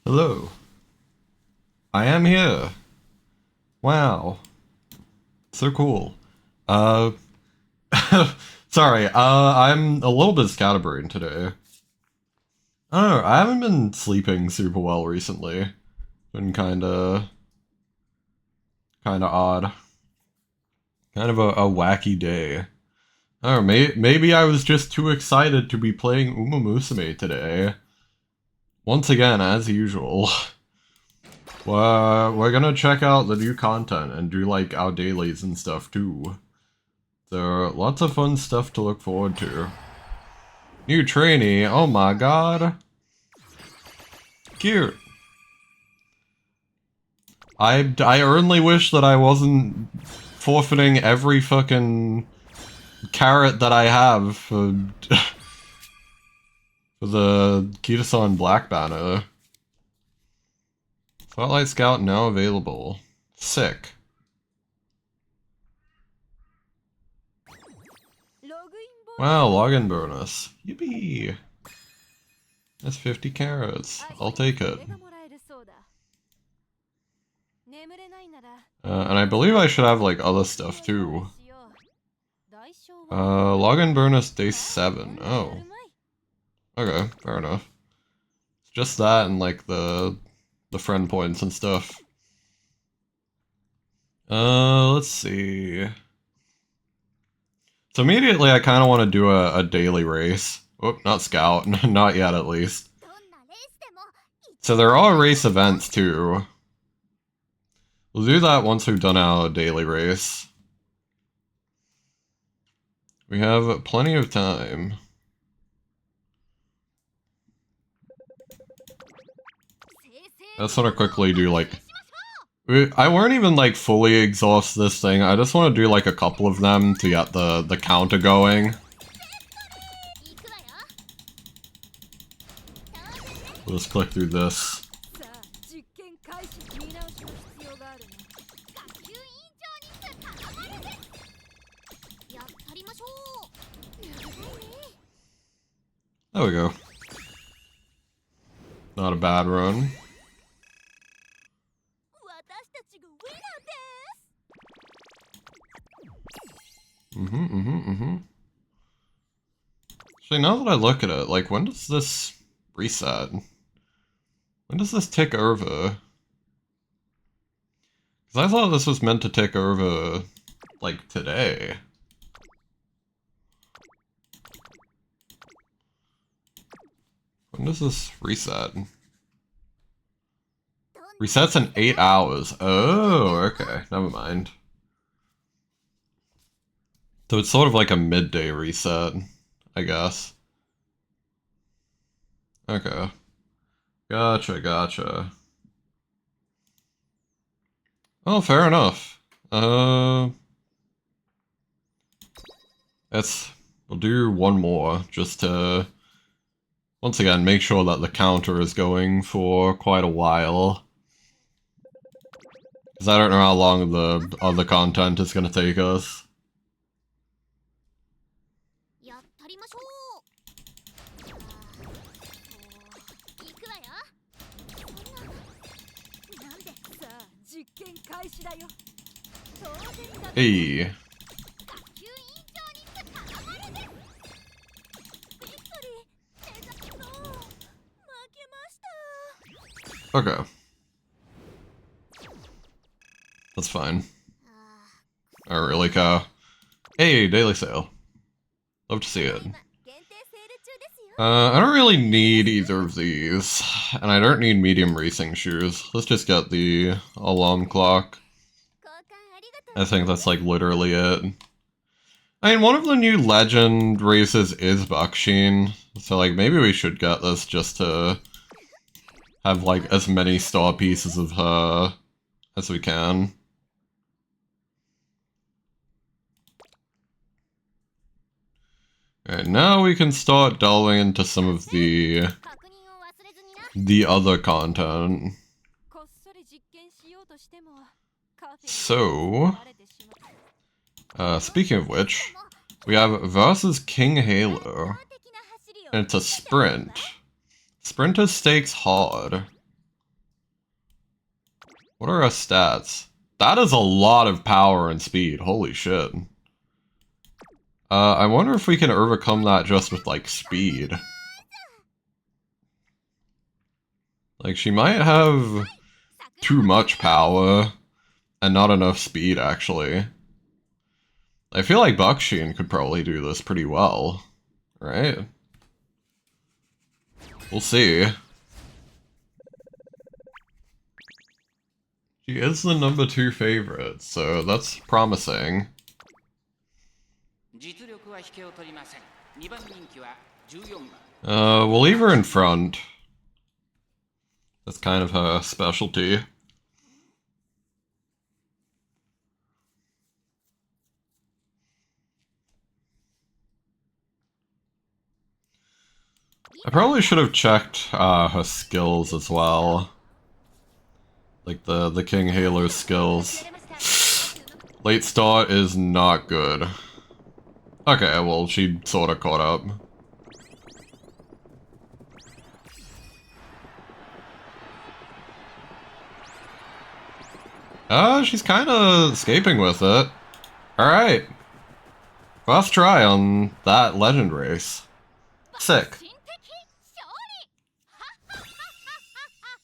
Hello. I am here. Wow. So cool. Uh, sorry, I'm a little bit scatterbrained today. I don't know, I haven't been sleeping super well recently. Been kinda odd. Kind of a wacky day. I don't know, maybe I was just too excited to be playing Umamusume today. Once again, as usual. We're gonna check out the new content and do like our dailies and stuff too. There are lots of fun stuff to look forward to. New trainee, oh my god. Cute. I earnestly wish that I wasn't forfeiting every fucking carrot that I have for, for the Kitasan Black Banner. Spotlight Scout now available. Sick. Wow, login bonus. Yippee! That's 50 carrots. I'll take it. And I believe I should have like other stuff too. Login bonus day 7. Oh. Okay, fair enough. It's just that and like the friend points and stuff. Let's see. So immediately I kind of want to do a daily race. Oh, not scout. Not yet, at least. So there are race events, too. We'll do that once we've done our daily race. We have plenty of time. I just want to quickly do, like... I won't even, like, fully exhaust this thing. I just want to do, like, a couple of them to get the counter going. We'll just click through this. There we go. Not a bad run. Actually, now that I look at it, like, when does this reset? When does this tick over? Because I thought this was meant to tick over, like, today. When does this reset? Resets in 8 hours. Oh, okay. Never mind. So it's sort of like a midday reset, I guess. Okay. Gotcha. Oh, fair enough. We'll do one more, just to, once again, make sure that the counter is going for quite a while. Because I don't know how long the other content is going to take us. Hey. Okay. That's fine. I don't really care. Hey, daily sale. Love to see it. I don't really need either of these, and I don't need medium racing shoes. Let's just get the alarm clock. I think that's like literally it. I mean, one of the new legend races is Bucksheen, so like maybe we should get this just to have like as many star pieces of her as we can. Alright, now we can start delving into some of the other content. So, speaking of which, we have versus King Halo, and it's a sprint. Sprinter stakes hard. What are our stats? That is a lot of power and speed. Holy shit. I wonder if we can overcome that just with, like, speed. Like, she might have too much power and not enough speed, actually. I feel like Bucksheen could probably do this pretty well, right? We'll see. She is the number 2 favorite, so that's promising. We'll leave her in front. That's kind of her specialty. I probably should have checked her skills as well. Like the King Halo skills. Late start is not good. Okay, well, she sort of caught up. She's kind of escaping with it. Alright. First try on that legend race. Sick.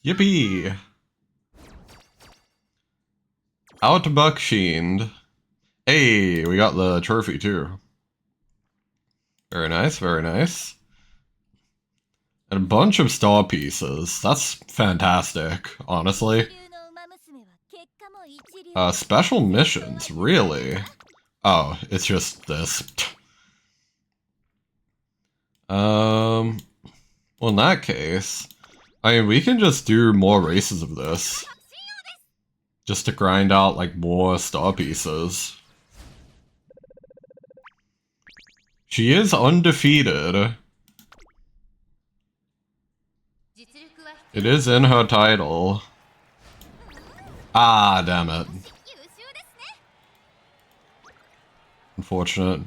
Yippee! Out Bucksheen. Hey, we got the trophy too. Very nice, very nice. And a bunch of star pieces. That's fantastic, honestly. Special missions, really? Oh, it's just this. Well, in that case, I mean, we can just do more races of this. Just to grind out, like, more star pieces. She is undefeated. It is in her title. Ah, damn it. Unfortunate.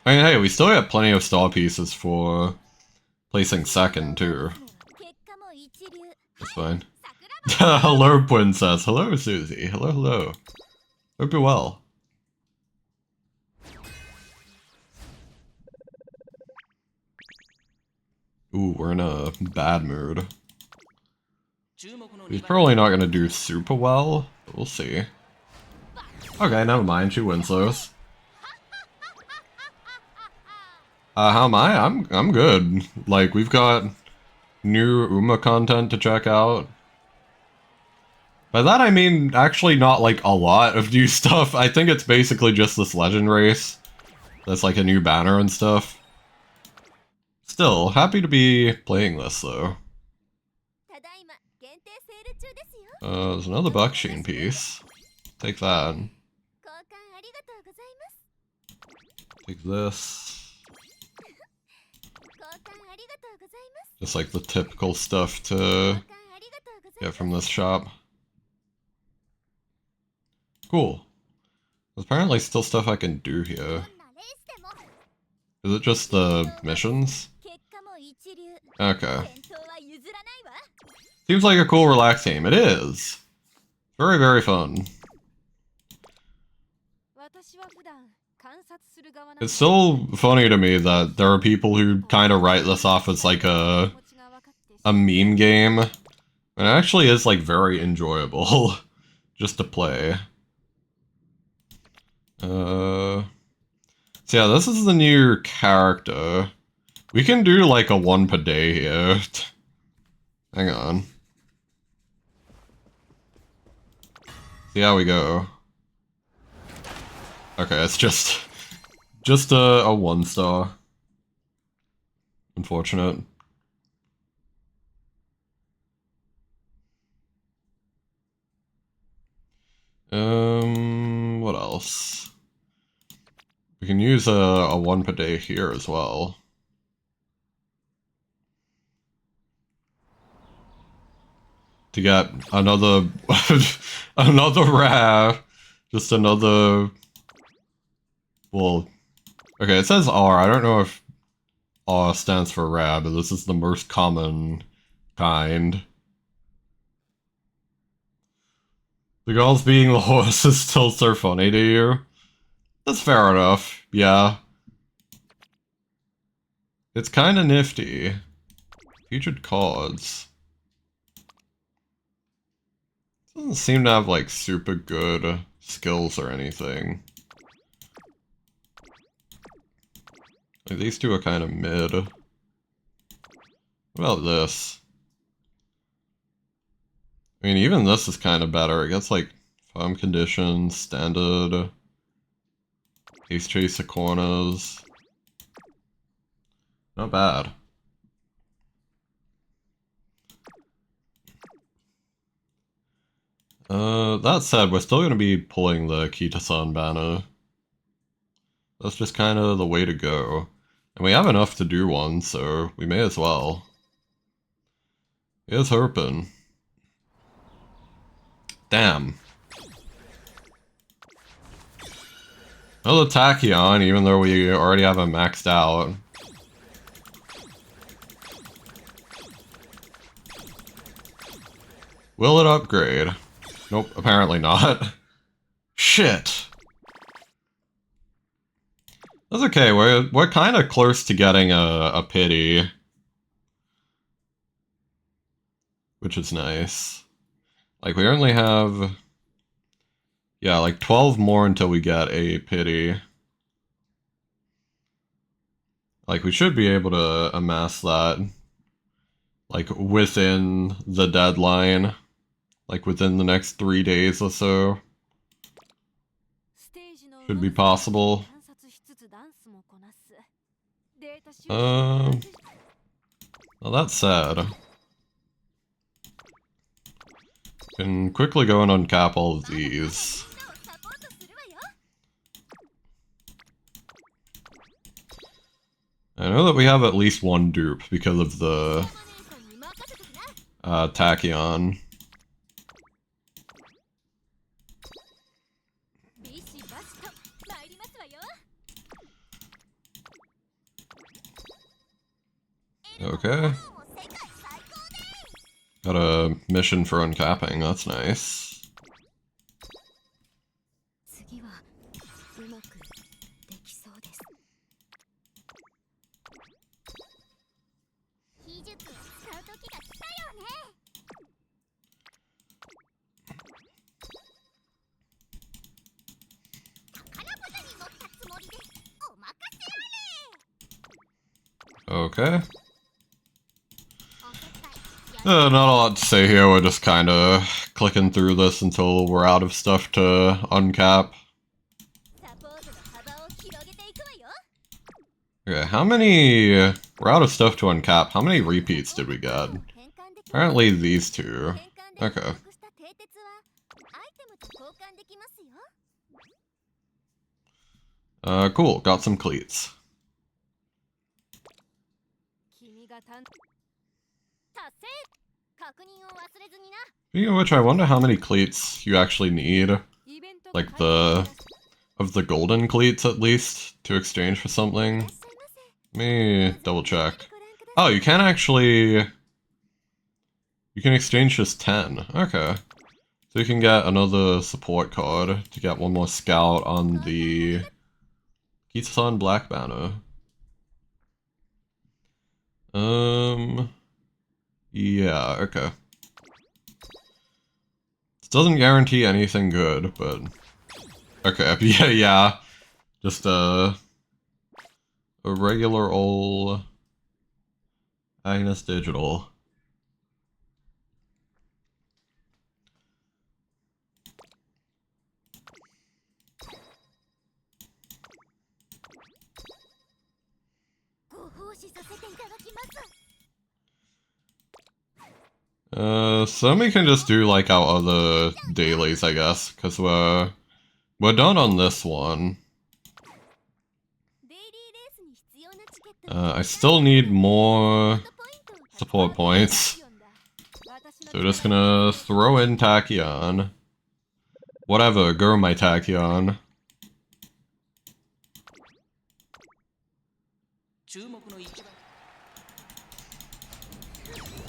I mean, hey, we still got plenty of star pieces for placing second, too. That's fine. Hello, Princess. Hello, Susie. Hello, hello. Hope you're well. Ooh, we're in a bad mood. He's probably not gonna do super well, but we'll see. Okay, never mind. She wins those. How am I? I'm good. Like, we've got new Uma content to check out. By that I mean, actually not like a lot of new stuff. I think it's basically just this legend race. That's like a new banner and stuff. Still, happy to be playing this though. There's another Bucksheen piece. Take that. Take this. Just like the typical stuff to get from this shop. Cool. There's apparently still stuff I can do here. Is it just the missions? Okay. Seems like a cool relax game. It is. Very, very fun. It's still funny to me that there are people who kind of write this off as like a meme game. And it actually is like very enjoyable just to play. So yeah, this is the new character. We can do like a one per day here. Hang on. See how we go. Okay, it's just a 1-star. Unfortunate. What else? We can use a 1 per day here as well. To get another another rare, just another. Well, okay, it says R. I don't know if R stands for rare, but this is the most common kind. The girls being the horse is still so funny to you. That's fair enough, yeah. It's kinda nifty. Featured cards. Doesn't seem to have like super good skills or anything. Like, these two are kind of mid. What about this? I mean, even this is kind of better. It gets like farm conditions, standard, ace chaser corners. Not bad. That said, we're still gonna be pulling the Kita-san banner. That's just kind of the way to go. And we have enough to do one, so we may as well. Here's hoping. Damn. Another Tachyon, even though we already have him maxed out. Will it upgrade? Nope, apparently not. Shit. That's okay, we're kind of close to getting a pity. Which is nice. Like, we only have... yeah, like 12 more until we get a pity. Like, we should be able to amass that. Like, within the deadline. Like, within the next 3 days or so. Should be possible. Well, that's sad. Can quickly go and uncap all of these. I know that we have at least one dupe because of the Tachyon. Okay. Got a mission for uncapping, that's nice. Okay. Not a lot to say here, we're just kinda clicking through this until we're out of stuff to uncap. Okay, how many... we're out of stuff to uncap. How many repeats did we get? Apparently these two. Okay. Cool, got some cleats. Speaking of which, I wonder how many cleats you actually need. Like of the golden cleats at least, to exchange for something. Let me double check. Oh, you can actually... you can exchange just 10. Okay. So you can get another support card to get one more scout on the Kita-san Black Banner. Yeah, okay. This doesn't guarantee anything good, but... okay, yeah. Just a regular old Agnes Digital. So we can just do like our other dailies, I guess, because we're done on this one. I still need more support points. So we're just gonna throw in Tachyon. Whatever, go my Tachyon.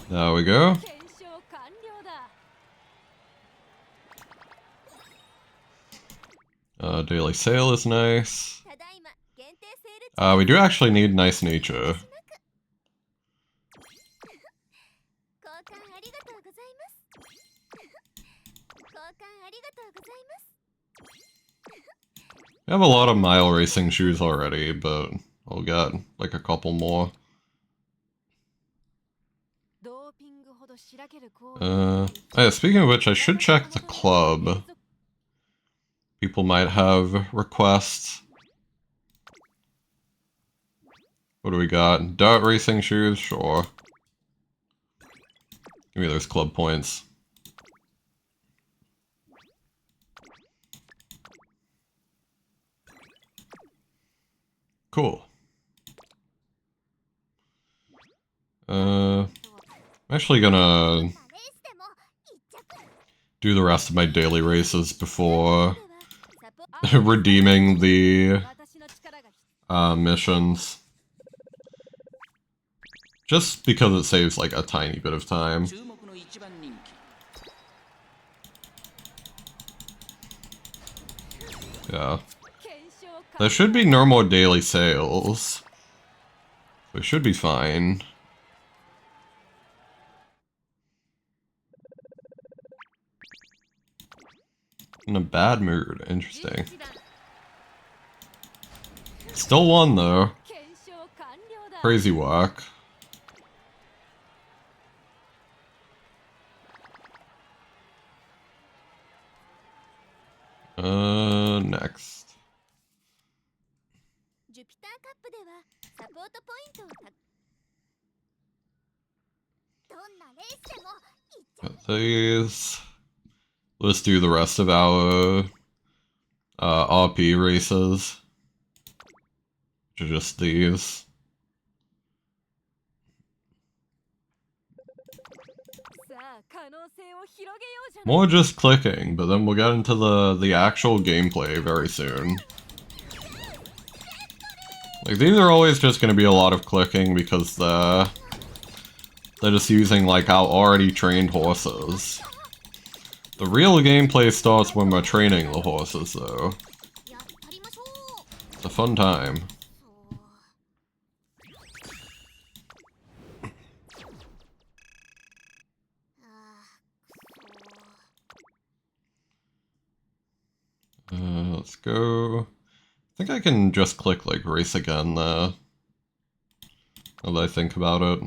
There we go. Daily sale is nice. We do actually need nice nature. We have a lot of mile racing shoes already, but I'll get like a couple more. Yeah, speaking of which, I should check the club. People might have requests. What do we got? Dart racing shoes? Sure. Give me those club points. Cool. I'm actually gonna do the rest of my daily races before redeeming the missions. Just because it saves like a tiny bit of time. Yeah. There should be no more daily sales. We should be fine. In a bad mood. Interesting. Still won though. Crazy work. Next. Got these. Let's do the rest of our RP races. Which are just these. More just clicking, but then we'll get into the actual gameplay very soon. Like, these are always just gonna be a lot of clicking because they're just using, like, our already trained horses. The real gameplay starts when we're training the horses, though. It's a fun time. Let's go. I think I can just click, like, race again there. Now that I think about it.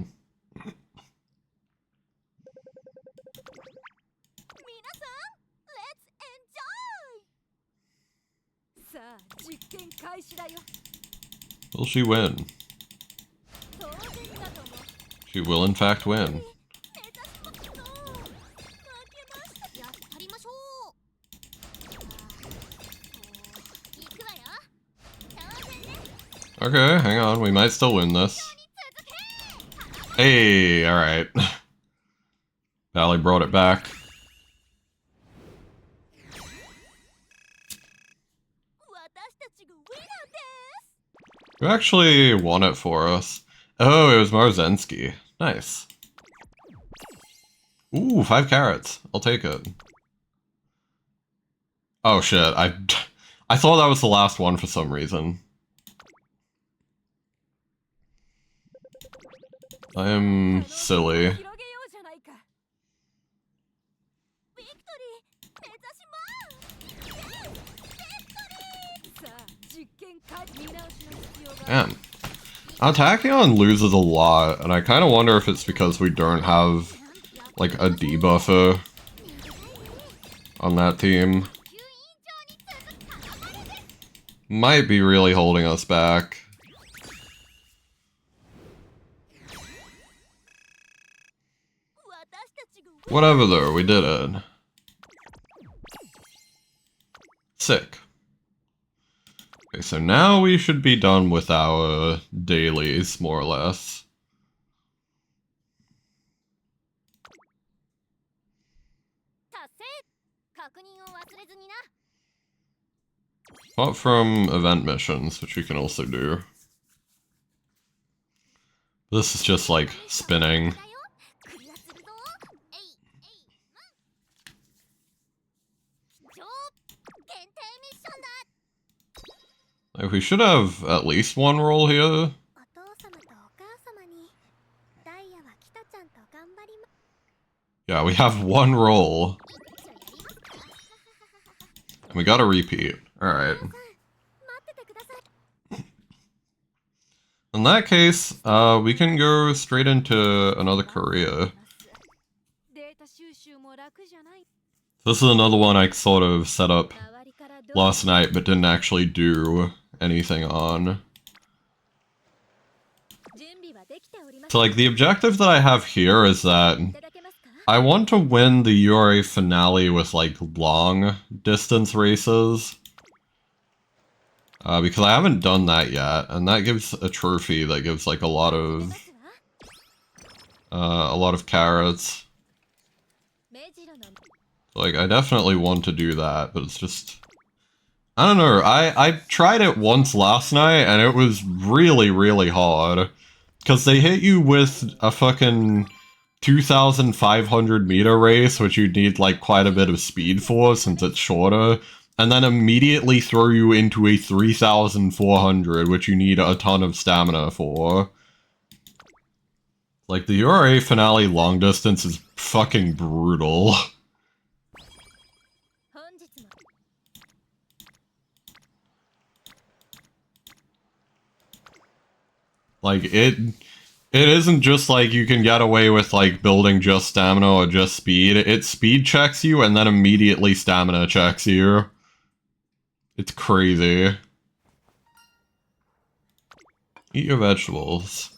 Will she win? She will in fact win. Okay, hang on, we might still win this. Hey, alright. Valley brought it back. Who actually won it for us? Oh, it was Marzensky. Nice. Ooh, 5 carrots. I'll take it. Oh shit, I thought that was the last one for some reason. I am silly. Damn. Tachyon loses a lot, and I kind of wonder if it's because we don't have, like, a debuffer on that team. Might be really holding us back. Whatever though, we did it. Sick. Okay, so now we should be done with our dailies, more or less. Apart from event missions, which we can also do. This is just like spinning. we should have at least one roll here. Yeah, we have one roll. And we got a repeat. Alright. In that case, we can go straight into another career. This is another one I sort of set up last night, but didn't actually do anything on. So, like, the objective that I have here is that I want to win the URA finale with, like, long distance races. Because I haven't done that yet, and that gives a trophy that gives, like, a lot of carrots. Like, I definitely want to do that, but it's just... I don't know, I tried it once last night, and it was really, really hard. Because they hit you with a fucking 2,500 meter race, which you'd need, like, quite a bit of speed for, since it's shorter, and then immediately throw you into a 3,400, which you need a ton of stamina for. Like, the URA finale long distance is fucking brutal. Like, it isn't just like you can get away with, like, building just stamina or just speed. It speed checks you and then immediately stamina checks you. It's crazy. Eat your vegetables.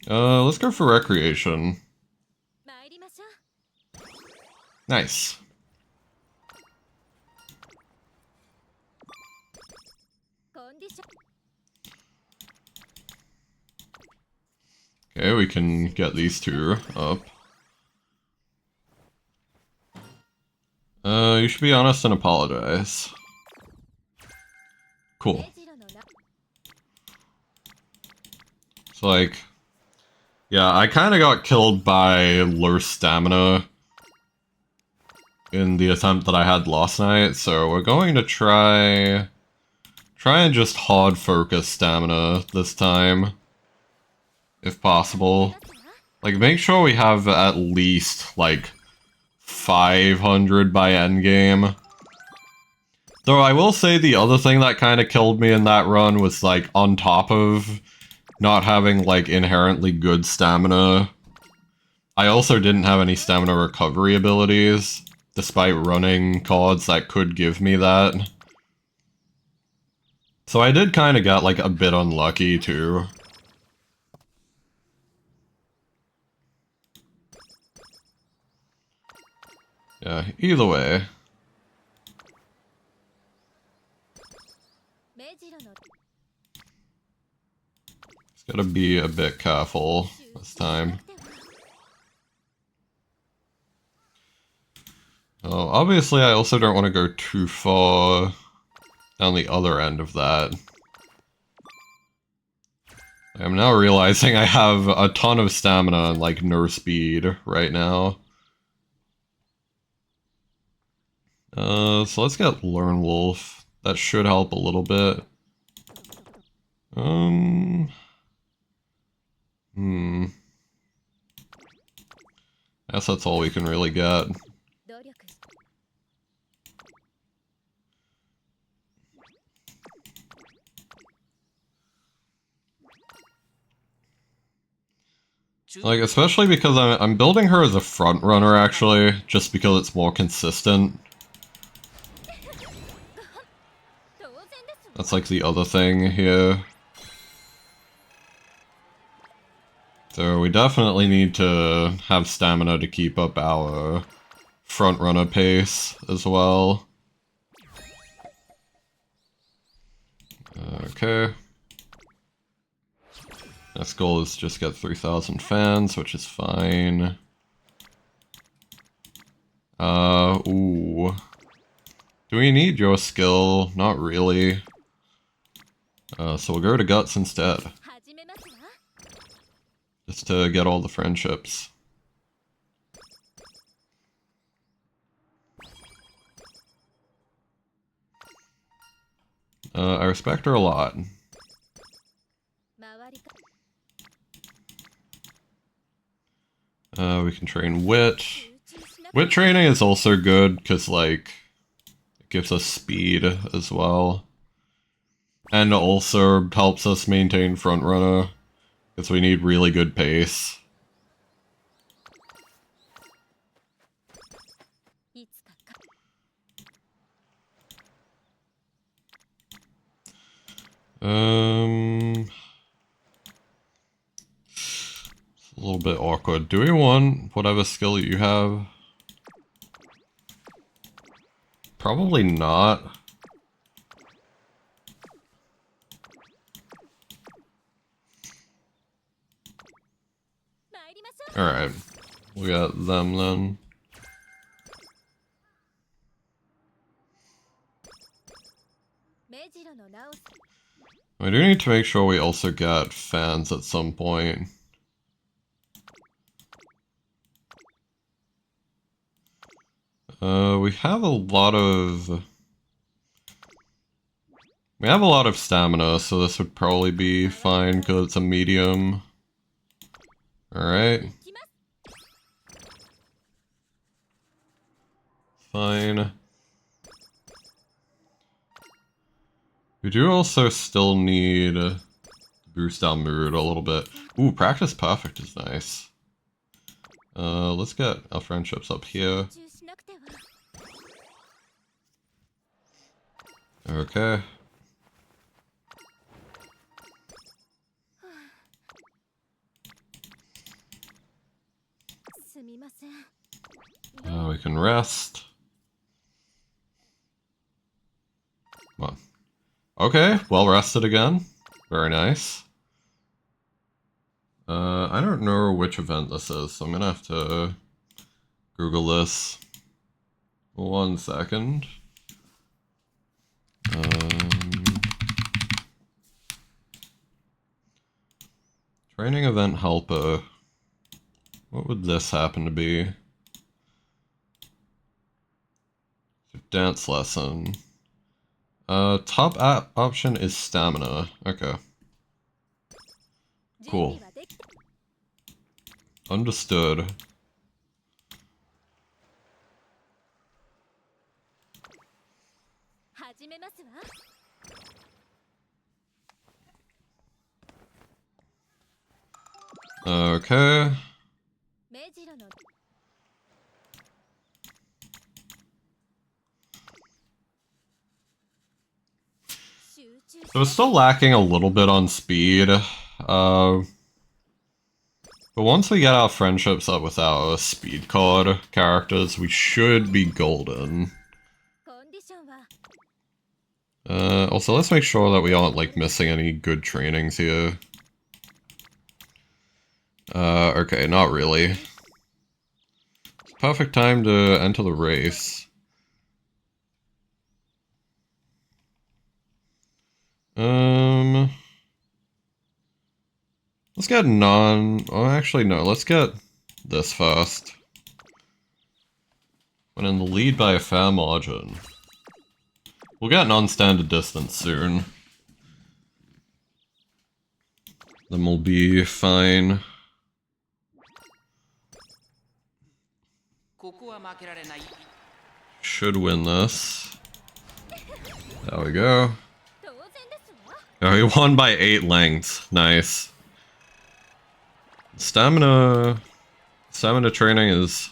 Let's go for recreation. Nice. Okay, we can get these two up. You should be honest and apologize. Cool. So, like... yeah, I kinda got killed by low stamina in the attempt that I had last night, so we're going to try and just hard focus stamina this time. If possible. Like, make sure we have at least, like, 500 by endgame. Though I will say the other thing that kind of killed me in that run was, like, on top of not having, like, inherently good stamina, I also didn't have any stamina recovery abilities, despite running cards that could give me that. So I did kind of get, like, a bit unlucky, too. Yeah, either way. Just gotta be a bit careful this time. Oh, obviously I also don't want to go too far down the other end of that. I'm now realizing I have a ton of stamina and, like, no speed right now. So let's get Lone Wolf. That should help a little bit. Guess that's all we can really get. Like, especially because I'm building her as a front runner, actually, just because it's more consistent. That's like the other thing here. So we definitely need to have stamina to keep up our front runner pace as well. Okay. Next goal is just get 3,000 fans, which is fine. Ooh. Do we need your skill? Not really. So we'll go to Guts instead. Just to get all the friendships. I respect her a lot. We can train Wit. Wit training is also good, because, like, it gives us speed as well. And also helps us maintain front runner, because we need really good pace. It's a little bit awkward. Do we want whatever skill you have? Probably not. Alright, we got them then. We do need to make sure we also get fans at some point. We have a lot of stamina, so this would probably be fine because it's a medium. Alright. Fine. We do also still need to boost our mood a little bit. Ooh, practice perfect is nice. Let's get our friendships up here. Okay. We can rest. Come on. Okay, well rested again. Very nice. I don't know which event this is, so I'm gonna have to Google this. 1 second. Training event helper. What would this happen to be? Dance lesson. Top option is stamina. Okay. Cool. Understood. Okay. So we're still lacking a little bit on speed. But once we get our friendships up with our speed card characters, we should be golden. Also, let's make sure that we aren't, like, missing any good trainings here. Okay, not really. Perfect time to enter the race. Let's get oh, actually, no, let's get this first. When in the lead by a fair margin. We'll get non-standard distance soon. Then we'll be fine. Should win this. There we go. Oh, he won by 8 lengths. Nice. Stamina training is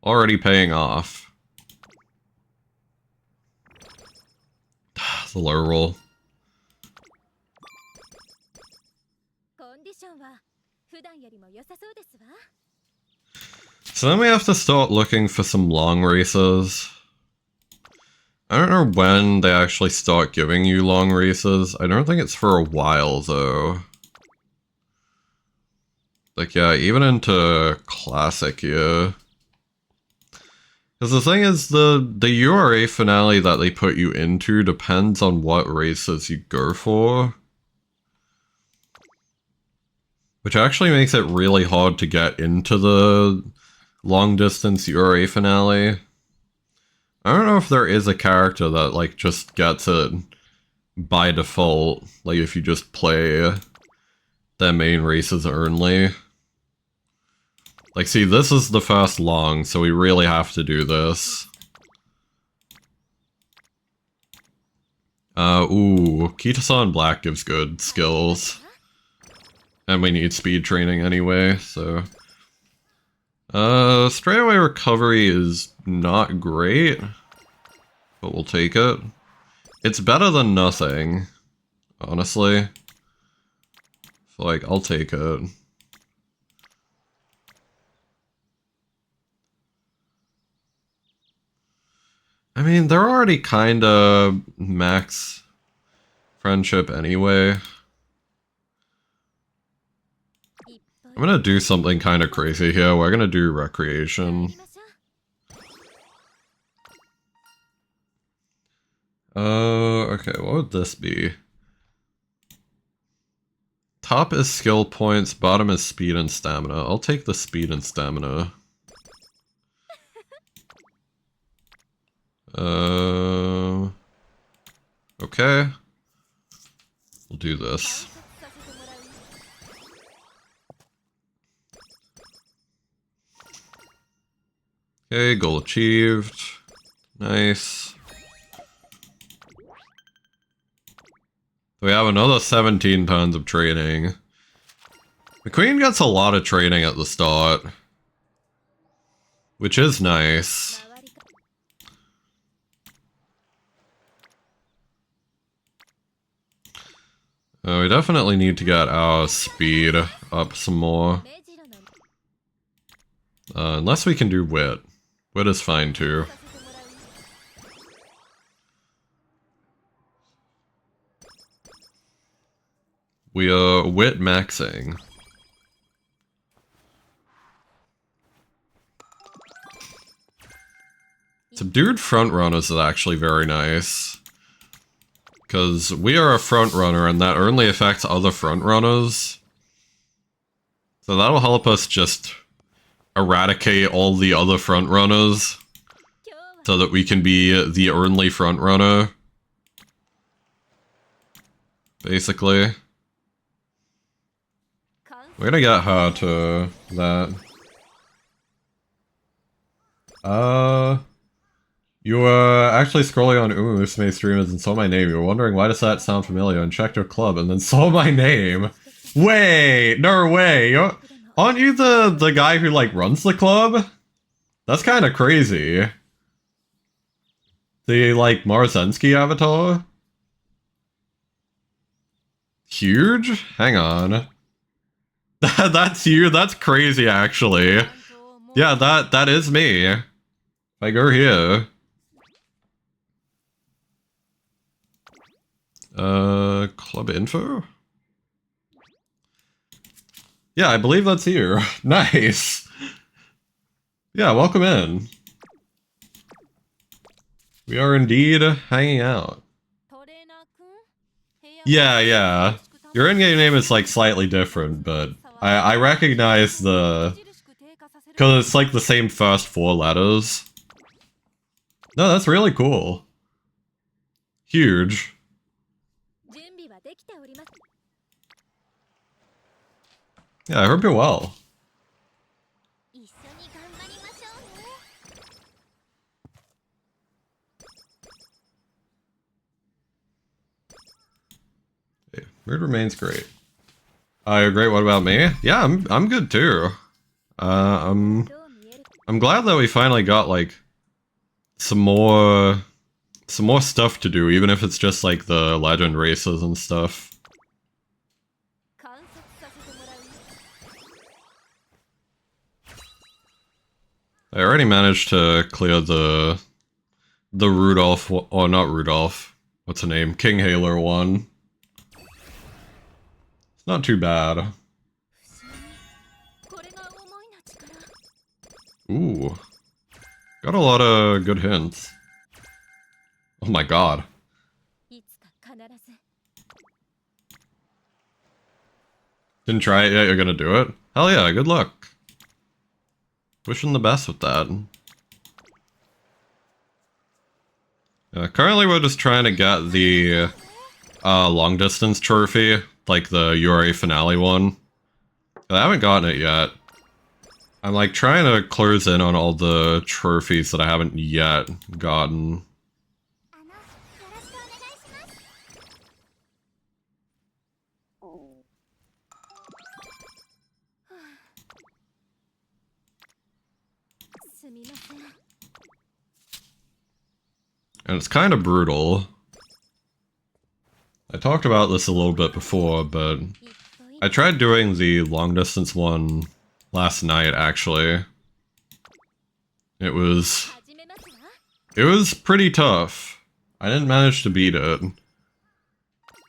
already paying off. The low roll. So then we have to start looking for some long races. I don't know when they actually start giving you long races. I don't think it's for a while, though. Like, yeah, even into Classic, yeah. Because the thing is, the URA finale that they put you into depends on what races you go for. Which actually makes it really hard to get into the long-distance URA finale. I don't know if there is a character that, like, just gets it by default, like if you just play the main races only. Like, see, this is the first long, so we really have to do this. Ooh, Kitasan Black gives good skills. And we need speed training anyway, so... straightaway recovery is not great, but we'll take it. It's better than nothing, honestly. So, like, I'll take it. I mean, they're already kinda max friendship anyway. I'm gonna do something kinda crazy here. We're gonna do recreation. Okay, what would this be? Top is skill points, bottom is speed and stamina. I'll take the speed and stamina. Okay. We'll do this. Okay, goal achieved. Nice. We have another 17 tons of training. The queen gets a lot of training at the start, which is nice. We definitely need to get our speed up some more. Unless we can do wit. Wit is fine too. We are wit maxing. Subdued front runners is actually very nice. Because we are a front runner and that only affects other front runners. So that'll help us just eradicate all the other front runners. So that we can be the only front runner. Basically. We're gonna get her to that. You were actually scrolling on umamusume streamers and saw my name. You were wondering why does that sound familiar and checked your club and then saw my name. Wait, no way. Aren't you the guy who like runs the club? That's kind of crazy. The like Marzensky avatar? Huge? Hang on. That's you? That's crazy, actually. Yeah, that is me. If I go here... club info? Yeah, I believe that's here. Nice! Yeah, welcome in. We are indeed hanging out. Yeah. Your in-game name is like slightly different, but I recognize the... Because it's like the same first 4 letters. No, that's really cool. Huge. Yeah, I hope you're well. Hey, mood remains great. You're great. What about me? Yeah, I'm good too. I'm glad that we finally got like some more stuff to do, even if it's just like the legend races and stuff. I already managed to clear the Rudolph, or not Rudolph, what's the name? King Haler one. It's not too bad. Ooh. Got a lot of good hints. Oh my god. Didn't try it yet, you're gonna do it? Hell yeah, good luck. Wishing the best with that. Currently we're just trying to get the long distance trophy, like the URA finale one. I haven't gotten it yet. I'm like trying to close in on all the trophies that I haven't yet gotten. And it's kind of brutal. I talked about this a little bit before, but I tried doing the long distance one last night, actually. It was pretty tough. I didn't manage to beat it.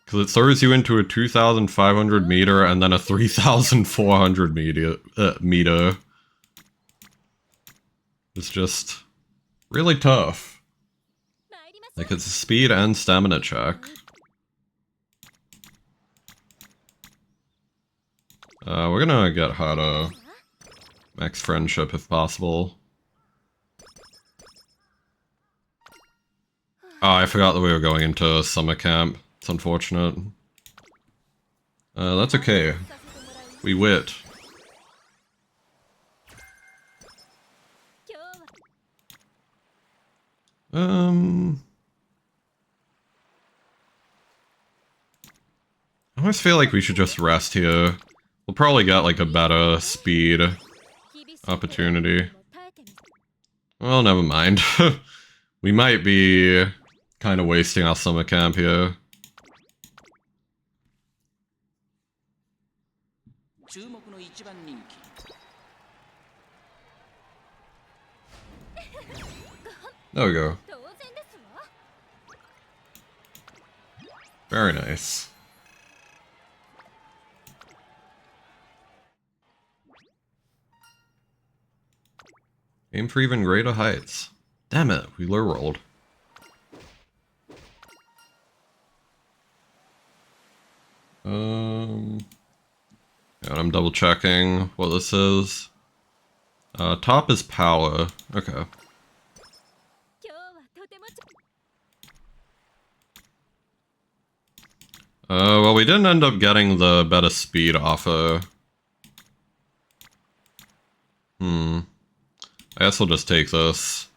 Because it throws you into a 2,500 meter and then a 3,400 meter. It's just really tough. Like, it's a speed and stamina check. We're gonna get Hada max friendship if possible. Oh, I forgot that we were going into summer camp. It's unfortunate. That's okay. We wit. I always feel like we should just rest here. We'll probably get like a better speed opportunity. Well, never mind. We might be kind of wasting our summer camp here. There we go. Very nice. Aim for even greater heights. Damn it, we low rolled. And I'm double checking what this is. Top is power. Okay. Well, we didn't end up getting the better speed offer. I guess we'll just take this.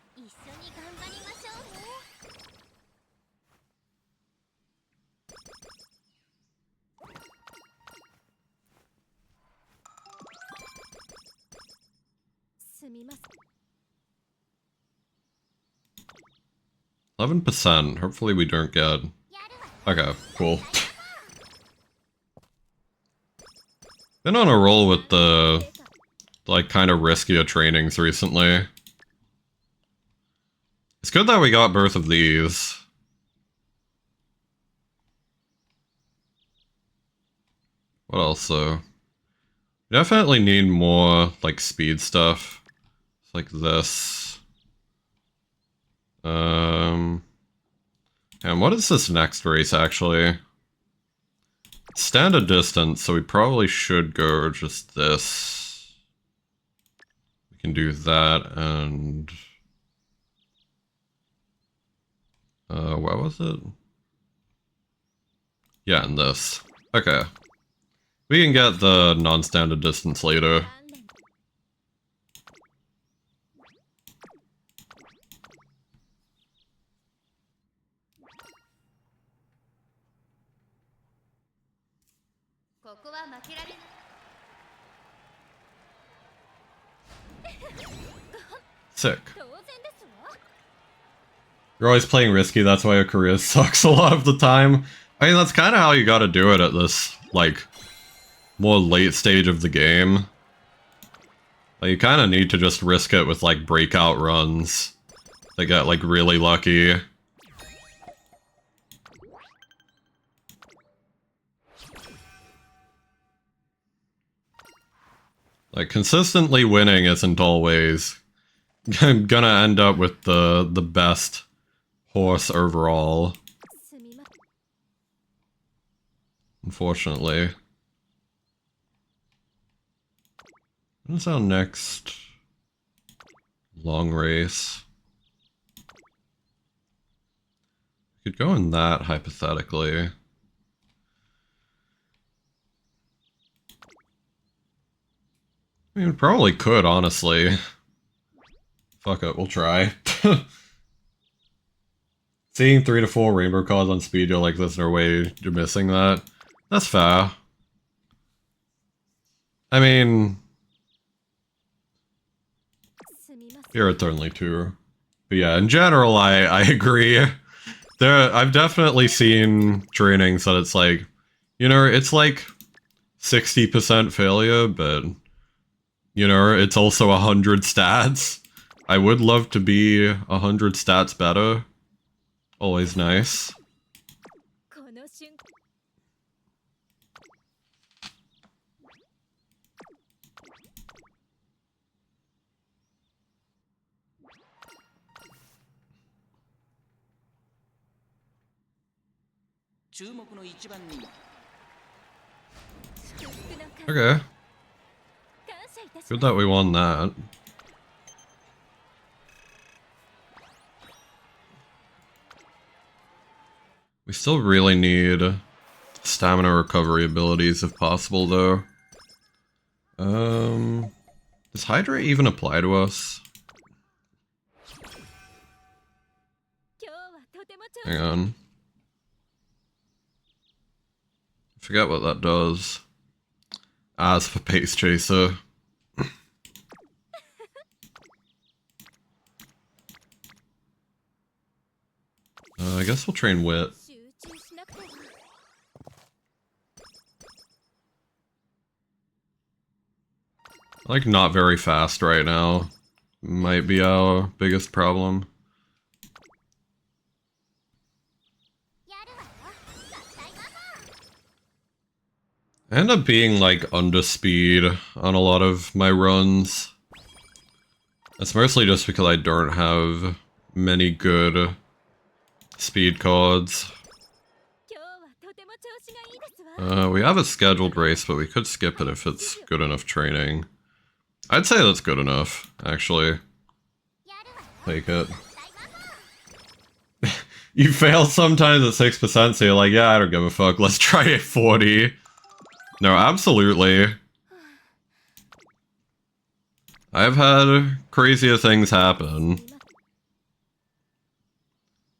%. Hopefully we don't get... Okay, cool. Been on a roll with the... like, kind of riskier trainings recently. It's good that we got both of these. What else, though? We definitely need more, like, speed stuff. It's like this. And what is this next race, actually? Standard distance, so we probably should go just this. We can do that, and... where was it? Yeah, and this. Okay. We can get the non-standard distance later. Sick. You're always playing risky, that's why your career sucks a lot of the time. I mean, that's kind of how you gotta do it at this, like, more late stage of the game. Like, you kind of need to just risk it with, like, breakout runs. They get, like, really lucky. Like, consistently winning isn't always gonna end up with the best horse overall. Unfortunately. What is our next long race? We could go in that, hypothetically. I mean, probably could, honestly. Fuck it, we'll try. Seeing 3 to 4 rainbow cards on speed, you're like, there's no way you're missing that. That's fair. I mean... Here it's only 2. But yeah, in general, I agree. I've definitely seen trainings that it's like, you know, it's like 60% failure, but, you know, it's also 100 stats. I would love to be 100 stats better. Always nice. Okay. Good that we won that. We still really need stamina recovery abilities if possible, though. Does Hydrate even apply to us? Hang on. I forget what that does. Ah, it's for Pace Chaser. I guess we'll train Wit. Like, not very fast right now. Might be our biggest problem. I end up being, like, under speed on a lot of my runs. That's mostly just because I don't have many good speed cards. We have a scheduled race, but we could skip it if it's good enough training. I'd say that's good enough, actually. Take it. You fail sometimes at 6%, so you're like, yeah, I don't give a fuck, let's try at 40. No, absolutely. I've had crazier things happen.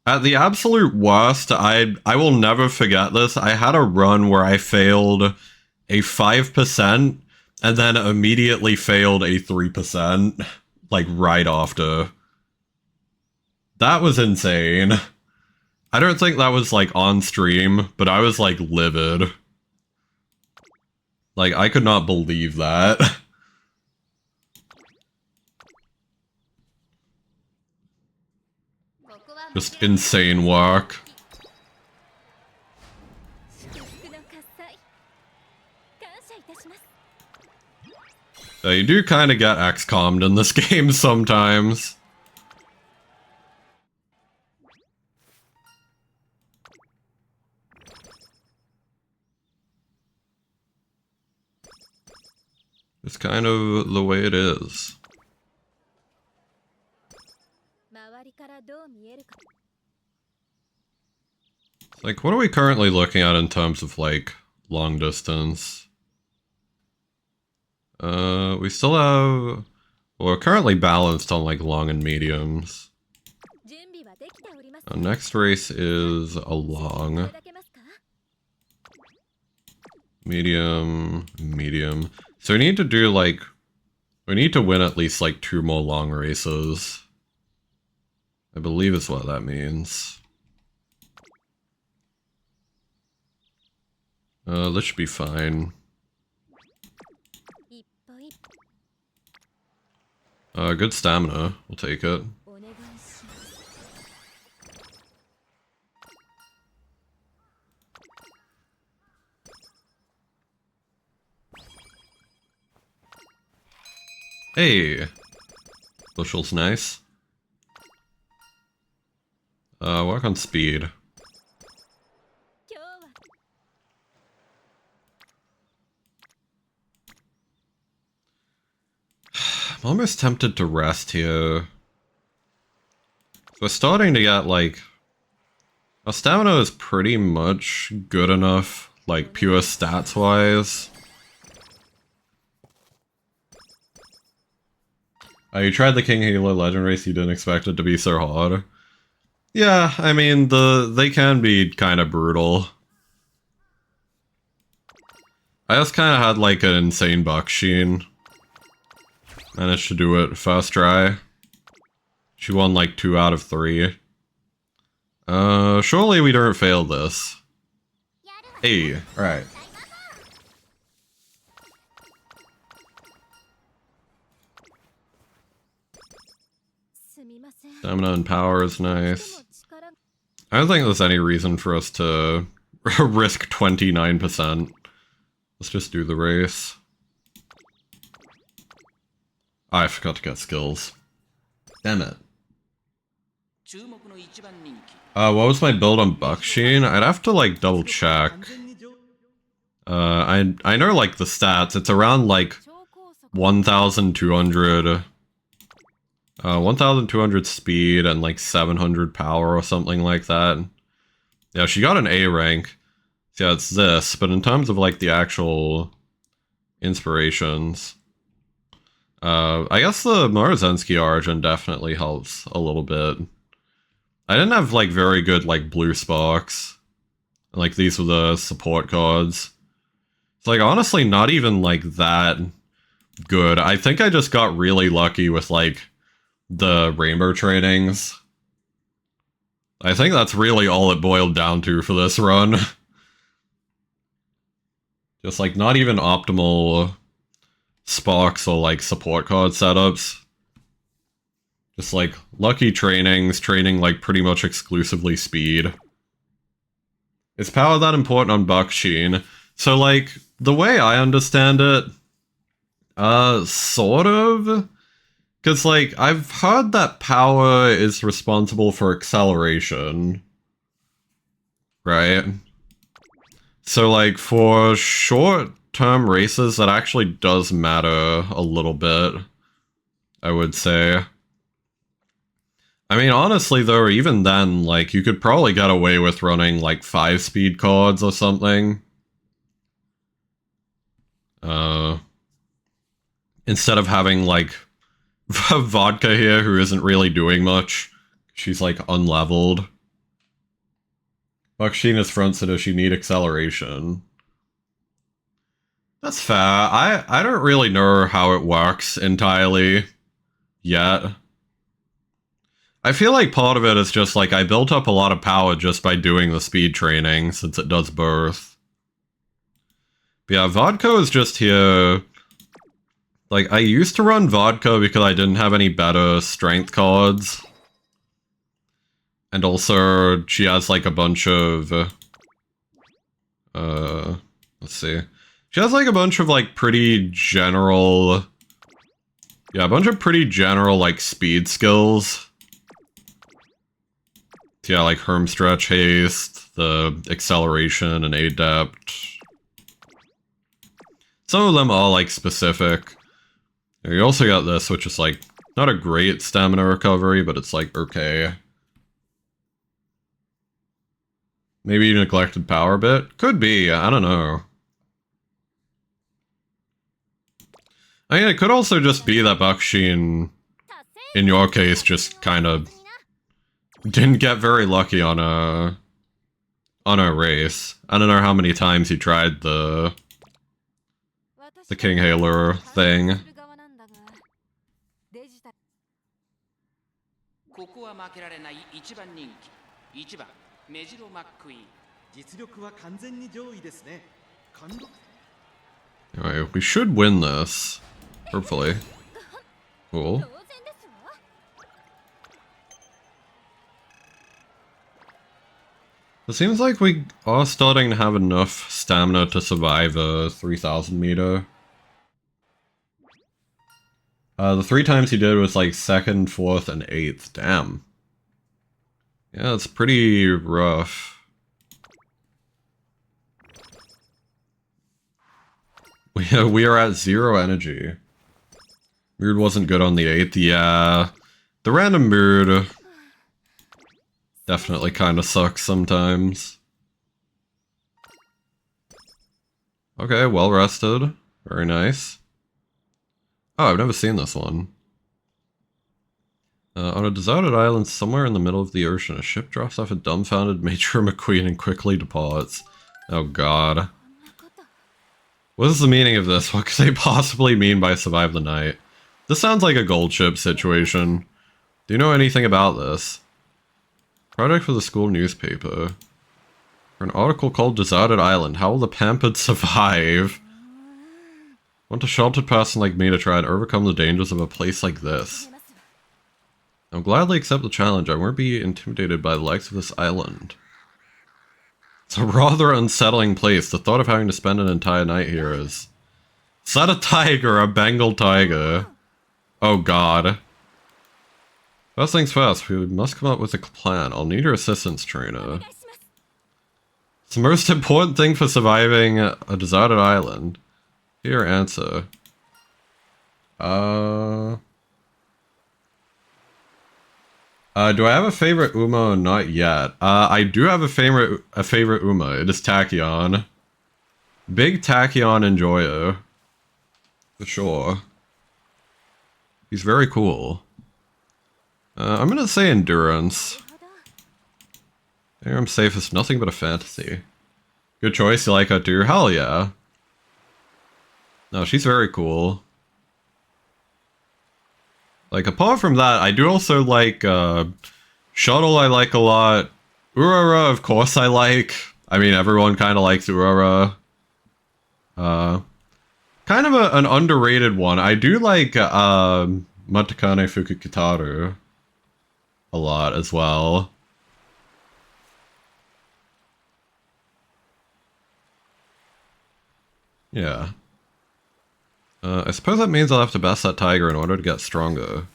At the absolute worst, I will never forget this. I had a run where I failed a 5% and then immediately failed a 3%, like right after. That was insane. I don't think that was like on stream, but I was like livid. Like, I could not believe that. Just insane work. You do kind of get XCOM'd in this game sometimes. It's kind of the way it is. Like, what are we currently looking at in terms of, like, long distance? We still have... Well, we're currently balanced on, like, long and mediums. Our next race is a long. Medium, medium. So we need to do, like... We need to win at least, like, 2 more long races. I believe is what that means. This should be fine. Good stamina. We'll take it. Hey! Bushel's nice. Work on speed. I'm almost tempted to rest here. We're starting to get, like... Our stamina is pretty much good enough, like, pure stats-wise. You tried the King Halo Legend race, you didn't expect it to be so hard. Yeah, I mean, they can be kind of brutal. I just kind of had like an insane buck sheen. Managed to do it first try. She won like 2 out of 3. Surely we don't fail this. Hey, alright. Stamina and power is nice. I don't think there's any reason for us to risk 29%. Let's just do the race. Oh, I forgot to get skills. Damn it. What was my build on Bucksheen? I'd have to like double check. I know like the stats. It's around like 1,200. 1,200 speed and like 700 power or something like that. Yeah, she got an A rank. So yeah, it's this. But in terms of like the actual inspirations, I guess the Morozensky origin definitely helps a little bit. I didn't have like very good like blue sparks. Like these were the support cards. It's like honestly not even like that good. I think I just got really lucky with like the rainbow trainings. I think that's really all it boiled down to for this run. Just like not even optimal sparks or like support card setups. Just like lucky trainings, training like pretty much exclusively speed. Is power that important on Bucksheen? So like, the way I understand it, sort of. Because like, I've heard that power is responsible for acceleration. Right? So like, for short-term races, that actually does matter a little bit, I would say. I mean, honestly, though, even then, like, you could probably get away with running, like, 5-speed cards or something. Instead of having, like, Vodka here, who isn't really doing much. She's, like, unleveled. Bucksheen front, so does she need acceleration? That's fair. I don't really know how it works entirely yet. I feel like part of it is just like I built up a lot of power just by doing the speed training, since it does both. But yeah, Vodka is just here. Like, I used to run Vodka because I didn't have any better strength cards. And also, she has like a bunch of... let's see. She has like a bunch of like pretty general... Yeah, a bunch of pretty general like speed skills. Yeah, like Hermstretch Haste, the Acceleration, and Adept. Some of them are like specific. You also got this, which is like not a great stamina recovery, but it's like okay. Maybe you neglected power a bit? Could be, I don't know. I mean, it could also just be that Bucksheen, in your case, just kind of didn't get very lucky on a race. I don't know how many times he tried the King Halo thing. Anyway, we should win this. Hopefully. Cool. It seems like we are starting to have enough stamina to survive a 3,000 meter. The 3 times he did was like 2nd, 4th, and 8th. Damn. Yeah, it's pretty rough. We are at 0 energy. Mood wasn't good on the 8th. Yeah. The random mood definitely kind of sucks sometimes. Okay, well rested. Very nice. Oh, I've never seen this one. On a deserted island somewhere in the middle of the ocean, a ship drops off a dumbfounded Major McQueen and quickly departs. Oh god. What is the meaning of this? What could they possibly mean by survive the night? This sounds like a gold ship situation. Do you know anything about this? Project for the school newspaper. For an article called Deserted Island, how will the pampered survive? Want a sheltered person like me to try and overcome the dangers of a place like this. I'll gladly accept the challenge. I won't be intimidated by the likes of this island. It's a rather unsettling place. The thought of having to spend an entire night here is... Is that a tiger? A Bengal tiger? Oh god. First things first, we must come up with a plan. I'll need your assistance, trainer. It's the most important thing for surviving a deserted island. Here, answer. Do I have a favorite Uma or not yet? I do have a favorite Uma. It is Tachyon. Big Tachyon enjoyer. For sure. He's very cool. I'm gonna say endurance. There I'm safe as nothing but a fantasy. Good choice, you like her too? Hell yeah. No, she's very cool. Like, apart from that, I do also like, Shuttle I like a lot. Urara, of course I like. I mean, everyone kind of likes Urara. Kind of an underrated one. I do like, Matakane Fukukitaru a lot as well. Yeah. I suppose that means I'll have to best that tiger in order to get stronger.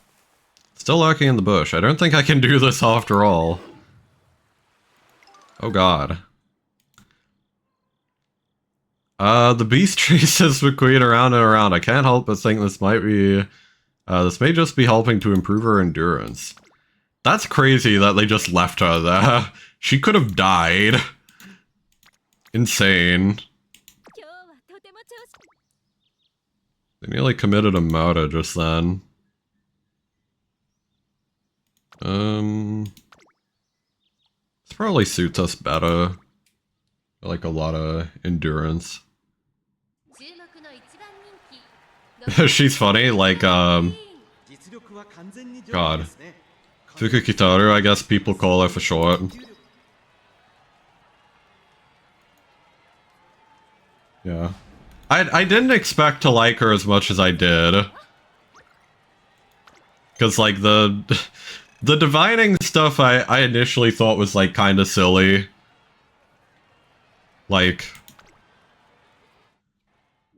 Still lurking in the bush. I don't think I can do this after all. Oh god. The beast chases McQueen around and around. I can't help but think this might be... this may just be helping to improve her endurance. That's crazy that they just left her there. She could have died. Insane. They nearly committed a murder just then. This probably suits us better. I like a lot of endurance. She's funny, like, God. Fukukitaru, I guess people call her for short. Yeah. I didn't expect to like her as much as I did. Because, like, the divining stuff I initially thought was, like, kinda silly. Like...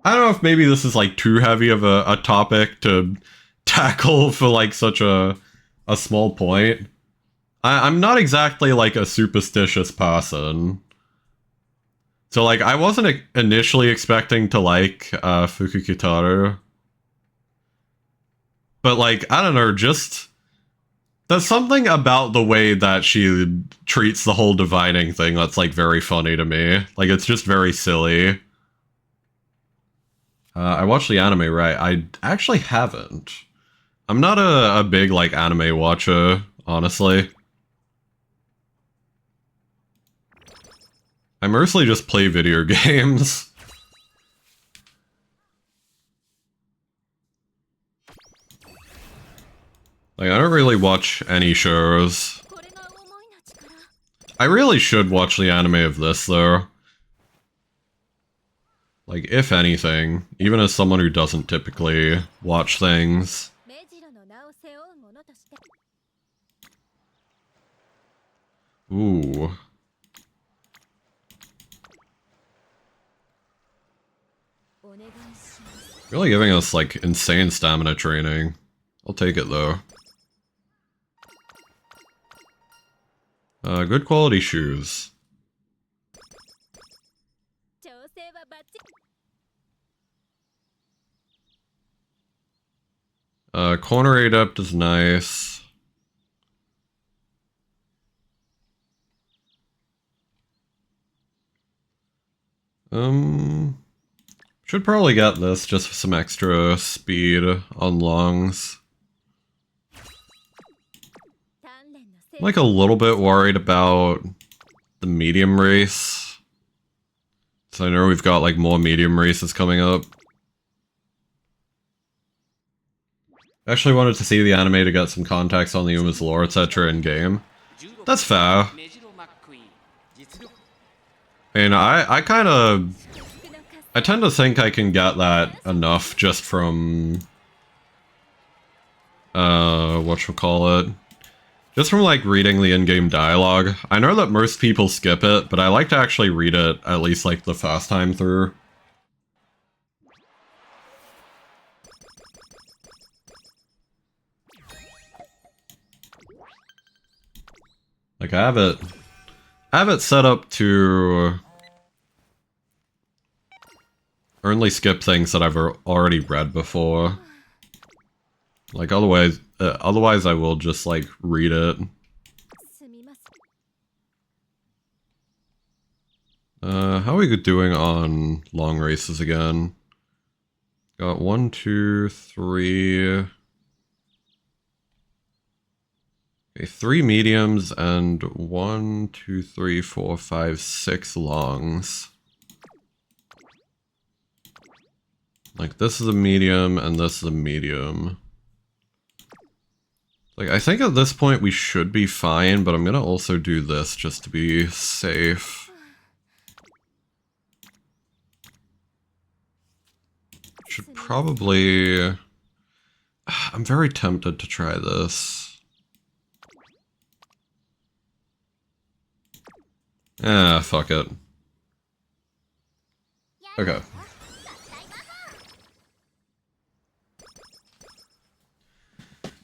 I don't know if maybe this is, like, too heavy of a topic to tackle for, like, such a small point. I'm not exactly, like, a superstitious person. So, like, I wasn't initially expecting to like, Fukukitaru. But, like, I don't know, just... There's something about the way that she treats the whole divining thing that's, like, very funny to me. Like, it's just very silly. I watched the anime, right? I actually haven't. I'm not a big, like, anime watcher, honestly. I mostly just play video games. Like, I don't really watch any shows. I really should watch the anime of this, though. Like, if anything, even as someone who doesn't typically watch things. Ooh. Really giving us, like, insane stamina training. I'll take it, though. Good quality shoes. Corner adept is nice. Should probably get this just for some extra speed on longs. I'm like a little bit worried about the medium race. So I know we've got like more medium races coming up. I actually wanted to see the anime to get some context on the Uma's lore, etc. in game. That's fair. I mean, I kind of... I tend to think I can get that enough just from... whatchamacallit? Just from, like, reading the in-game dialogue. I know that most people skip it, but I like to actually read it at least, like, the first time through. Like, I have it set up to only skip things that I've already read before. Like, otherwise I will just, like, read it. How are we doing on long races again? Got 1, 2, 3... Okay, 3 mediums and 1, 2, 3, 4, 5, 6 longs. Like, this is a medium and this is a medium. Like, I think at this point we should be fine, but I'm gonna also do this just to be safe. Should probably... I'm very tempted to try this. Ah, fuck it. Okay.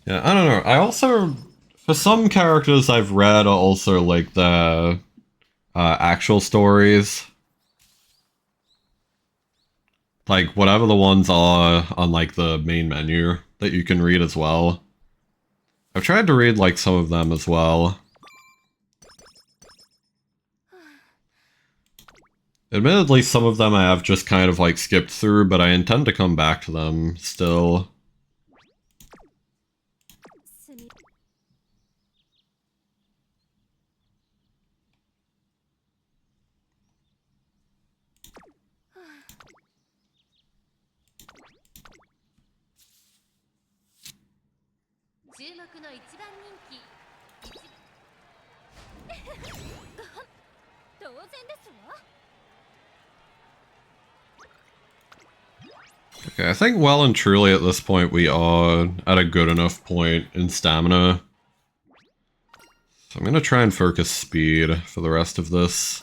Yeah, I don't know. I also, for some characters I've read are also like the actual stories. Like whatever the ones are on like the main menu that you can read as well. I've tried to read like some of them as well. Admittedly, some of them I have just kind of like skipped through, but I intend to come back to them still. Okay, I think well and truly at this point we are at a good enough point in stamina. So I'm gonna try and focus speed for the rest of this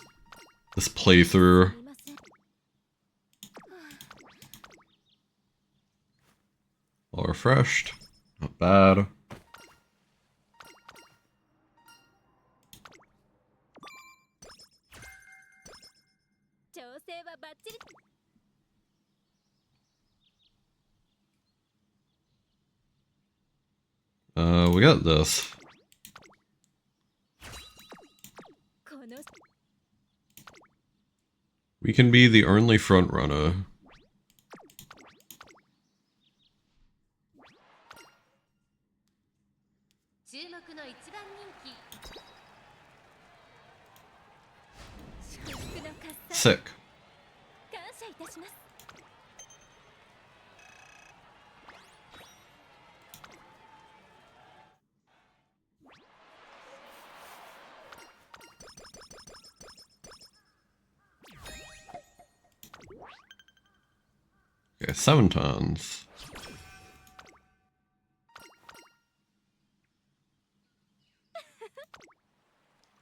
playthrough. All refreshed. Not bad. We got this. We can be the only front runner. Sick. Okay, 7 tons.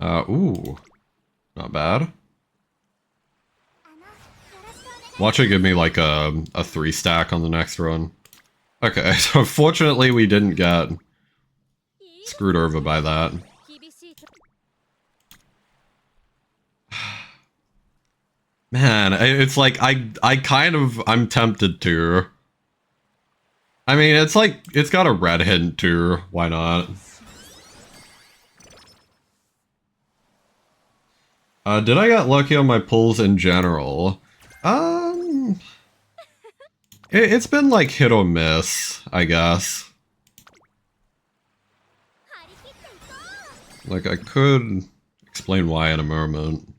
Ooh. Not bad. Watch it give me like a 3 stack on the next run. Okay, so fortunately we didn't get screwed over by that. Man, it's like, I'm tempted to. I mean, it's like, it's got a red hint too, why not? Did I get lucky on my pulls in general? It's been like hit or miss, I guess. Like, I could explain why in a moment.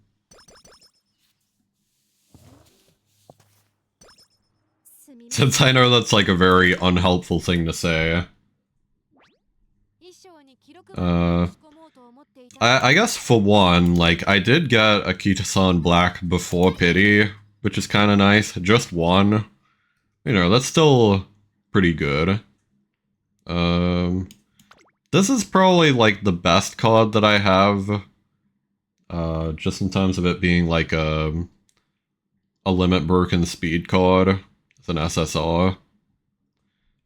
Since I know that's like a very unhelpful thing to say. I guess for one, like, I did get Akita-san Black before Pity, which is kind of nice. Just one. You know, that's still pretty good. This is probably, like, the best card that I have. Just in terms of it being, like, a limit broken speed card. It's an SSR.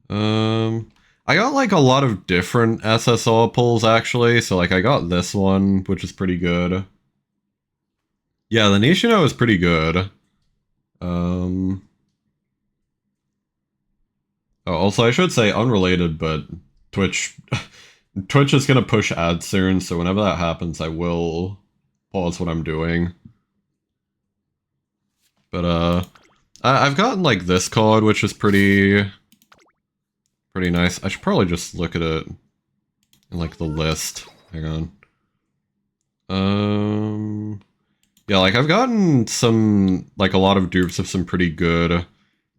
I got, like, a lot of different SSR pulls, actually. So, like, I got this one, which is pretty good. Yeah, the Nishino is pretty good. Oh, also, I should say, unrelated, but Twitch... Twitch is gonna push ads soon, so whenever that happens, I will pause what I'm doing. But, I've gotten, like, this card, which is pretty nice. I should probably just look at it in, like, the list. Hang on. Yeah, like, I've gotten some, like, a lot of dupes of some pretty good,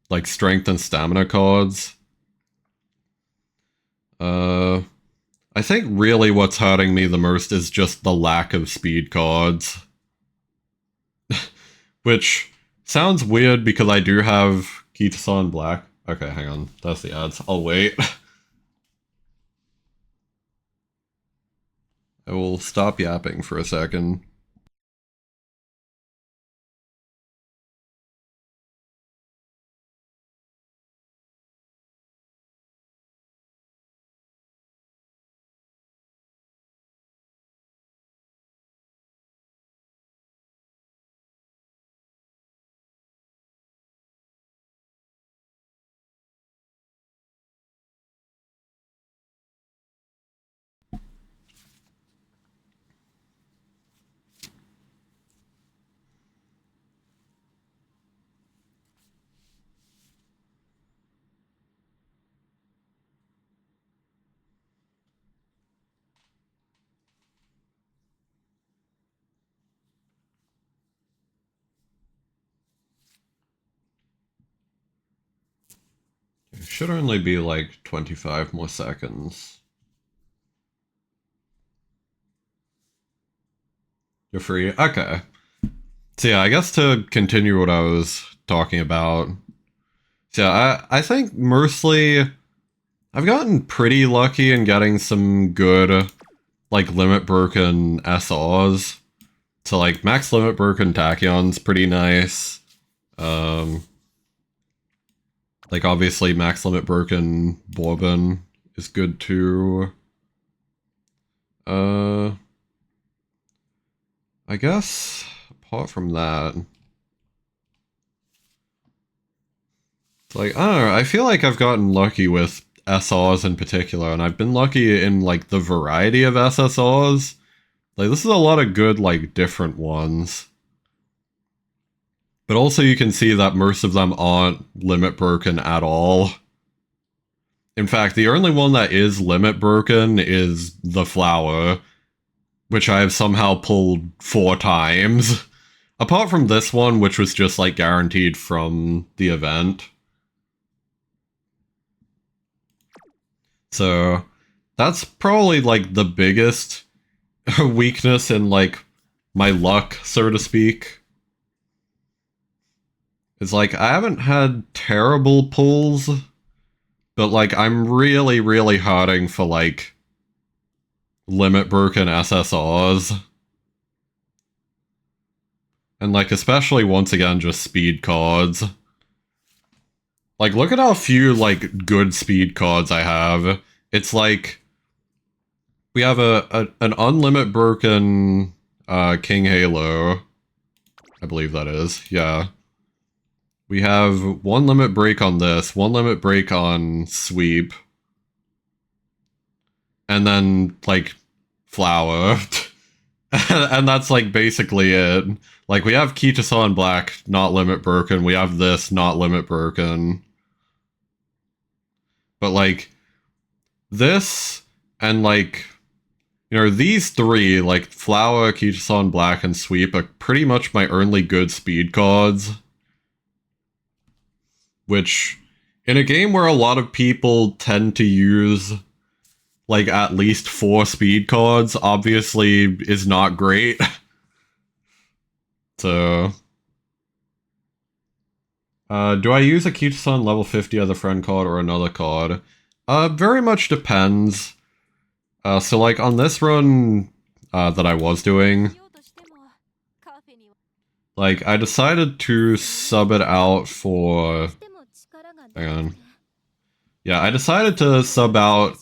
like, strength and stamina cards. I think really what's hurting me the most is just the lack of speed cards. Which sounds weird because I do have Kita-san Black. Okay, hang on. That's the ads. I'll wait. I will stop yapping for a second. It should only be like 25 more seconds. You're free? Okay. So yeah, I guess to continue what I was talking about. So yeah, I think mostly I've gotten pretty lucky in getting some good, like, limit broken SRs. So like max limit broken Tachyon's pretty nice. Like obviously max limit broken Bourbon is good too. I guess apart from that, it's like, I don't know, I feel like I've gotten lucky with SRs in particular, and I've been lucky in, like, the variety of SSRs. Like, this is a lot of good, like, different ones. But also you can see that most of them aren't limit broken at all. In fact, the only one that is limit broken is the flower, which I have somehow pulled 4 times. Apart from this one, which was just, like, guaranteed from the event. So, that's probably, like, the biggest weakness in, like, my luck, so to speak. It's like, I haven't had terrible pulls, but, like, I'm really, really hurting for, like, limit broken SSRs. And, like, especially, once again, just speed cards. Like, look at how few, like, good speed cards I have. It's like, we have an unlimit broken King Halo. I believe that is, yeah. We have 1 limit break on this, 1 limit break on Sweep. And then, like, Flower. And that's, like, basically it. Like, we have Kita-san Black, not limit broken. We have this, not limit broken. But, like, this and, like, You know, these three, like Flower, Kitasan, Black, and Sweep, are pretty much my only good speed cards. Which, in a game where a lot of people tend to use, like, at least 4 speed cards, obviously is not great. So... do I use a Kitasan level 50 as a friend card or another card? Very much depends. So like on this run that I was doing, like I decided to sub it out for... Hang on. Yeah, I decided to sub out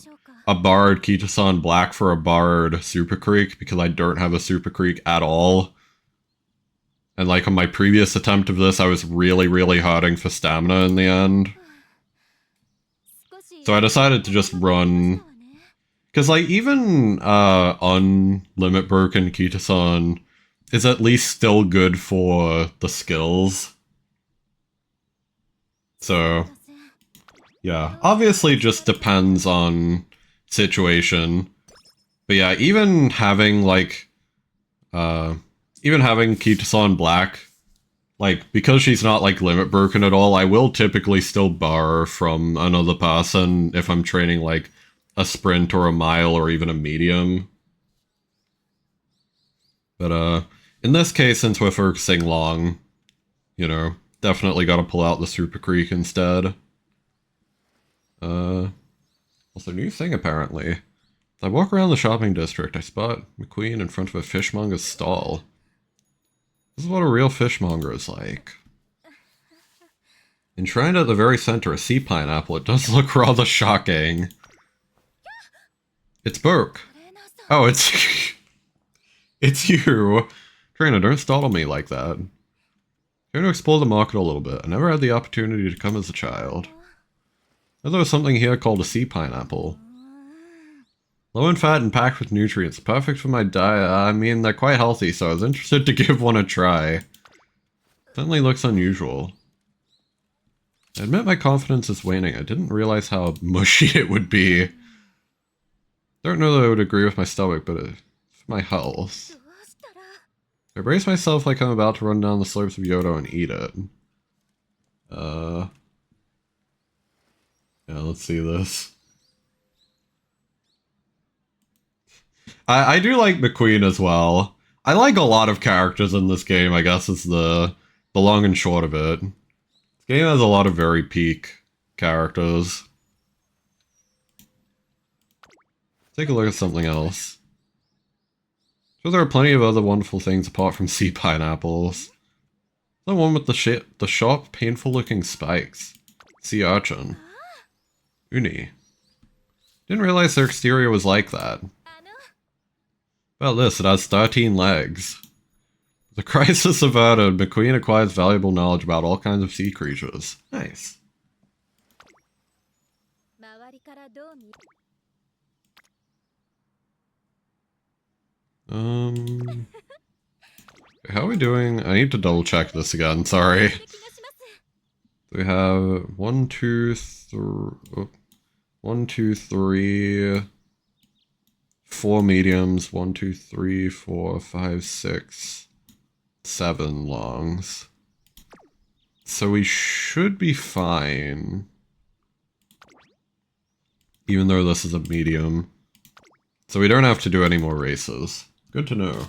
a Bard Kitasan Black for a Bard Super Creek because I don't have a Super Creek at all. And like on my previous attempt of this, I was really, really hurting for stamina in the end. So I decided to just run... Because like even Unlimit Broken Kitasan is at least still good for the skills. So, yeah. Obviously just depends on situation. But yeah, even having like... even having Kitasan Black, like, because she's not, like, limit broken at all, I will typically still bar from another person if I'm training, like, a sprint or a mile or even a medium. But, in this case, since we're focusing long, you know, definitely gotta pull out the Super Creek instead. Also, new thing, apparently. As I walk around the shopping district, I spot McQueen in front of a fishmonger's stall. This is what a real fishmonger is like. Enshrined at the very center, a sea pineapple. It does look rather shocking. It's Burke. Oh, it's... it's you. Trainer, don't startle me like that. I'm going to explore the market a little bit. I never had the opportunity to come as a child. There was something here called a sea pineapple. Low in fat and packed with nutrients. Perfect for my diet. I mean, they're quite healthy, so I was interested to give one a try. Certainly looks unusual. I admit my confidence is waning. I didn't realize how mushy it would be. Don't know that I would agree with my stomach, but it's for my health. I brace myself like I'm about to run down the slopes of Yodo and eat it. Yeah, let's see this. I do like McQueen as well. I like a lot of characters in this game, I guess is the long and short of it. This game has a lot of very peak characters. Take a look at something else. Sure, there are plenty of other wonderful things apart from sea pineapples. The one with the sharp, painful-looking spikes. Sea urchin. Uni. Didn't realize their exterior was like that. About this, it has 13 legs. The crisis averted, McQueen acquires valuable knowledge about all kinds of sea creatures. Nice. How are we doing? I need to double check this again, sorry. We have 1, 2, 3, 4 mediums, 1, 2, 3, 4, 5, 6, 7 longs. So we should be fine. Even though this is a medium. So we don't have to do any more races. Good to know.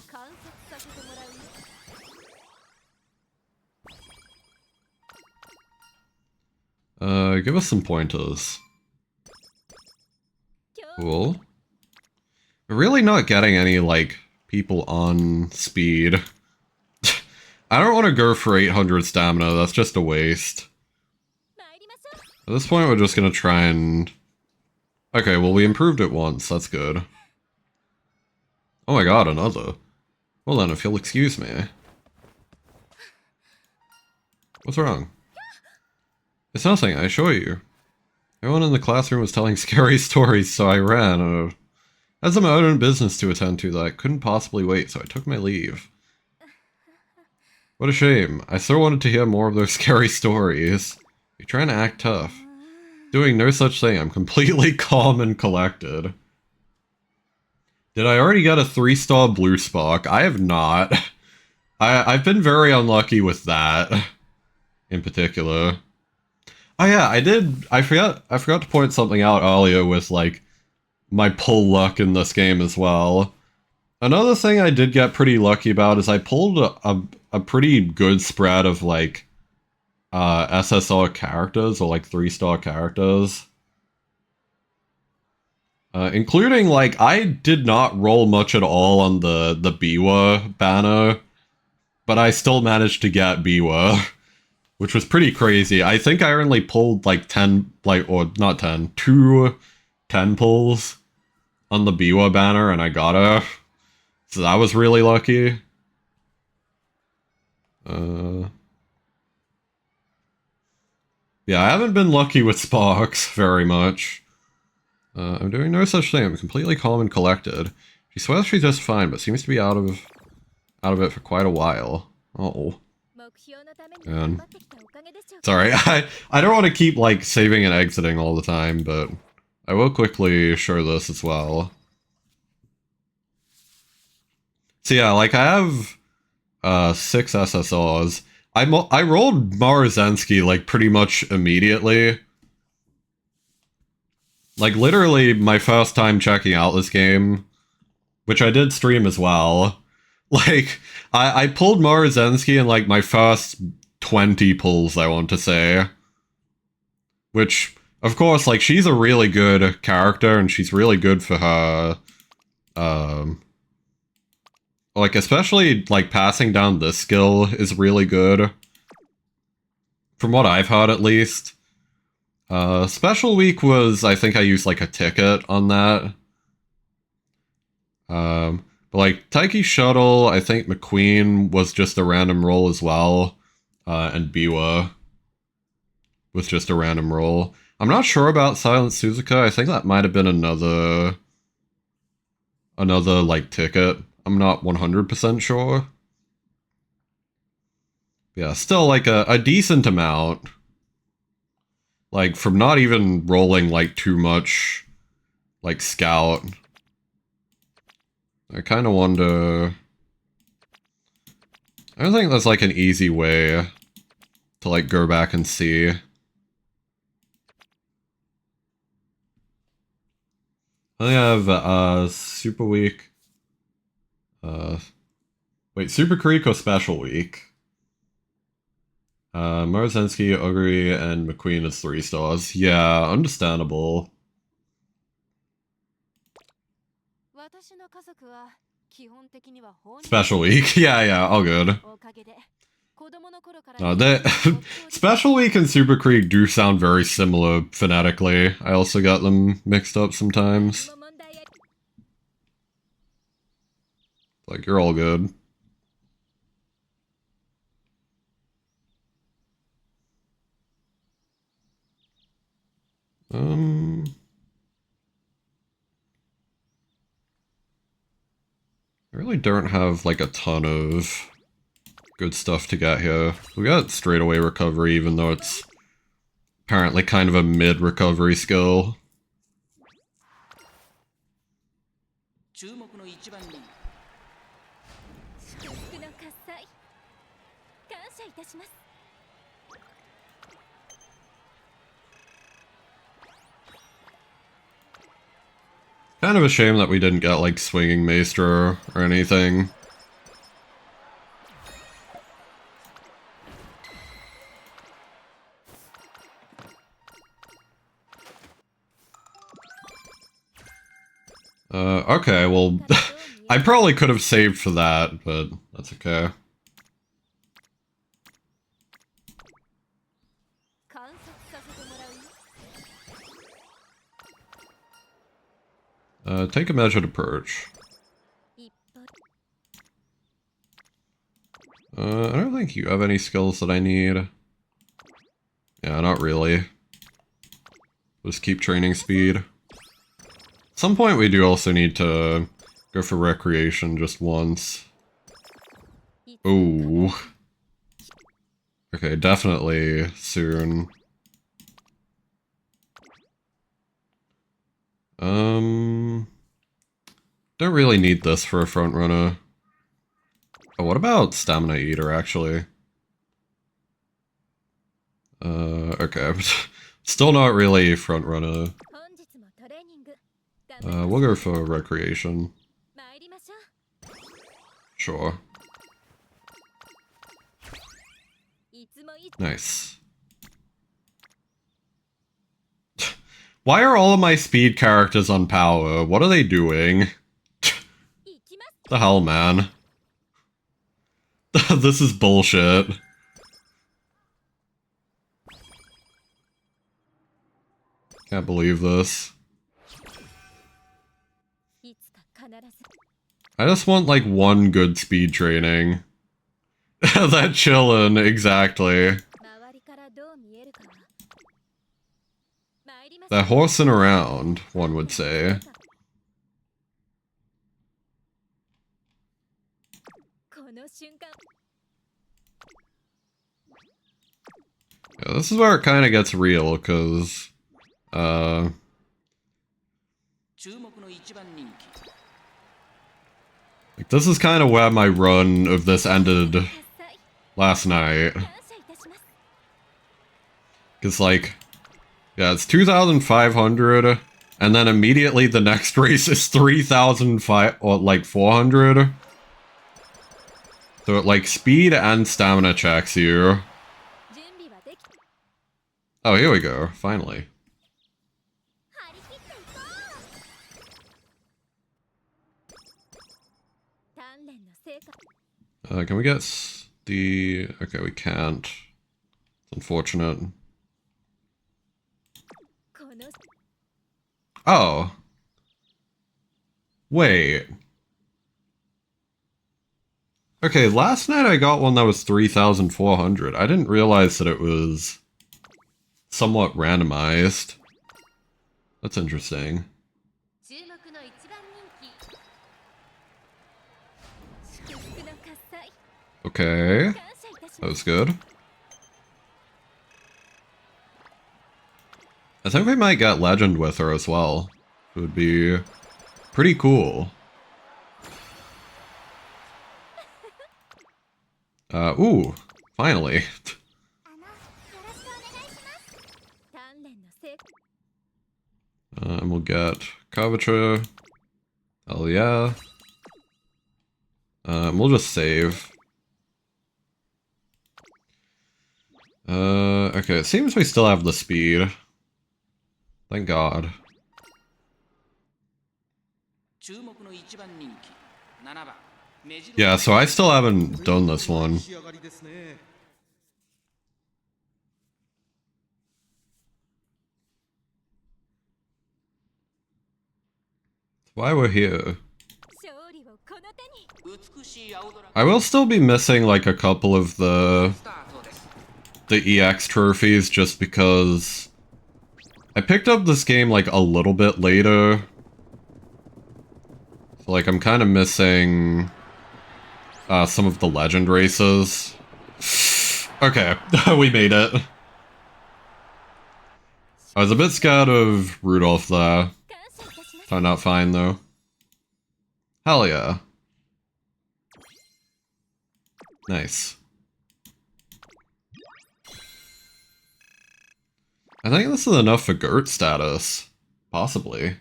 Give us some pointers. Cool. We're really not getting any, like, people on speed. I don't want to go for 800 stamina, that's just a waste. At this point, we're just gonna try and... Okay, well, we improved it once, that's good. Oh my god, another. Well then, if you'll excuse me. What's wrong? It's nothing, I assure you. Everyone in the classroom was telling scary stories, so I ran. I had some urgent business to attend to that I couldn't possibly wait, so I took my leave. What a shame. I so wanted to hear more of those scary stories. You're trying to act tough. Doing no such thing, I'm completely calm and collected. Did I already get a 3-star blue spark? I have not. I've been very unlucky with that, in particular. Oh yeah, I did. I forgot to point something out earlier with like my pull luck in this game as well. Another thing I did get pretty lucky about is I pulled a pretty good spread of like SSR characters or like 3-star characters. Including like I did not roll much at all on the Biwa banner, but I still managed to get Biwa. Which was pretty crazy. I think I only pulled like 10, like, or not 10, 10 pulls on the Biwa banner and I got her. So that was really lucky. Yeah, I haven't been lucky with Sparks very much. I'm doing no such thing. I'm completely calm and collected. She swears she's just fine, but seems to be out of it for quite a while. Oh. Man. Sorry, I don't want to keep, like, saving and exiting all the time, but I will quickly show this as well. So yeah, like, I have 6 SSRs. I rolled Marzensky, like, pretty much immediately. Like, literally, my first time checking out this game, which I did stream as well. Like, I pulled Marzensky in, like, my first 20 pulls, I want to say. Which, of course, like, she's a really good character, and she's really good for her, like, especially, like, passing down this skill is really good. From what I've heard, at least. Special Week was, I think I used, like, a ticket on that. But, like, Taiki Shuttle, I think McQueen was just a random roll as well. And Biwa was just a random roll. I'm not sure about Silent Suzuka. I think that might have been another, like, ticket. I'm not 100% sure. Yeah, still, like, a decent amount. Like, from not even rolling, like, too much, like, Scout. I kind of wonder... I don't think that's, like, an easy way to, like, go back and see. I have, Super Week. Wait, Super Creek or Special Week? Marzensky, Ogre, and McQueen is 3 stars. Yeah, understandable. Special Week. Yeah, all good. Special Week and Super Creek do sound very similar phonetically. I also got them mixed up sometimes. Like, you're all good. I really don't have, like, a ton of good stuff to get here. We got straightaway recovery, even though it's apparently kind of a mid-recovery skill. Kind of a shame that we didn't get, like, Swinging Maestro or anything. Okay, well, I probably could have saved for that, but that's okay. Take a measure to perch. I don't think you have any skills that I need. Yeah, not really. Just keep training speed. At some point we do also need to go for recreation just once. Ooh. Okay, definitely soon. Don't really need this for a front runner. Oh, what about Stamina Eater, actually? Okay. Still not really front runner. We'll go for Recreation. Sure. Nice. Why are all of my speed characters on power? What are they doing? The hell, man? This is bullshit. Can't believe this. I just want, like, one good speed training. That chillin', exactly. They're horsing around, one would say. Yeah, this is where it kind of gets real, because, like, this is kind of where my run of this ended last night. Because, like, yeah, it's 2,500, and then immediately the next race is 3,500, or, like, 400. So it, like, speed and stamina checks you. Oh, here we go, finally. Can we get the... Okay, we can't. It's unfortunate. Oh. Wait. Okay, last night I got one that was 3,400. I didn't realize that it was somewhat randomized. That's interesting. Okay. That was good. I think we might get Legend with her as well. It would be pretty cool. Ooh, finally. And we'll get Curvature. Hell yeah. We'll just save. Okay, it seems we still have the speed. Thank God. Yeah, so I still haven't done this one. Why we're here. I will still be missing like a couple of the EX trophies just because I picked up this game like a little bit later. So like I'm kind of missing some of the legend races. Okay, we made it. I was a bit scared of Rudolph there. Turned out fine though. Hell yeah. Nice. I think this is enough for Gert status. Possibly.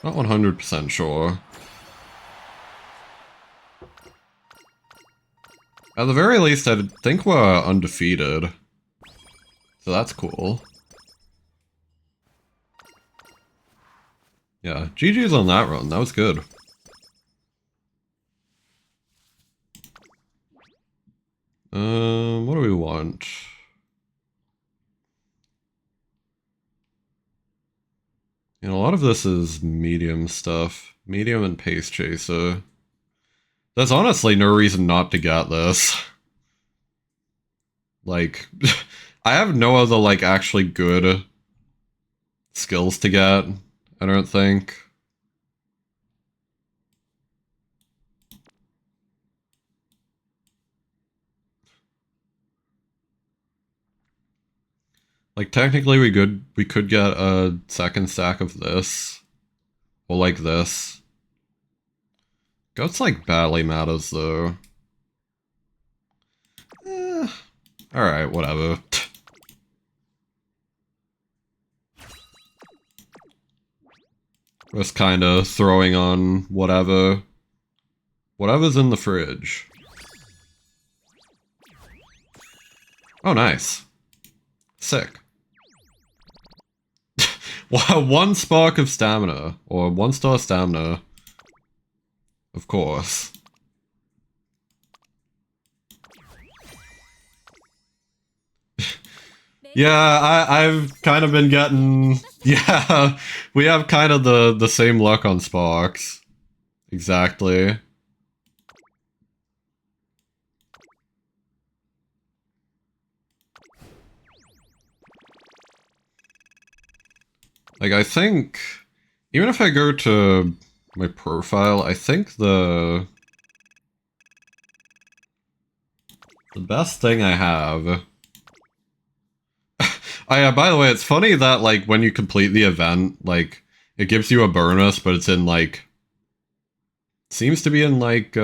Not 100% sure. At the very least, I think we're undefeated. So that's cool. Yeah, GG's on that run. That was good. What do we want? You know, a lot of this is medium stuff. Medium and Pace Chaser. There's honestly no reason not to get this. Like, I have no other, like, actually good skills to get, I don't think. Like, technically we could get a second stack of this. Or like this. Goats like badly matters though. Alright, whatever. Just kinda throwing on whatever. Whatever's in the fridge. Oh, nice. Sick. Wow, 1 spark of stamina. Or 1 star stamina. Of course. Yeah, I've kind of been getting... Yeah, we have kind of the same luck on sparks. Exactly. Like, I think... Even if I go to my profile, I think the best thing I have... Oh yeah, by the way, it's funny that, like, when you complete the event, like, it gives you a bonus, but it's in, like... Seems to be in, like,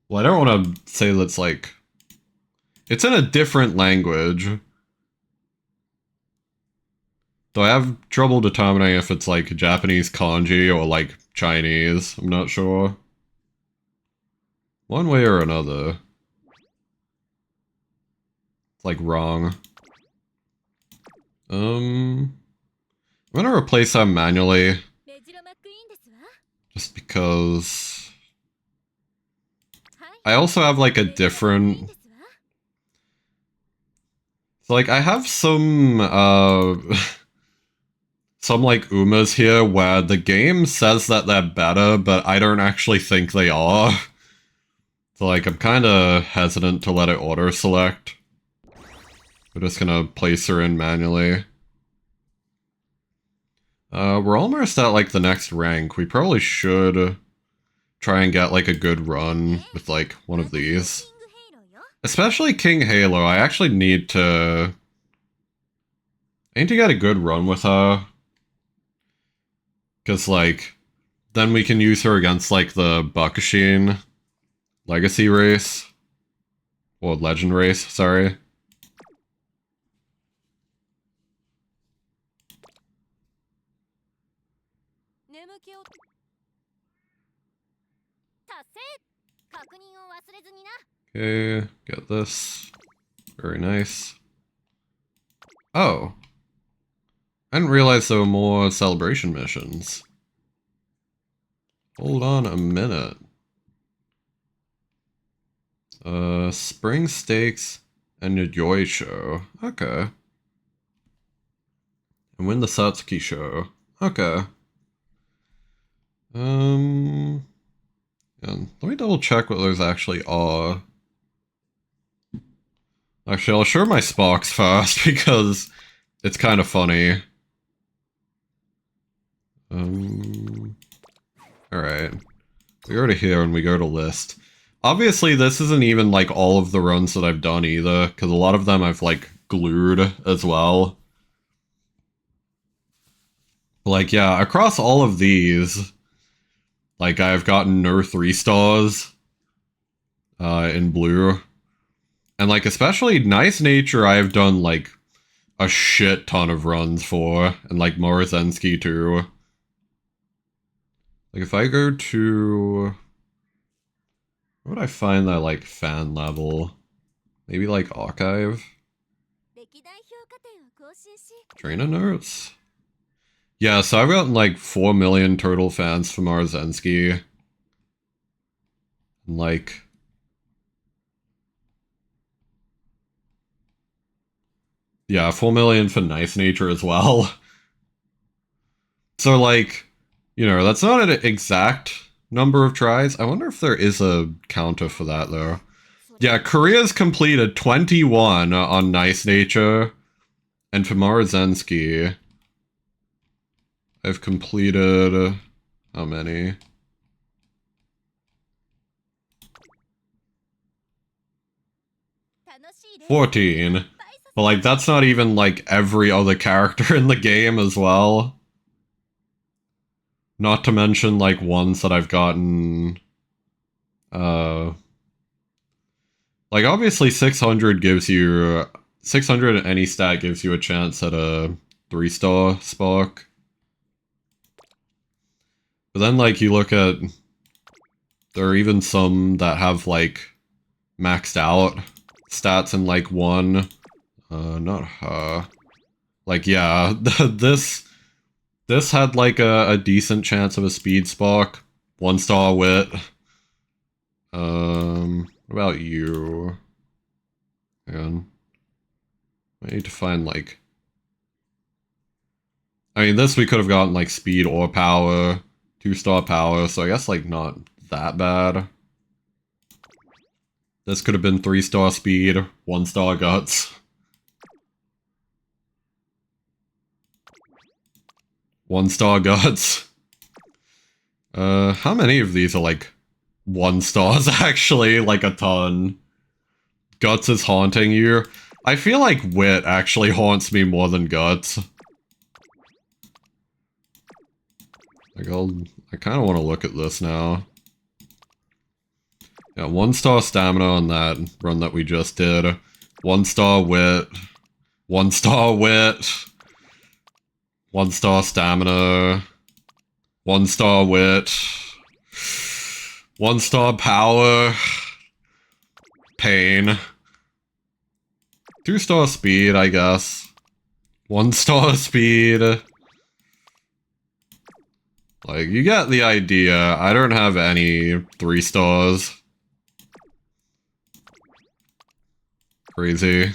Well, I don't want to say that's, like... It's in a different language. Though I have trouble determining if it's, like, Japanese kanji or, like, Chinese. I'm not sure. One way or another. It's, like, wrong. I'm gonna replace that manually. Just because... I also have, like, a different... So, like, I have some, some, like, umas here where the game says that they're better, but I don't actually think they are. So, like, I'm kinda hesitant to let it auto-select. We're just gonna place her in manually. We're almost at, like, the next rank. We probably should try and get, like, a good run with, like, one of these. Especially King Halo, I actually need to... I need to get a good run with her. Because, like, then we can use her against, like, the Bakashin Legacy race. Or Legend race, sorry. Okay, get this. Very nice. Oh. I didn't realize there were more celebration missions. Hold on a minute. Spring Stakes and Yojoi Show. Okay. And win the Satsuki Show. Okay. Yeah, let me double check what those actually are. Actually, I'll show my Sparks first because it's kind of funny. Alright. We go to here and we go to list. Obviously, this isn't even, like, all of the runs that I've done either, because a lot of them I've, like, glued as well. Like, yeah, across all of these, like, I've gotten no 3 stars in blue. And, like, especially Nice Nature I've done, like, a shit ton of runs for, and, like, Morizensky too. Like, if I go to... Where would I find that, like, fan level? Maybe, like, Archive? Trainer notes? Yeah, so I've gotten, like, 4 million total fans for Morizensky. And, like... Yeah, 4 million for Nice Nature as well. So, like, you know, that's not an exact number of tries. I wonder if there is a counter for that, though. Yeah, Korea's completed 21 on Nice Nature. And for Morizensky, I've completed... How many? $14. But, like, that's not even, like, every other character in the game as well. Not to mention, like, ones that I've gotten... like, obviously 600 gives you... 600 at any stat gives you a chance at a 3-star spark. But then, like, you look at... There are even some that have, like, maxed out stats in, like, 1. Like, yeah, this had, like, a decent chance of a speed spark. 1-star wit. What about you? And I need to find, like... I mean, this we could have gotten, like, speed or power. 2-star power, so I guess, like, not that bad. This could have been 3-star speed, 1-star guts. 1-star guts. How many of these are, like, 1 stars, actually? Like, a ton. Guts is haunting you. I feel like wit actually haunts me more than guts. Like, I kind of want to look at this now. Yeah, 1-star stamina on that run that we just did. 1-star wit. 1-star wit. 1-star stamina. 1-star wit. 1-star power. Pain. 2-star speed, I guess. 1-star speed. Like, you get the idea. I don't have any 3 stars. Crazy.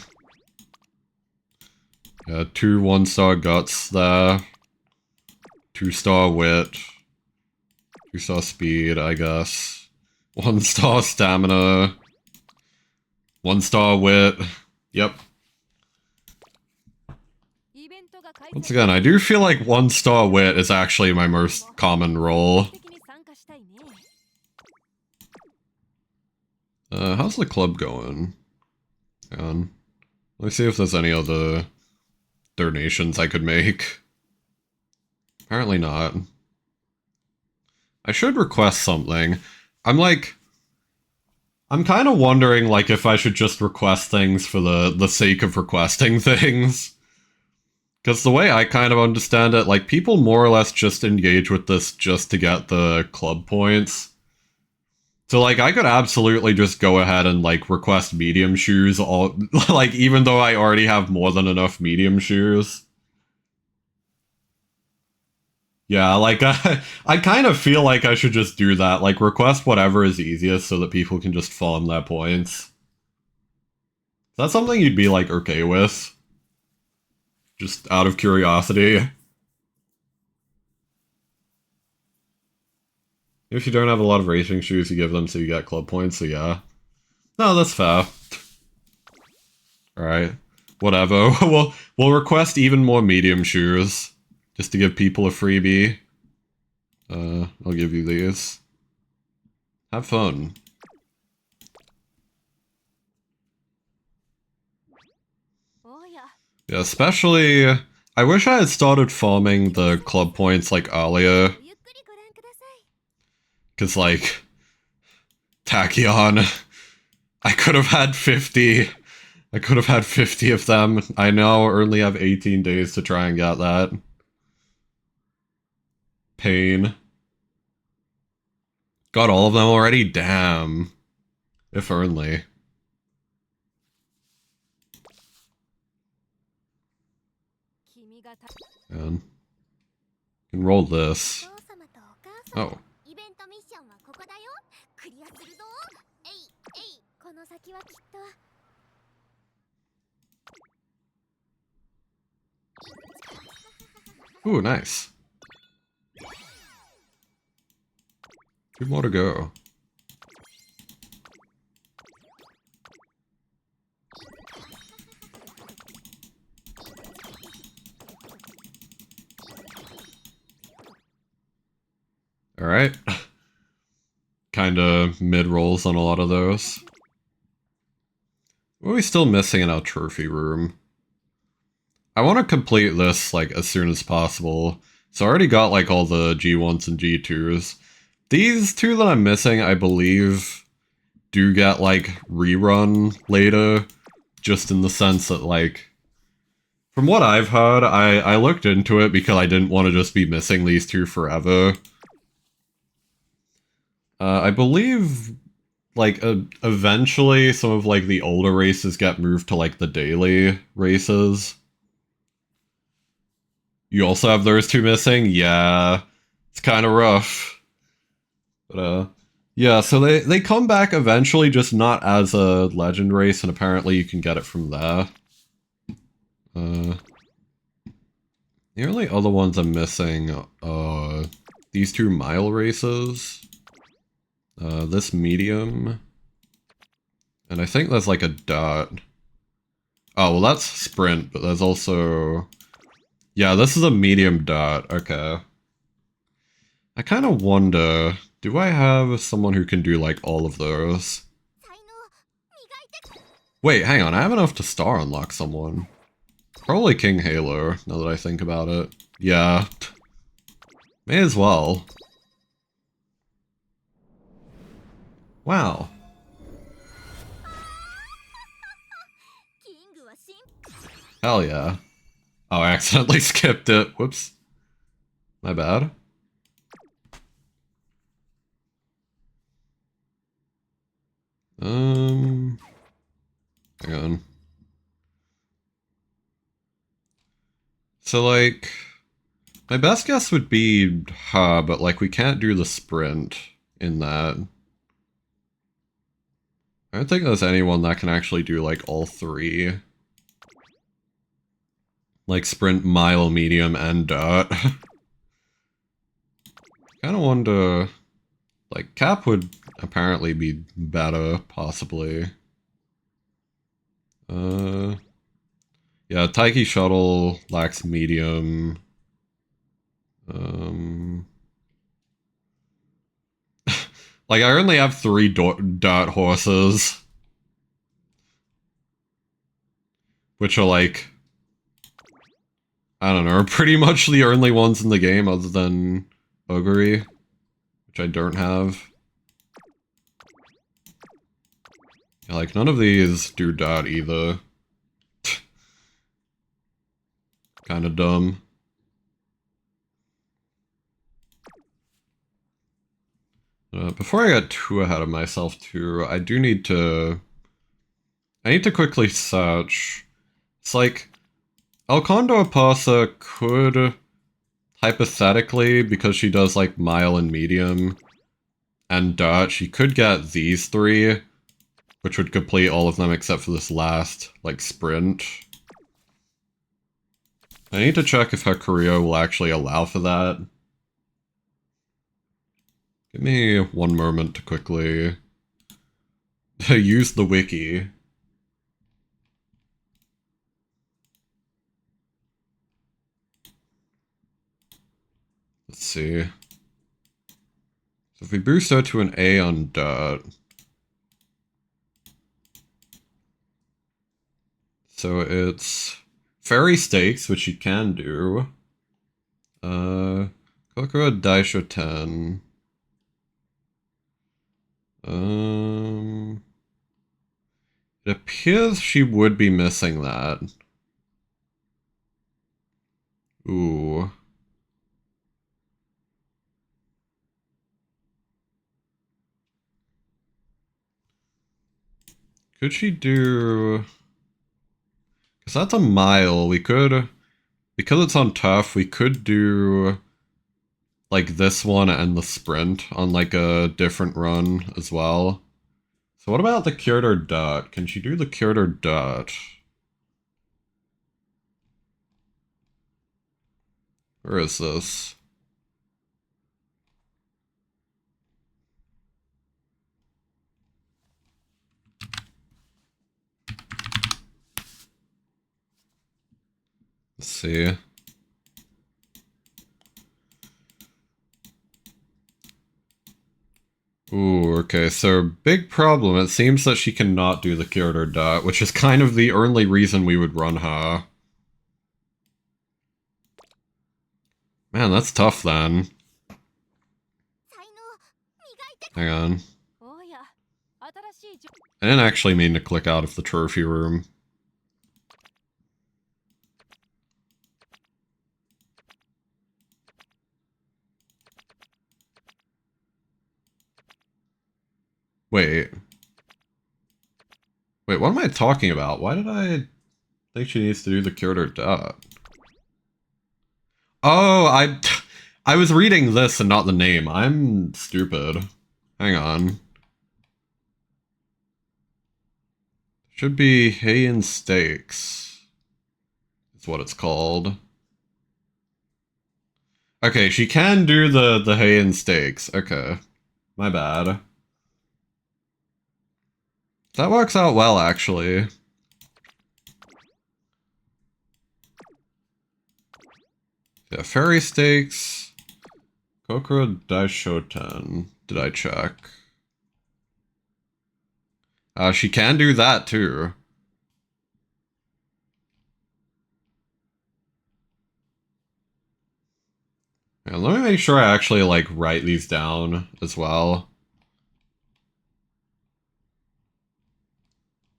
Yeah, 2 1-star guts there. 2-star wit. 2-star speed, I guess. 1-star stamina. 1-star wit. Yep. Once again, I do feel like 1-star wit is actually my most common role. How's the club going? Let me see if there's any other donations I could make. Apparently not. I should request something. I'm kind of wondering, like, if I should just request things for the sake of requesting things. Because the way I kind of understand it, like, people more or less just engage with this just to get the club points. So, like, I could absolutely just go ahead and, like, request medium shoes, all, like, even though I already have more than enough medium shoes. Yeah, like, I kind of feel like I should just do that. Like, request whatever is easiest so that people can just farm their points. Is that something you'd be, like, okay with? Just out of curiosity. If you don't have a lot of racing shoes, you give them so you get club points, so yeah. No, that's fair. Alright. Whatever. We'll request even more medium shoes. Just to give people a freebie. I'll give you these. Have fun. Yeah, especially... I wish I had started farming the club points, like, earlier. Because, like... Tachyon... I could have had 50. I could have had 50 of them. I now only have 18 days to try and get that. Pain. Got all of them already? Damn. If only. And can roll this. Oh. Ooh, nice. 2 more to go. Alright. Kinda mid-rolls on a lot of those. What are we still missing in our trophy room? I want to complete this, like, as soon as possible. So I already got like all the G1s and G2s. These two that I'm missing, I believe, do get like rerun later, just in the sense that like, from what I've heard, I looked into it because I didn't want to just be missing these two forever. I believe, like, eventually some of, like, the older races get moved to, like, the daily races. You also have those two missing? Yeah. It's kind of rough. But, yeah, so they come back eventually, just not as a legend race, and apparently you can get it from there. The only other ones I'm missing are these two mile races. This medium. And I think there's like a dot. Oh, well that's sprint, but there's also... Yeah, this is a medium dot. Okay. I kind of wonder, do I have someone who can do like all of those? Wait, hang on, I have enough to star unlock someone. Probably King Halo, now that I think about it. Yeah. May as well. Wow. Hell yeah. Oh, I accidentally skipped it. Whoops. My bad. Hang on. So, like, my best guess would be Ha, but, like, we can't do the sprint in that. I don't think there's anyone that can actually do, like, all three. Like, sprint, mile, medium, and dot. Kinda wonder... Like, Cap would apparently be better, possibly. Yeah, Taiki Shuttle lacks medium. Like, I only have 3 dot horses. Which are, like... I don't know, are pretty much the only ones in the game other than Ogre, which I don't have. Yeah, like, none of these do dot either. Kinda dumb. Before I get too ahead of myself, too, I need to quickly search. It's like, El Condor Pasa could, hypothetically, because she does, like, mile and medium, and dot, she could get these 3, which would complete all of them except for this last, like, sprint. I need to check if her career will actually allow for that. Give me one moment to quickly use the wiki. Let's see. So if we boost her to an A on dot. So it's Fairy Stakes, which you can do. Kokoro Daisho 10. It appears she would be missing that. Ooh. Could she do... Because that's a mile, we could... Because it's on tough, we could do... like this one and the sprint on like a different run as well. So what about the Kyoto dot? Can she do the Kyoto dot? Where is this? Let's see. Ooh, okay, so big problem. It seems that she cannot do the Kyoto dot, which is kind of the only reason we would run her. Man, that's tough then. Hang on. I didn't actually mean to click out of the trophy room. Wait. Wait, what am I talking about? Why did I think she needs to do the curator dot? Oh, I was reading this and not the name. I'm stupid. Hang on. Should be hay and steaks. Is what it's called. Okay, she can do the hay and steaks. Okay. My bad. That works out well, actually. Yeah, fairy steaks. Kokoro Daishoten. Did I check? She can do that, too. Yeah, let me make sure I actually, like, write these down as well.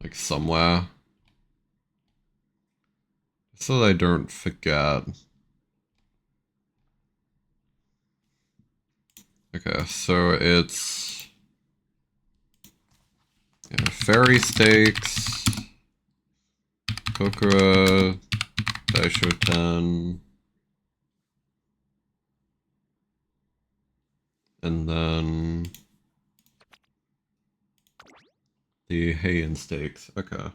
Like, somewhere. So that I don't forget. Okay, so it's... yeah, fairy steaks, Kokoro, Daishoten, and then the Heian steaks. Okay.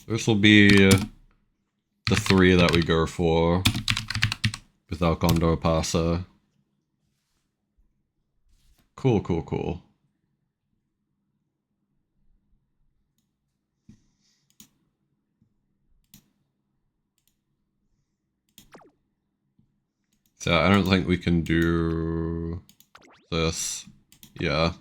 This will be the 3 that we go for without Gondor Pasa. Cool, cool, cool. So I don't think we can do this. Yeah.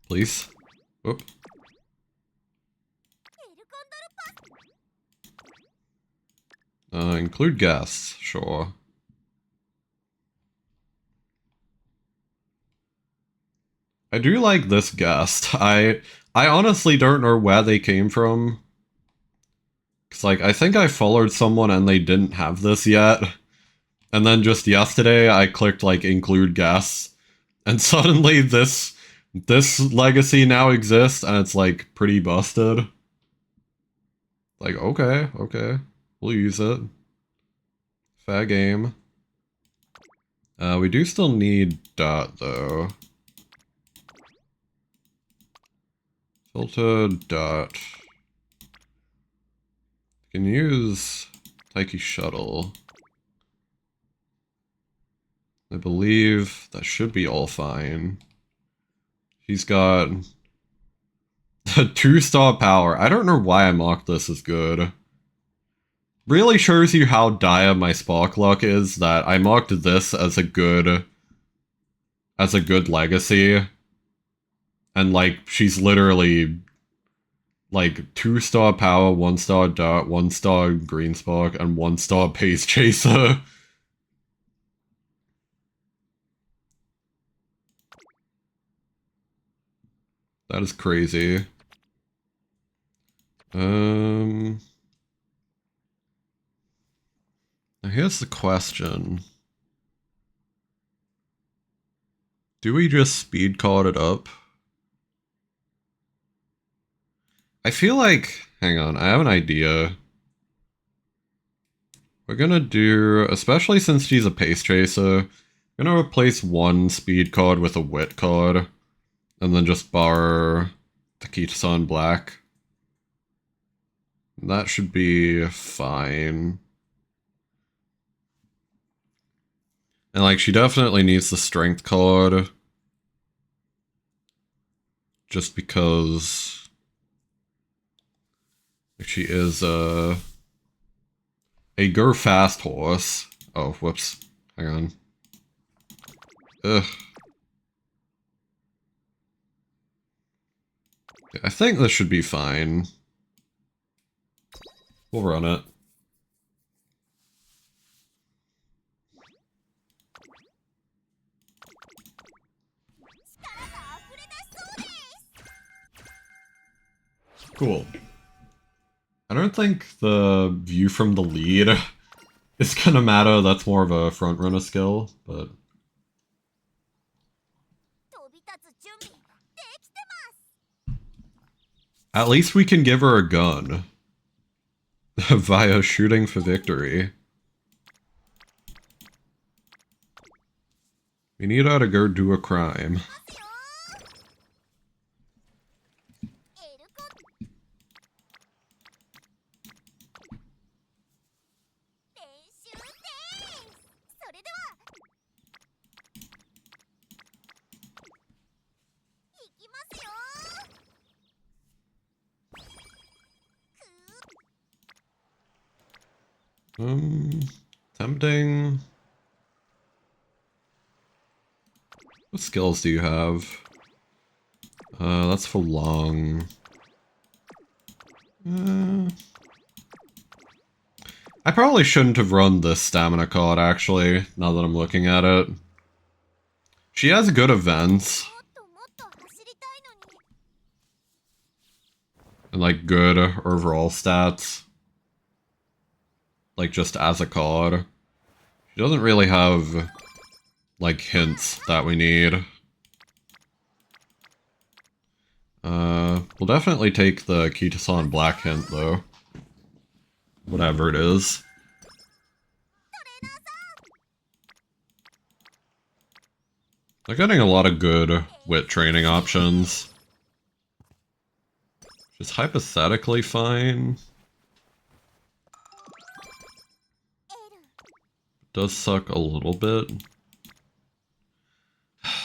Please. Whoop. Include guests, sure. I do like this guest. I honestly don't know where they came from. Cause like, I think I followed someone and they didn't have this yet. And then just yesterday I clicked like include guests. And suddenly this legacy now exists and it's like pretty busted. Like, okay. We'll use it. Fair game. We do still need dot though. Filter dot. Can use Taiki shuttle. I believe that should be all fine. He's got 2-star power. I don't know why I marked this as good. Really shows you how dire my spark luck is that I marked this as a good legacy. And like she's literally like 2-star power, 1-star dart, 1-star green spark, and 1-star pace chaser. That is crazy. Now here's the question. Do we just speed card it up? I feel like... hang on, I have an idea. We're gonna do... especially since she's a pace chaser, we're gonna replace one speed card with a wit card. And then just bar Takita-san black. That should be fine. And like, she definitely needs the strength card. Just because... she is a go fast horse. Oh, whoops. Hang on. Ugh. I think this should be fine. We'll run it. Cool. I don't think the view from the lead is gonna matter. That's more of a front runner skill, but... At least we can give her a gun. Via shooting for victory. We need her to go do a crime. Tempting. What skills do you have? That's for long. I probably shouldn't have run this stamina card, actually, now that I'm looking at it. She has good events. And, like, good overall stats. Like, just as a card. She doesn't really have, like, hints that we need. We'll definitely take the Kitasan Black hint, though. Whatever it is. They're getting a lot of good wit training options. Just hypothetically fine. Does suck a little bit.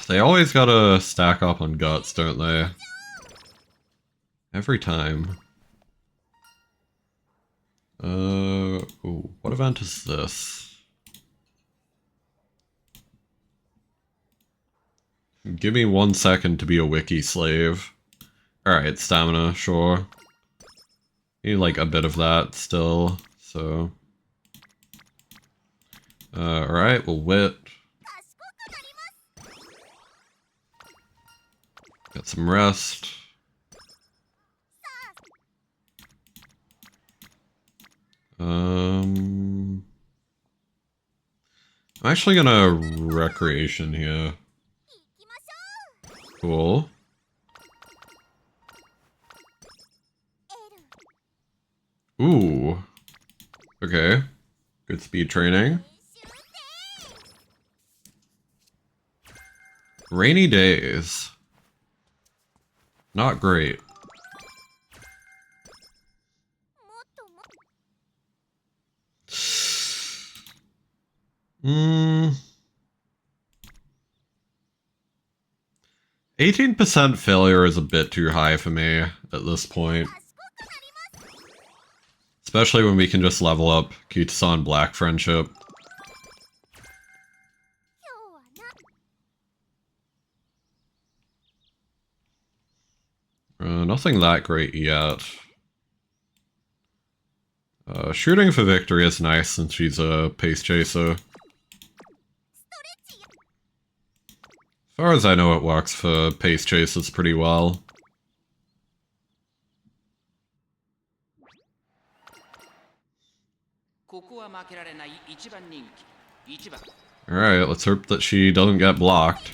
They always gotta stack up on guts, don't they? Every time. Ooh, what event is this? Give me 1 second to be a wiki slave. Alright, stamina, sure. Need like a bit of that still, so... alright, we'll wit. Get some rest. I'm actually gonna recreation here. Cool. Ooh. Okay. Good speed training. Rainy days. Not great. 18% failure is a bit too high for me at this point. Especially when we can just level up Kitasan Black Friendship. Nothing that great yet. Shooting for victory is nice since she's a pace chaser. As far as I know, it works for pace chases pretty well. Alright, let's hope that she doesn't get blocked.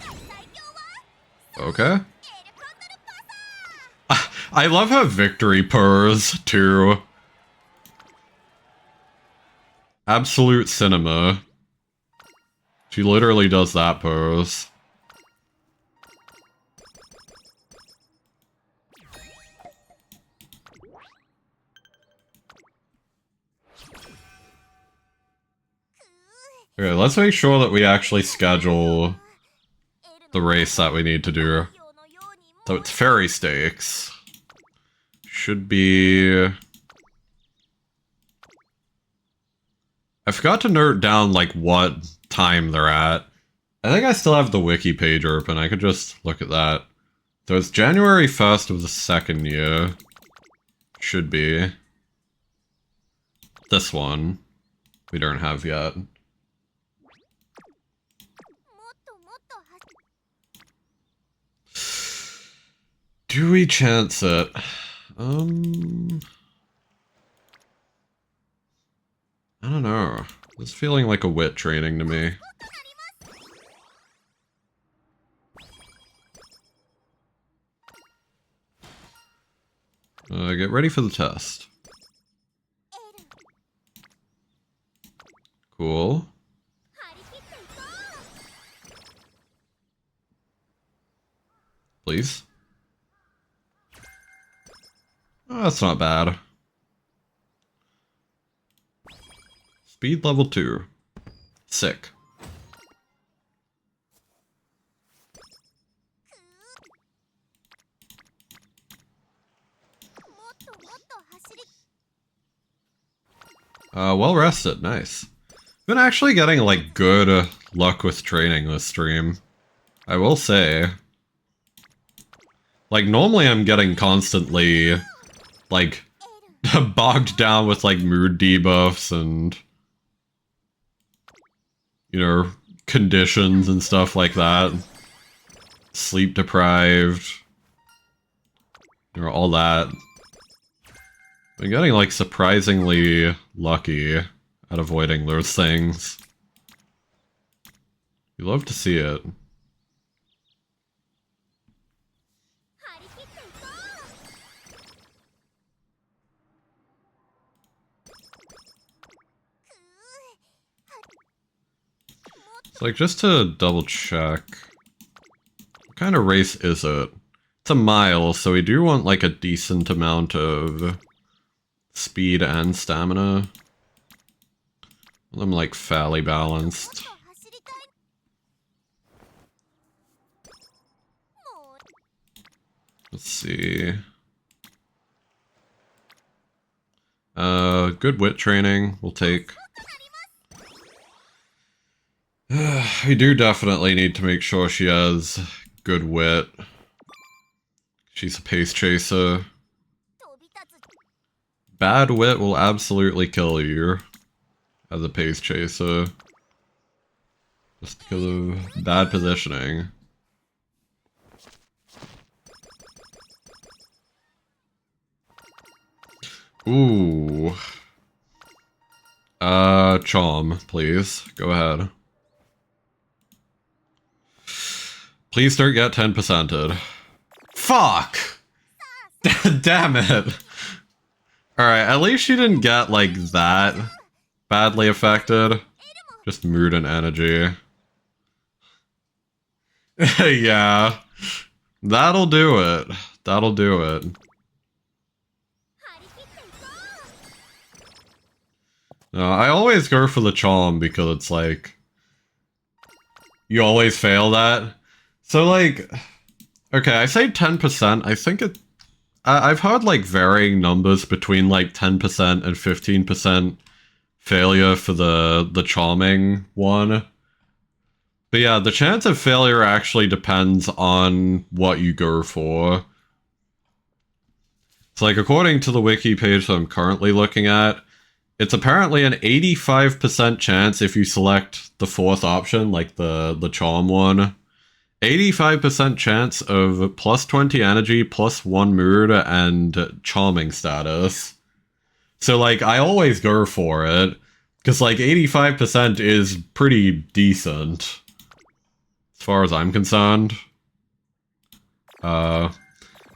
Okay. I love her victory purrs, too. Absolute cinema. She literally does that pose. Okay, let's make sure that we actually schedule the race that we need to do. So it's fairy stakes. Should be... I forgot to note down, like, what time they're at. I think I still have the wiki page open. I could just look at that. So it's January 1st of the second year. Should be. This one. We don't have yet. Do we chance it? I don't know. It's feeling like a wit training to me. Get ready for the test. Cool. Please. Oh, that's not bad. Speed level 2. Sick. Well rested, nice. Been actually getting, like, good luck with training this stream. I will say. Like, normally I'm getting constantly, like, bogged down with, like, mood debuffs and, you know, conditions and stuff like that. Sleep deprived. You know, all that. Been getting, like, surprisingly lucky at avoiding those things. You love to see it. It's like, just to double check. What kind of race is it? It's a mile, so we do want, like, a decent amount of speed and stamina. I'm, like, fairly balanced. Let's see. Good wit training we'll take. We do definitely need to make sure she has good wit. She's a pace chaser. Bad wit will absolutely kill you as a pace chaser. Just because of bad positioning. Ooh. Charm, please. Go ahead. Please don't get 10%ed. Fuck! Damn it! Alright, at least she didn't get, like, that badly affected. Just mood and energy. Yeah. That'll do it. That'll do it. No, I always go for the charm because it's like... You always fail that. So, like... Okay, I say 10%. I think it... I've heard, like, varying numbers between, like, 10% and 15% failure for the charming one. But yeah, the chance of failure actually depends on what you go for. It's like, according to the wiki page that I'm currently looking at, it's apparently an 85% chance if you select the fourth option, like the charm one. 85% chance of plus 20 energy, plus 1 mood, and charming status. So, like, I always go for it, because, like, 85% is pretty decent, as far as I'm concerned.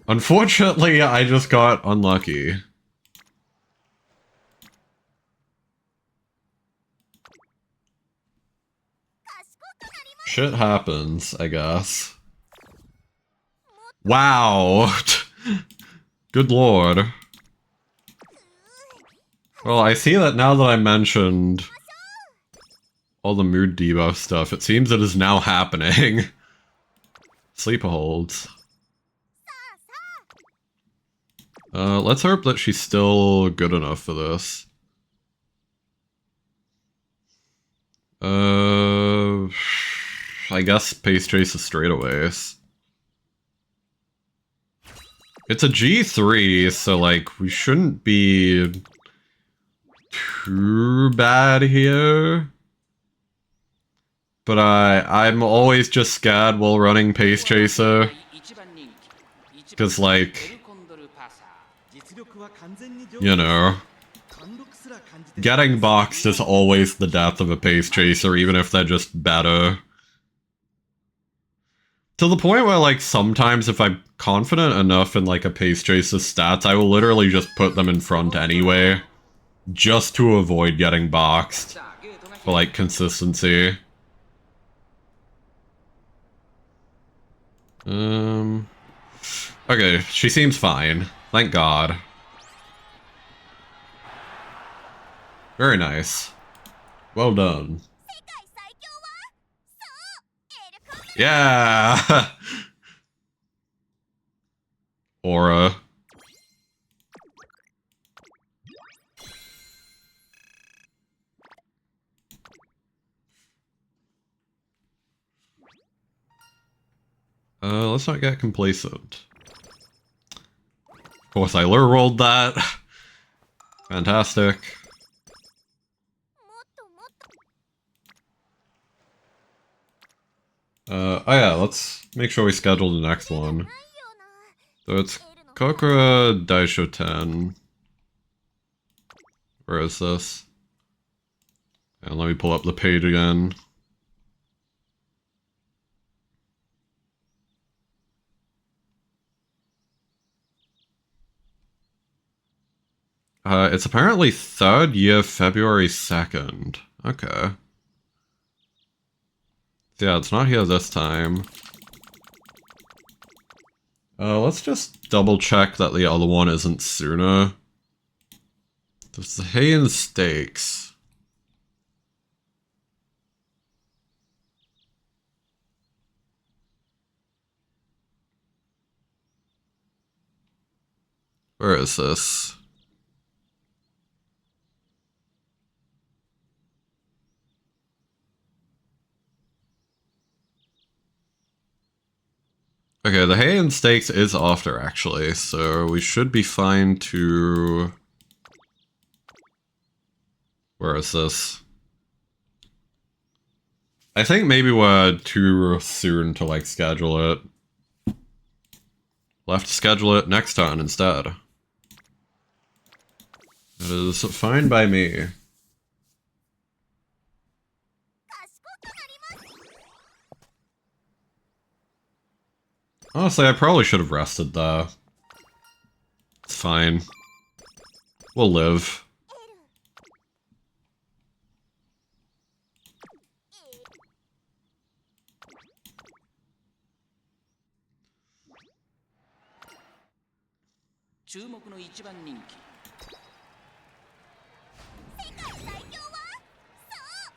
Unfortunately, I just got unlucky. Shit happens, I guess. Wow! Good lord. Well, I see that now that I mentioned all the mood debuff stuff, it seems it is now happening. Sleeper holds. Let's hope that she's still good enough for this. I guess Pace Trace is straightaways. It's a G3, so like we shouldn't be too bad here. But I'm always just scared while running Pace Chaser. Because like, you know, getting boxed is always the death of a Pace Chaser, even if they're just better. To the point where, like, sometimes if I'm confident enough in, like, a Pace Chaser's stats, I will literally just put them in front anyway. Just to avoid getting boxed. For, like, consistency. Okay, she seems fine. Thank God. Very nice. Well done. Yeah! Aura. Let's not get complacent. Of course, I lure rolled that. Fantastic. Oh yeah, let's make sure we schedule the next one. So it's Kokura Daishoten. Where is this? And let me pull up the page again. It's apparently 3rd year, February 2nd. Okay. Yeah, it's not here this time. Let's just double check that the other one isn't sooner. There's the hay and steaks. Where is this? Okay, the hay and steaks is after, actually, so we should be fine to... Where is this? I think maybe we're too soon to, like, schedule it. We'll have to schedule it next time instead. That is fine by me. Honestly, I probably should have rested though. It's fine. We'll live.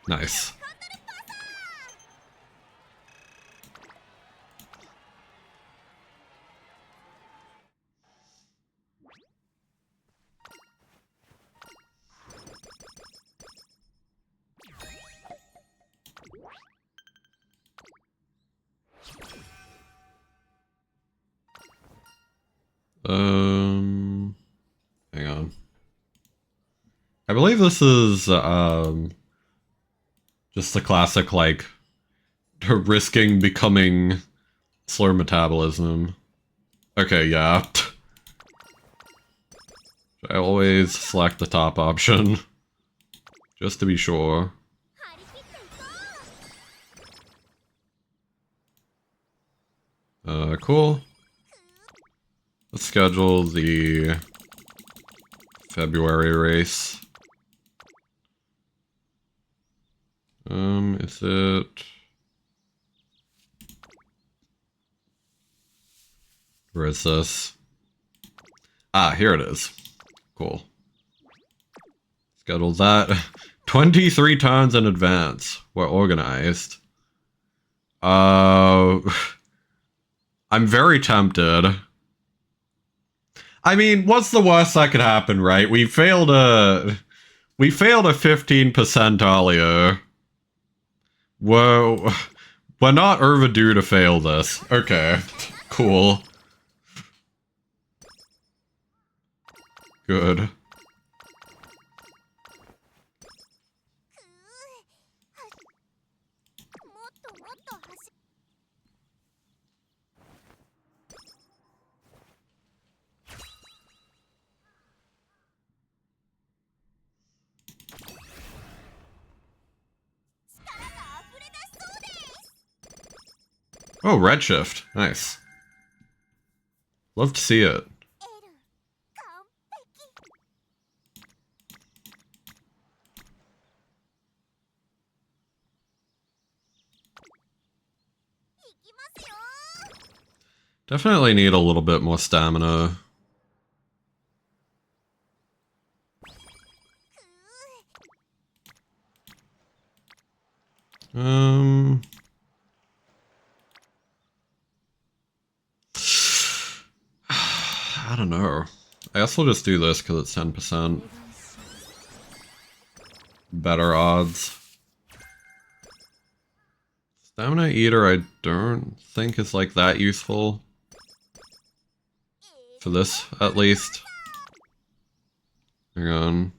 Nice. Hang on. I believe this is, just the classic, like, risking becoming slow metabolism. Okay, yeah. I always select the top option. Just to be sure. Cool. Let's schedule the February race. Is it... Where is this? Ah, here it is. Cool. Schedule that. 23 times in advance. We're organized. I'm very tempted. I mean, what's the worst that could happen, right? We failed a 15% earlier. Whoa. We're not overdue to fail this. Okay. Cool. Good. Oh, redshift. Nice. Love to see it. Definitely need a little bit more stamina. I don't know. I guess we'll just do this because it's 10%. Better odds. Stamina Eater I don't think is like that useful. For this, at least. Hang on.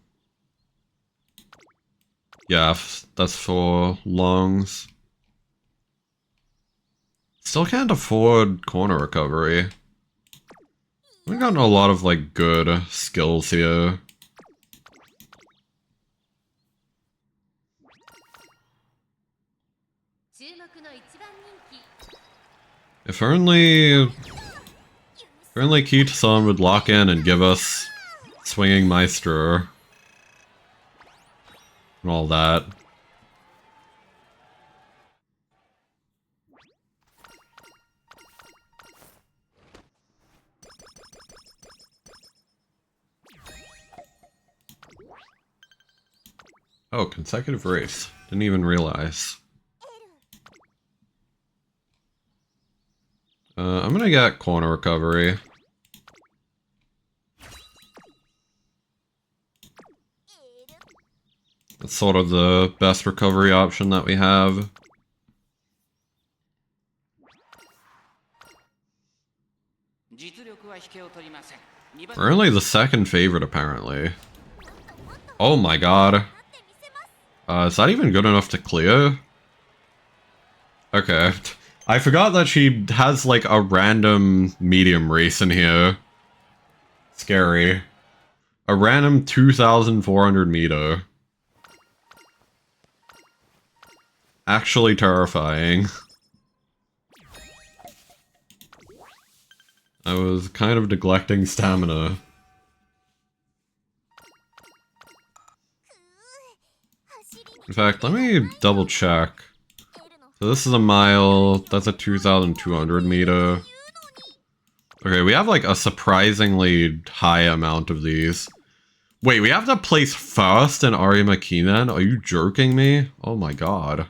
Yeah, that's for lungs. Still can't afford corner recovery. We've gotten a lot of, like, good skills here. If only Kita-san would lock in and give us Swinging Maestro. And all that. Oh, consecutive race. Didn't even realize. I'm gonna get corner recovery. That's sort of the best recovery option that we have. We're only the second favorite, apparently. Oh my god. Is that even good enough to clear? Okay. I forgot that she has, like, a random medium race in here. Scary. A random 2,400 meter. Actually terrifying. I was kind of neglecting stamina. In fact, let me double check. So this is a mile, that's a 2,200 meter. Okay, we have like a surprisingly high amount of these. Wait, we have to place first in Arimakinen? Are you joking me? Oh my god. A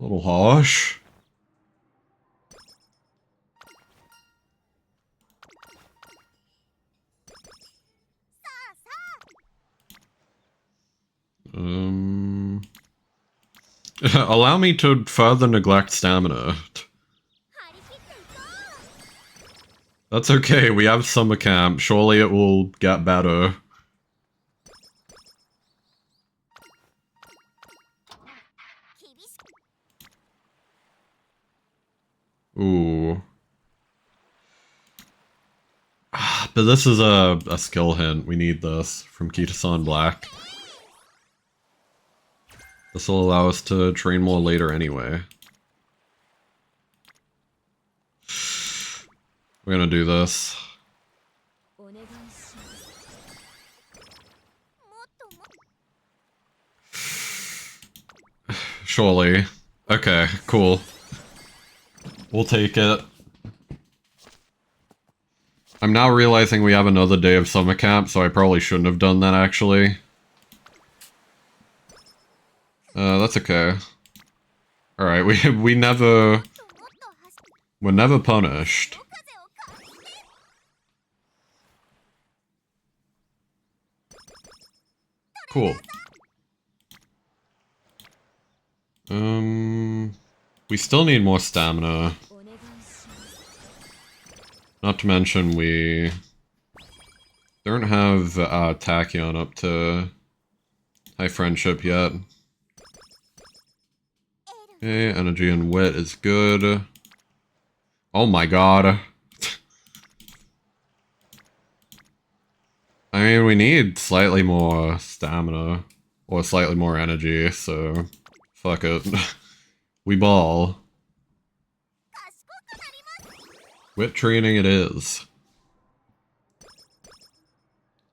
little harsh. Allow me to further neglect stamina. That's okay, we have summer camp. Surely it will get better. Ooh. But this is a skill hint. We need this from Kita-san Black. This will allow us to train more later anyway. We're gonna do this. Surely. Okay, cool. We'll take it. I'm now realizing we have another day of summer camp, so I probably shouldn't have done that actually. That's okay. Alright, we're never punished. Cool. We still need more stamina. Not to mention we don't have Tachyon up to high friendship yet. Okay, energy and wit is good. Oh my god. I mean, we need slightly more stamina. Or slightly more energy, so fuck it. We ball. Wit training it is.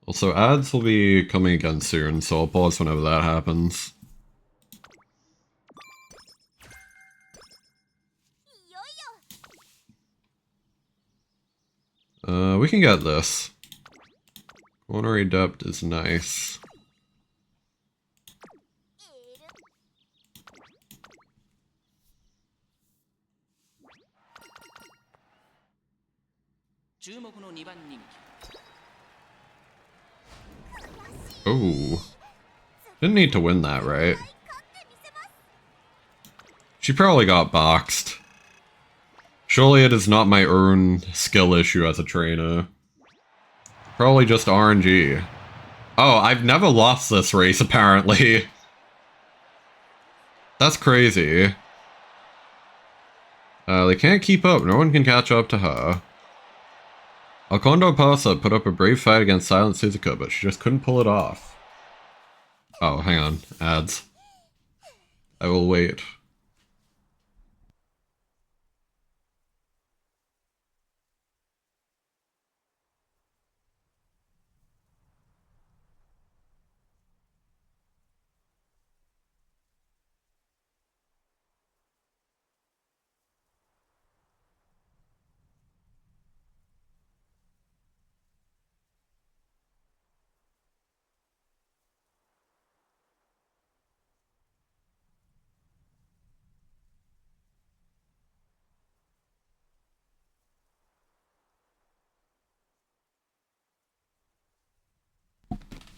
Also, ads will be coming again soon, so I'll pause whenever that happens. We can get this. Corner adept is nice. Oh. Didn't need to win that, right? She probably got boxed. Surely it is not my own skill issue as a trainer. Probably just RNG. Oh, I've never lost this race, apparently. That's crazy. They can't keep up. No one can catch up to her. Alcondo Pasa put up a brave fight against Silent Suzuka, but she just couldn't pull it off. Oh, hang on. Ads. I will wait.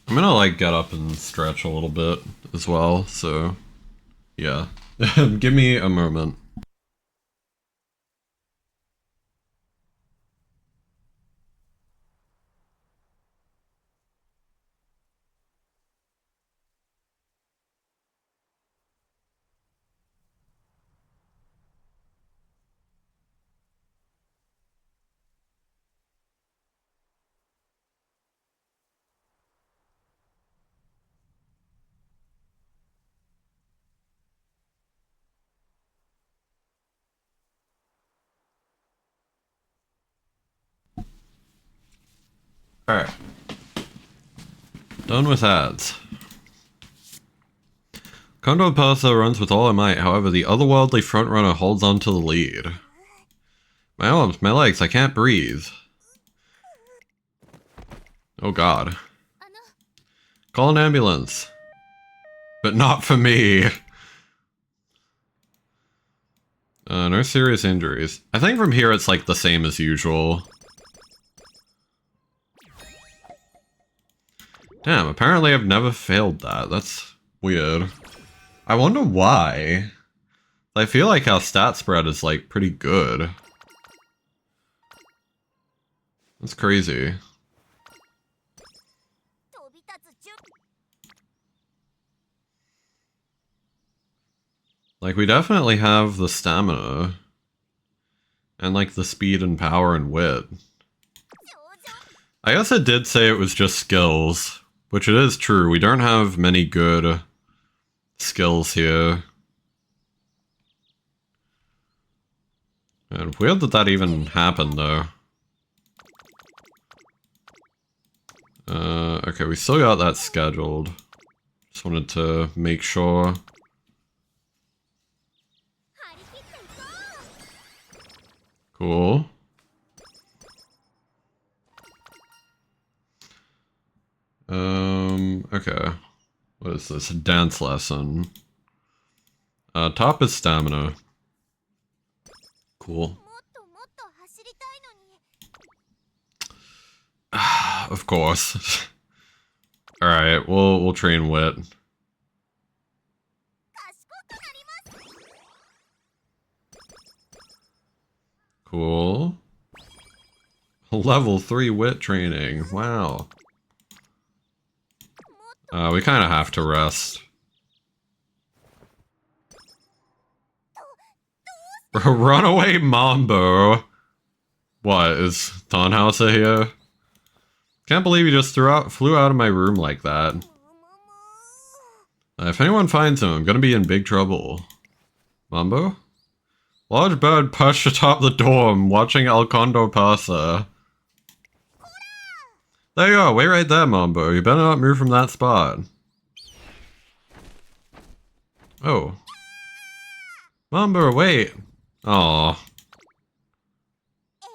I'm gonna, like, get up and stretch a little bit as well, so... yeah. Give me a moment. Alright. Done with ads. Kondo Pasa runs with all her might, however the otherworldly frontrunner holds on to the lead. My arms, my legs, I can't breathe. Oh god. Call an ambulance. But not for me. No serious injuries. I think from here it's like the same as usual. Damn, apparently I've never failed that. That's weird. I wonder why. I feel like our stat spread is like pretty good. That's crazy. Like, we definitely have the stamina. And like the speed and power and wit. I guess it did say it was just skills. Which it is true, we don't have many good skills here. And weird that that even happened, though. Okay, we still got that scheduled. Just wanted to make sure. Cool. Okay. What is this? A dance lesson. Top is stamina. Cool. Of course. Alright, we'll train wit. Cool. Level 3 wit training. Wow. We kind of have to rest. Runaway Mambo. What, is Thonhauser here? Can't believe he just flew out of my room like that. If anyone finds him, I'm gonna be in big trouble. Mambo? Large bird perched atop the dorm, watching El Condo pasa. There you go, wait right there, Mambo. You better not move from that spot. Oh. Mambo, wait. Aw.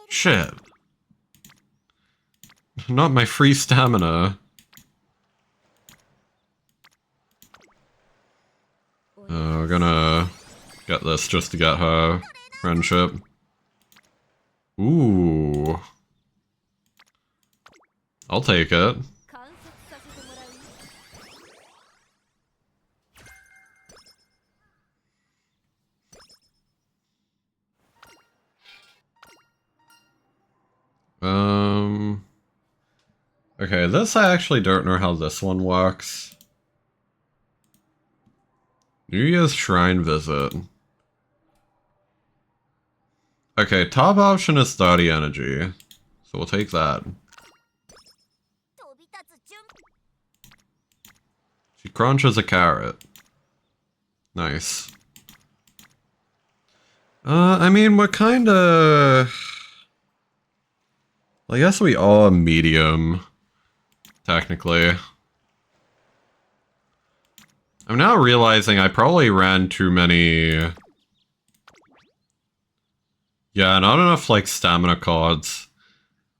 Shit. Not my free stamina. We're gonna get this just to get her friendship. Ooh. I'll take it. Okay, this I actually don't know how this one works. New Year's Shrine Visit. Okay, top option is 30 energy. So we'll take that. She crunches a carrot. Nice. I mean, we're kinda... I guess we are medium. Technically. I'm now realizing I probably ran too many... Yeah, not enough, like, stamina cards.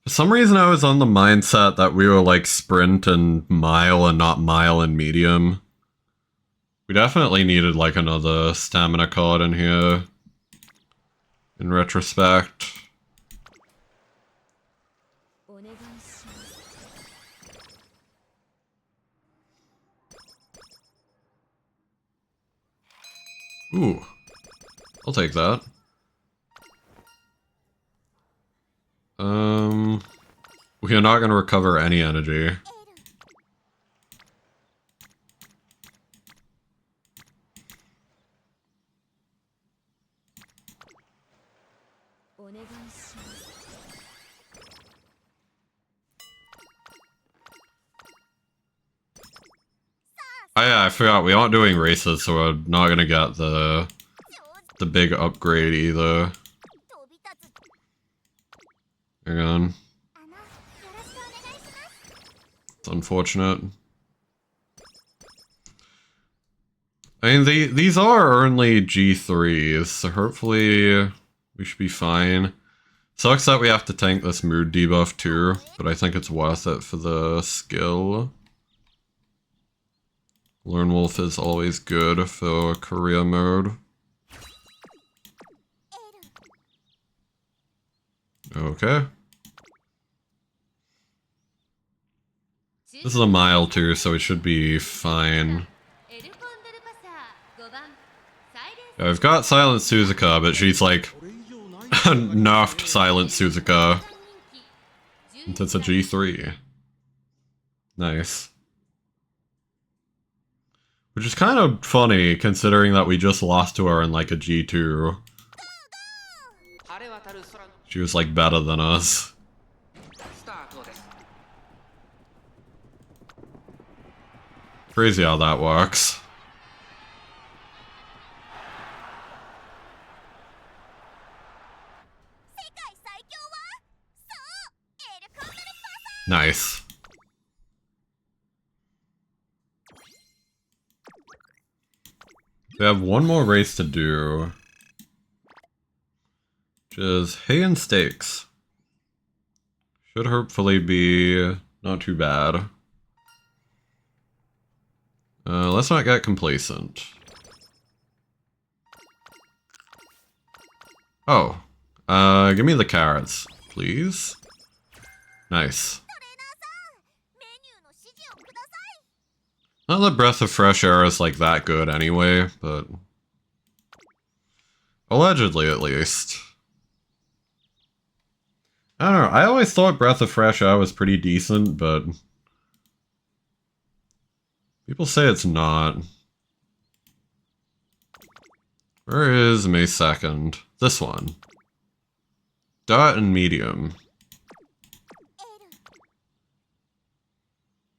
For some reason I was on the mindset that we were, like, sprint and mile and not mile and medium. We definitely needed, like, another stamina card in here. In retrospect. Ooh. I'll take that. We are not going to recover any energy. Oh yeah, I forgot, we aren't doing races, so we're not gonna get the big upgrade either. Hang on. It's unfortunate. I mean, these are only G3s, so hopefully we should be fine. Sucks that we have to tank this mood debuff too, but I think it's worth it for the skill. Lone Wolf is always good for career mode. Okay. This is a mile too, so it should be fine. Yeah, I've got Silent Suzuka, but she's like nerfed Silent Suzuka. It's a G3. Nice. Which is kind of funny, considering that we just lost to her in like a G2. She was like better than us. Crazy how that works. Nice. We have one more race to do. Which is hay and steaks. Should hopefully be not too bad. Let's not get complacent. Oh. Give me the carrots, please. Nice. Not that Breath of Fresh Air is like that good anyway, but... allegedly at least. I don't know, I always thought Breath of Fresh Air was pretty decent, but people say it's not. Where is May 2nd? This one. Dot and medium.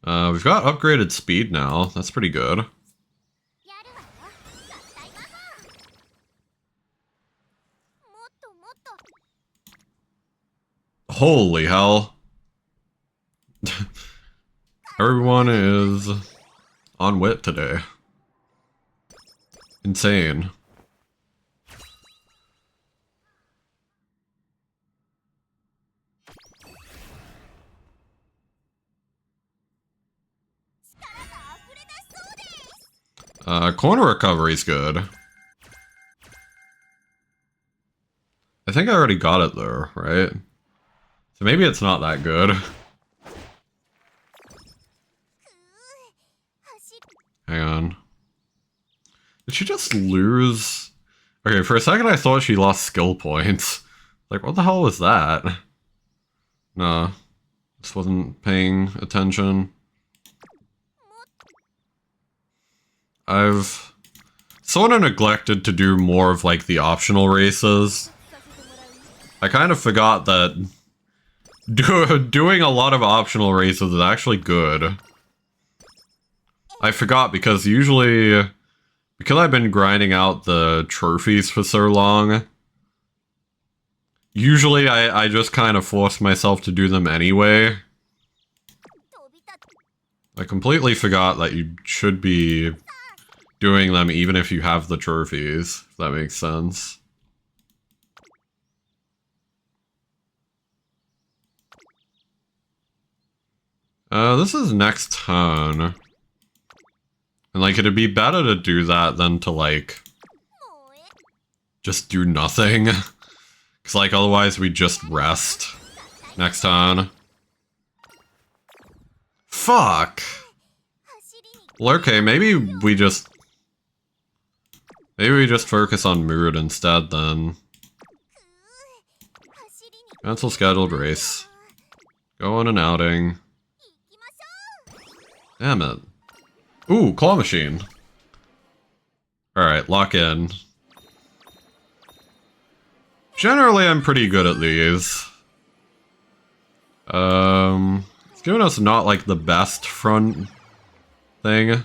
We've got upgraded speed now. That's pretty good. Holy hell. Everyone is on wit today. Insane. Corner recovery's good. I think I already got it though, right? So maybe it's not that good. Hang on. Did she just lose? Okay, for a second I thought she lost skill points. Like, what the hell was that? No. Just wasn't paying attention. I've sort of neglected to do more of, like, the optional races. I kind of forgot that doing a lot of optional races is actually good. I forgot because usually, because I've been grinding out the trophies for so long, usually I just kind of force myself to do them anyway. I completely forgot that you should be doing them even if you have the trophies, if that makes sense. This is next turn. And, like, it'd be better to do that than to, like, just do nothing. Because, like, otherwise we just rest next turn. Fuck! Well, okay, maybe we just focus on mood instead, then. Cancel scheduled race. Go on an outing. Damn it. Ooh, claw machine. Alright, lock in. Generally, I'm pretty good at these. It's giving us not, like, the best front thing.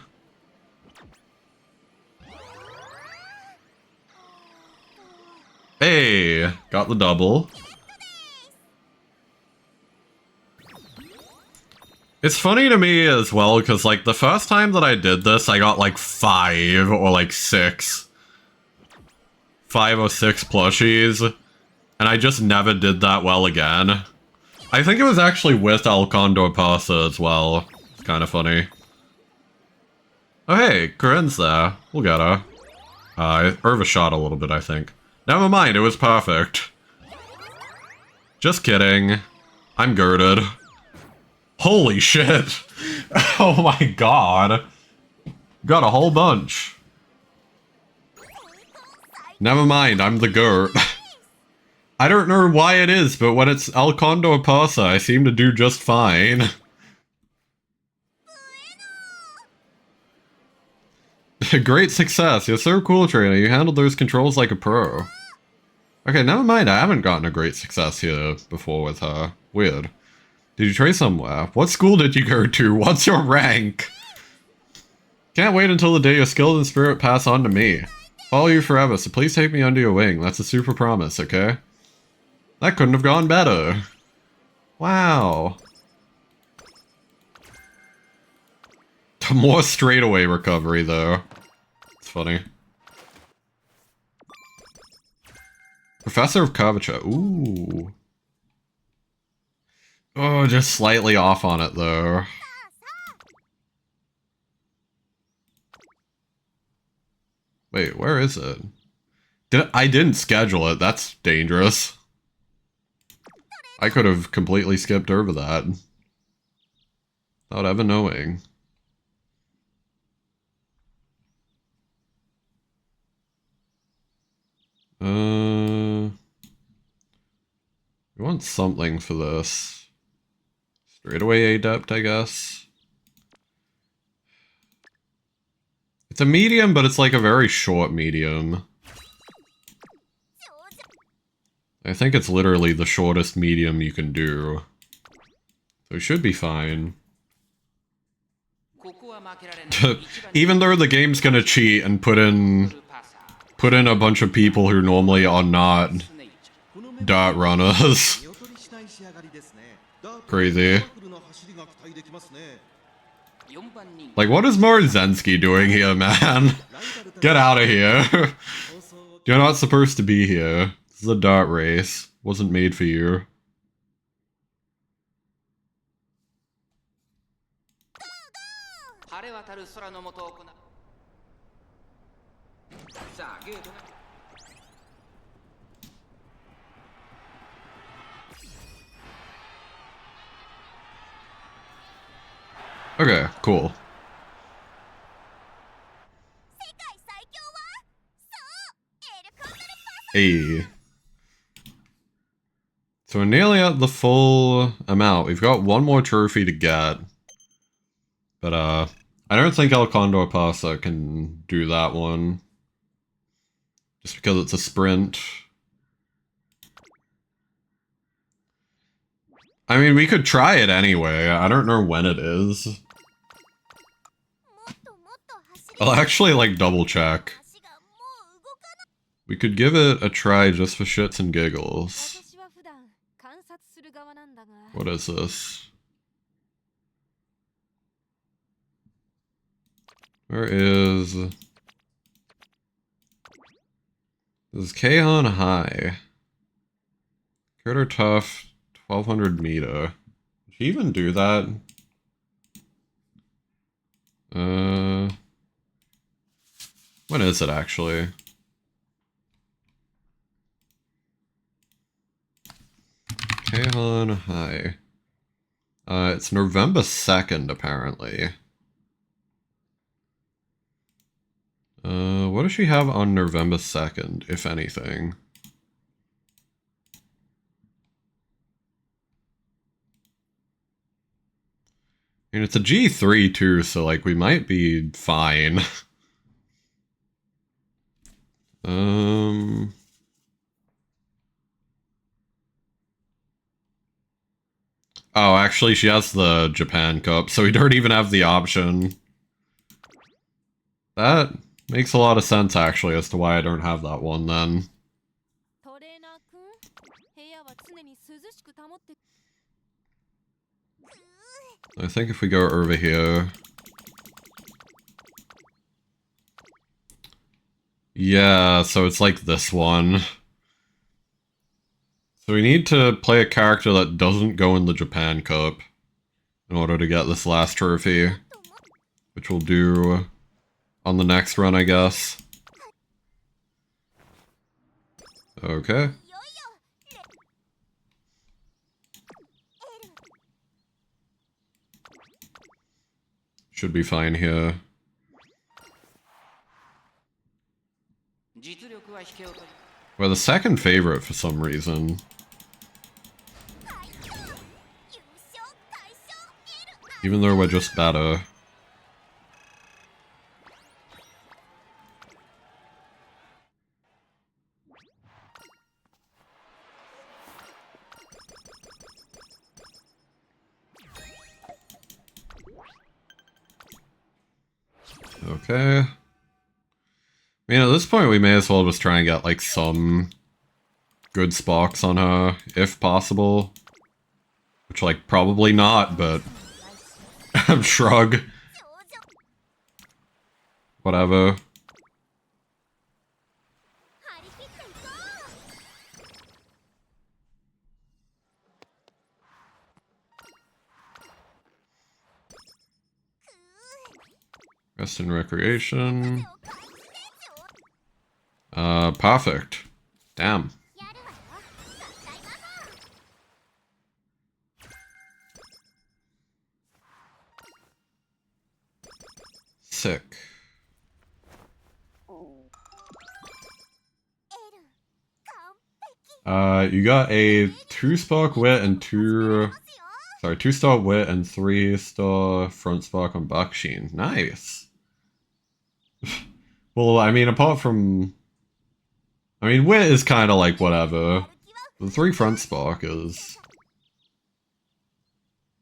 Hey! Got the double. It's funny to me as well, because, like, the first time that I did this, I got, like, 5 or, like, 6. 5 or 6 plushies. And I just never did that well again. I think it was actually with El Condor Pasa as well. It's kind of funny. Oh hey, Corinne's there. We'll get her. Irva shot a little bit, I think. Never mind, it was perfect. Just kidding. I'm girded. Holy shit! Oh my god. Got a whole bunch. Never mind, I'm the Gert. I don't know why it is, but when it's El Condor Pasa, I seem to do just fine. Great success. You're so cool, trainer. You handled those controls like a pro. Okay, never mind. I haven't gotten a great success here before with her. Weird. Did you trace somewhere? What school did you go to? What's your rank? Can't wait until the day your skills and spirit pass on to me. Follow you forever, so please take me under your wing. That's a super promise, okay? That couldn't have gone better. Wow. More straightaway recovery, though. It's funny. Professor of Curvature. Ooh. Oh, just slightly off on it, though. Wait, where is it? I didn't schedule it. That's dangerous. I could have completely skipped over that. Without ever knowing. We want something for this. Straightaway adept, I guess. It's a medium, but it's like a very short medium. I think it's literally the shortest medium you can do. So it should be fine. Even though the game's gonna cheat and put in a bunch of people who normally are not dart runners. Crazy. Like, what is Morzensky doing here, man? Get out of here. You're not supposed to be here. This is a dart race. Wasn't made for you. Okay, cool. Hey. So we're nearly at the full amount. We've got one more trophy to get. But, I don't think El Condor Pasa can do that one. Just because it's a sprint. I mean, we could try it anyway. I don't know when it is. I'll actually, like, double check. We could give it a try just for shits and giggles. What is this? Where is... This is Keihan High. Critter Tough, 1200 meter. Did she even do that? When is it actually? Keihan High. It's November 2nd, apparently. What does she have on November 2nd, if anything? And it's a G3 too, so like we might be fine. Oh, actually she has the Japan Cup, so we don't even have the option. That makes a lot of sense actually as to why I don't have that one then. I think if we go over here... Yeah, so it's like this one. So we need to play a character that doesn't go in the Japan Cup in order to get this last trophy, which we'll do on the next run, I guess. Okay. Should be fine here. We're the second favorite for some reason. Even though we're just better. Okay. I mean, at this point, we may as well just try and get, like, some good sparks on her, if possible. Which, like, probably not, but... shrug. Whatever. Rest and recreation. Perfect. Damn. Sick. You got a 2-spark wit and 2-star wit and 3-star front spark on Baksheen. Nice. Well, I mean, apart from... I mean, wit is kind of like whatever. The 3 front spark is...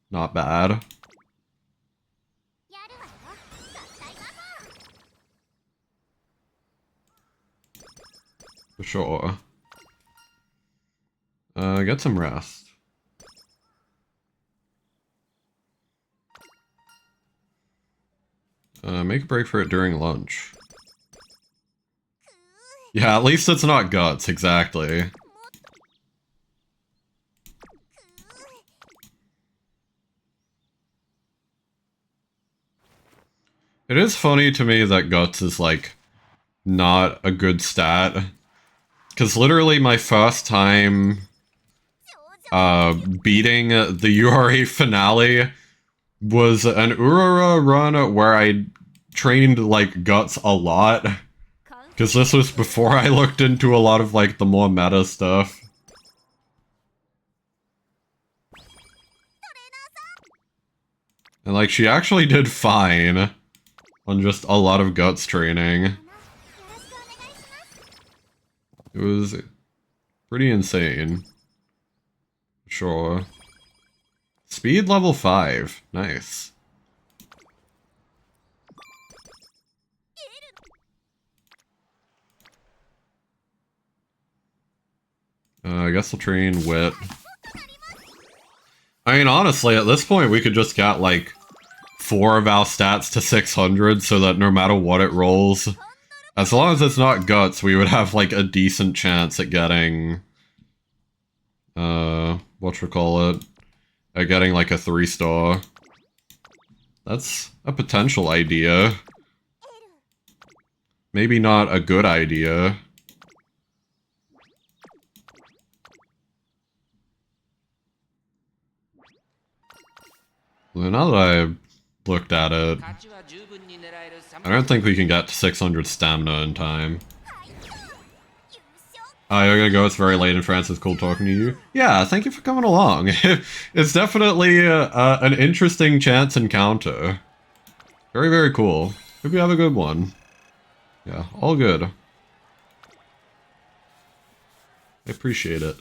not bad. For sure. Get some rest. Make a break for it during lunch. Yeah, at least it's not guts, exactly. It is funny to me that guts is, like, not a good stat. Because literally my first time beating the URA finale was an Urara run where I trained, like, guts a lot. Because this was before I looked into a lot of, like, the more meta stuff. And, like, she actually did fine on just a lot of guts training. It was pretty insane. Sure. Speed level 5. Nice. I guess I'll train wit. I mean, honestly, at this point, we could just get, like, 4 of our stats to 600 so that no matter what it rolls, as long as it's not guts, we would have, like, a decent chance at getting, whatchamacallit, at getting, like, a 3-star. That's a potential idea. Maybe not a good idea. Well, now that I've looked at it, I don't think we can get to 600 stamina in time. You're gonna go, it's very late in France, it's cool talking to you. Yeah, thank you for coming along. It's definitely an interesting chance encounter. Very, very cool. Hope you have a good one. Yeah, all good. I appreciate it.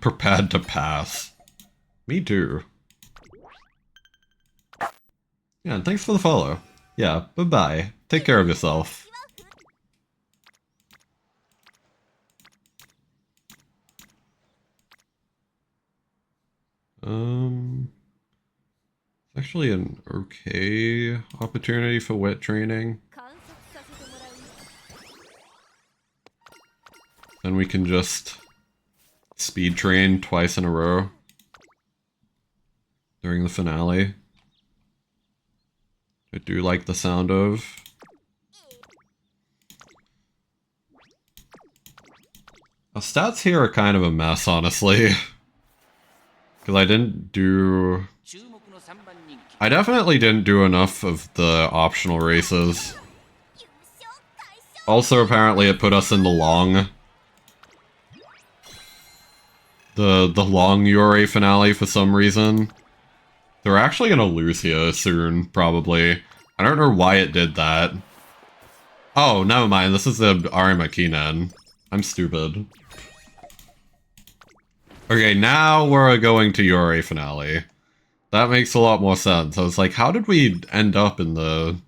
Prepared to pass. Me too. Yeah, and thanks for the follow. Yeah, bye-bye. Take care of yourself. Actually an okay opportunity for wet training. Then we can just speed train twice in a row during the finale. I do like the sound of. The stats here are kind of a mess, honestly. Because I definitely didn't do enough of the optional races. Also, apparently it put us in the long. The long URA finale for some reason. They're actually gonna lose here soon, probably. I don't know why it did that. Oh, never mind, this is the Arima Kinen. I'm stupid. Okay, now we're going to URA finale. That makes a lot more sense. I was like, how did we end up in the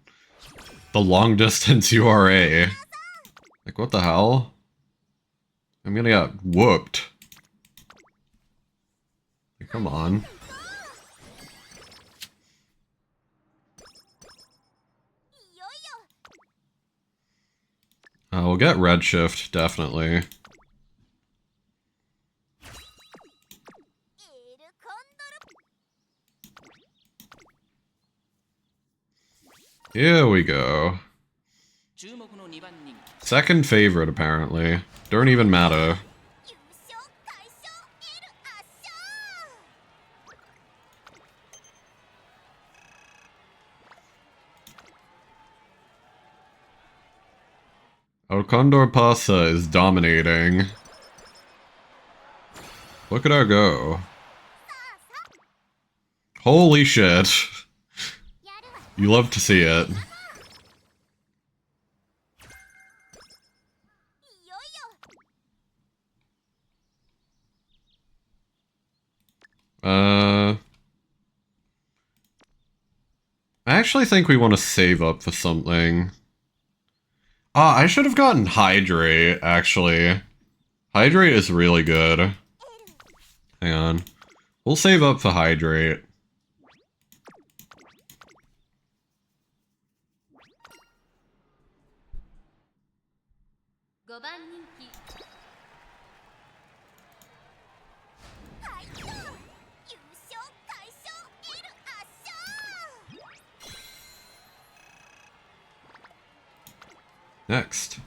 long distance URA? Like, what the hell? I'm gonna get whooped. Come on. We'll get Redshift, definitely. Here we go. Second favorite, apparently. Don't even matter. Our Condor Pasta is dominating. Look at her go. Holy shit. You love to see it. I actually think we want to save up for something. Ah, I should have gotten Hydrate, actually. Hydrate is really good. Hang on. We'll save up for Hydrate. Next.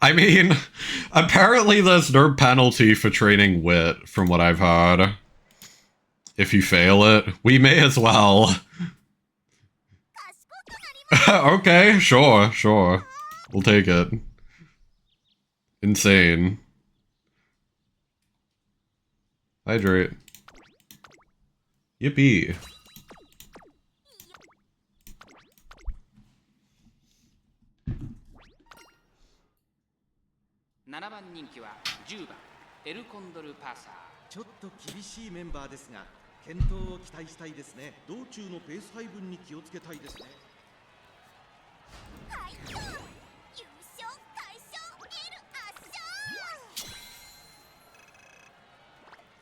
I mean, apparently there's no penalty for training wit, from what I've heard. If you fail it, we may as well. Okay, sure. We'll take it. Insane. Hydrate. Yippee.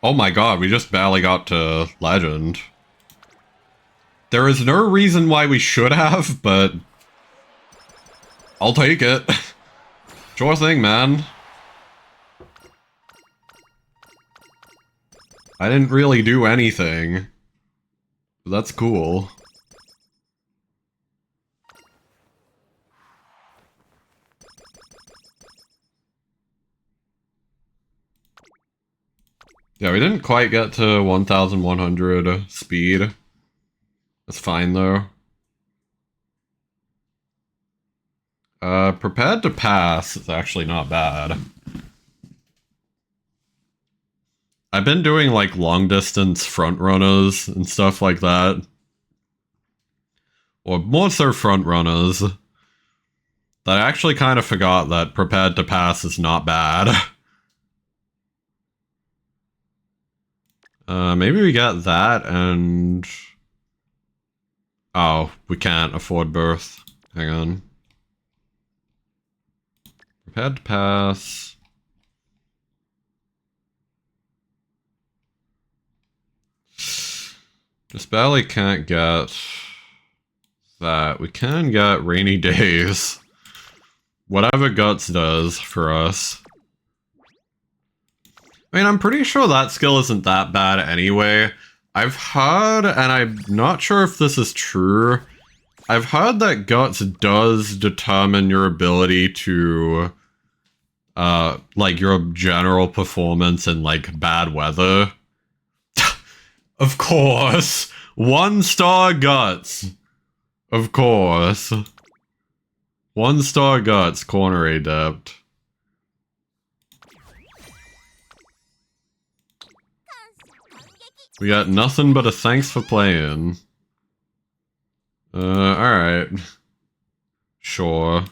Oh my god, we just barely got to Legend. There is no reason why we should have, but I'll take it. Sure thing, man. I didn't really do anything. But that's cool. Yeah, we didn't quite get to 1100 speed. That's fine, though. Prepared to pass is actually not bad. I've been doing, like, long-distance front runners and stuff like that. Or more so front runners. That I actually kind of forgot that prepared to pass is not bad. Maybe we got that and... Oh, we can't afford both. Hang on. Prepared to pass. Just barely can't get that. We can get Rainy Days. Whatever Guts does for us. I mean, I'm pretty sure that skill isn't that bad anyway. I've heard, and I'm not sure if this is true, I've heard that Guts does determine your ability to, like, your general performance in, like, bad weather. Of course! 1-star Guts! Of course. 1-star Guts, Corner Adept. We got nothing but a thanks for playing. Alright. Sure.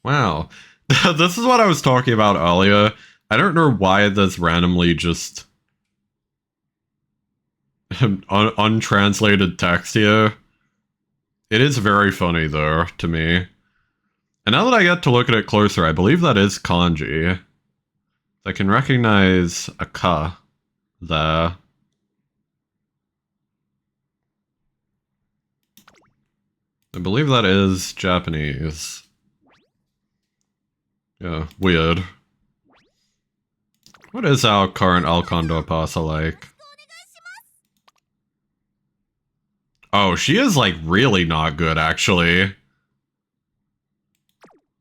Wow. This is what I was talking about earlier. I don't know why there's randomly just untranslated text here. It is very funny, though, to me. And now that I get to look at it closer, I believe that is kanji. I can recognize a ka there. I believe that is Japanese. Yeah, weird. What is our current Alcondor pasa like? Oh, she is like really not good actually.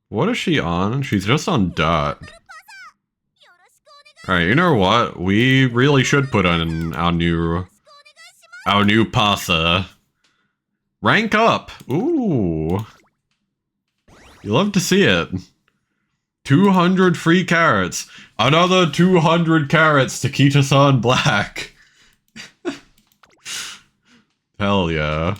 What is she on? She's just on dot. Alright, you know what? We really should put on our new pasa. Rank up! Ooh. You love to see it. 200 free carrots. Another 200 carrots to Kita-san Black. Hell yeah.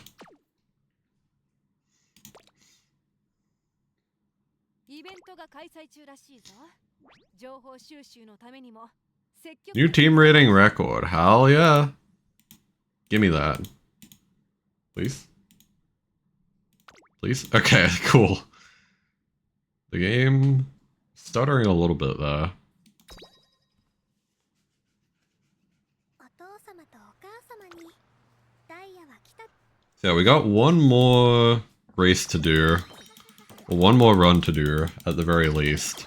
New team rating record. Hell yeah. Give me that. Please? Please? Okay, cool. The game stuttering a little bit there. So yeah, we got one more race to do. Well, one more run to do, at the very least.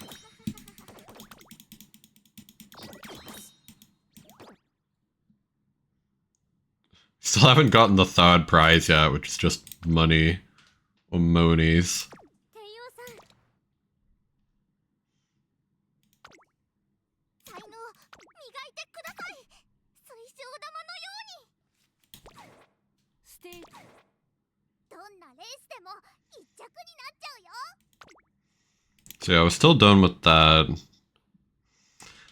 Still haven't gotten the third prize yet, which is just money or monies. So yeah, I was still done with that.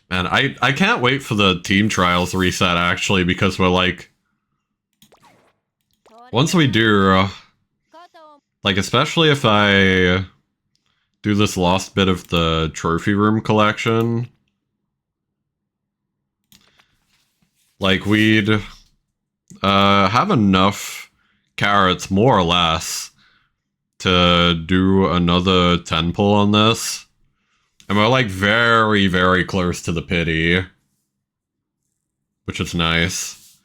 Man, I can't wait for the team trials reset, actually, because we're like... Once we do... like, especially if I do this last bit of the trophy room collection... like, we'd... have enough carrots, more or less, to do another 10 pull on this. And we're like very, very close to the pity. Which is nice.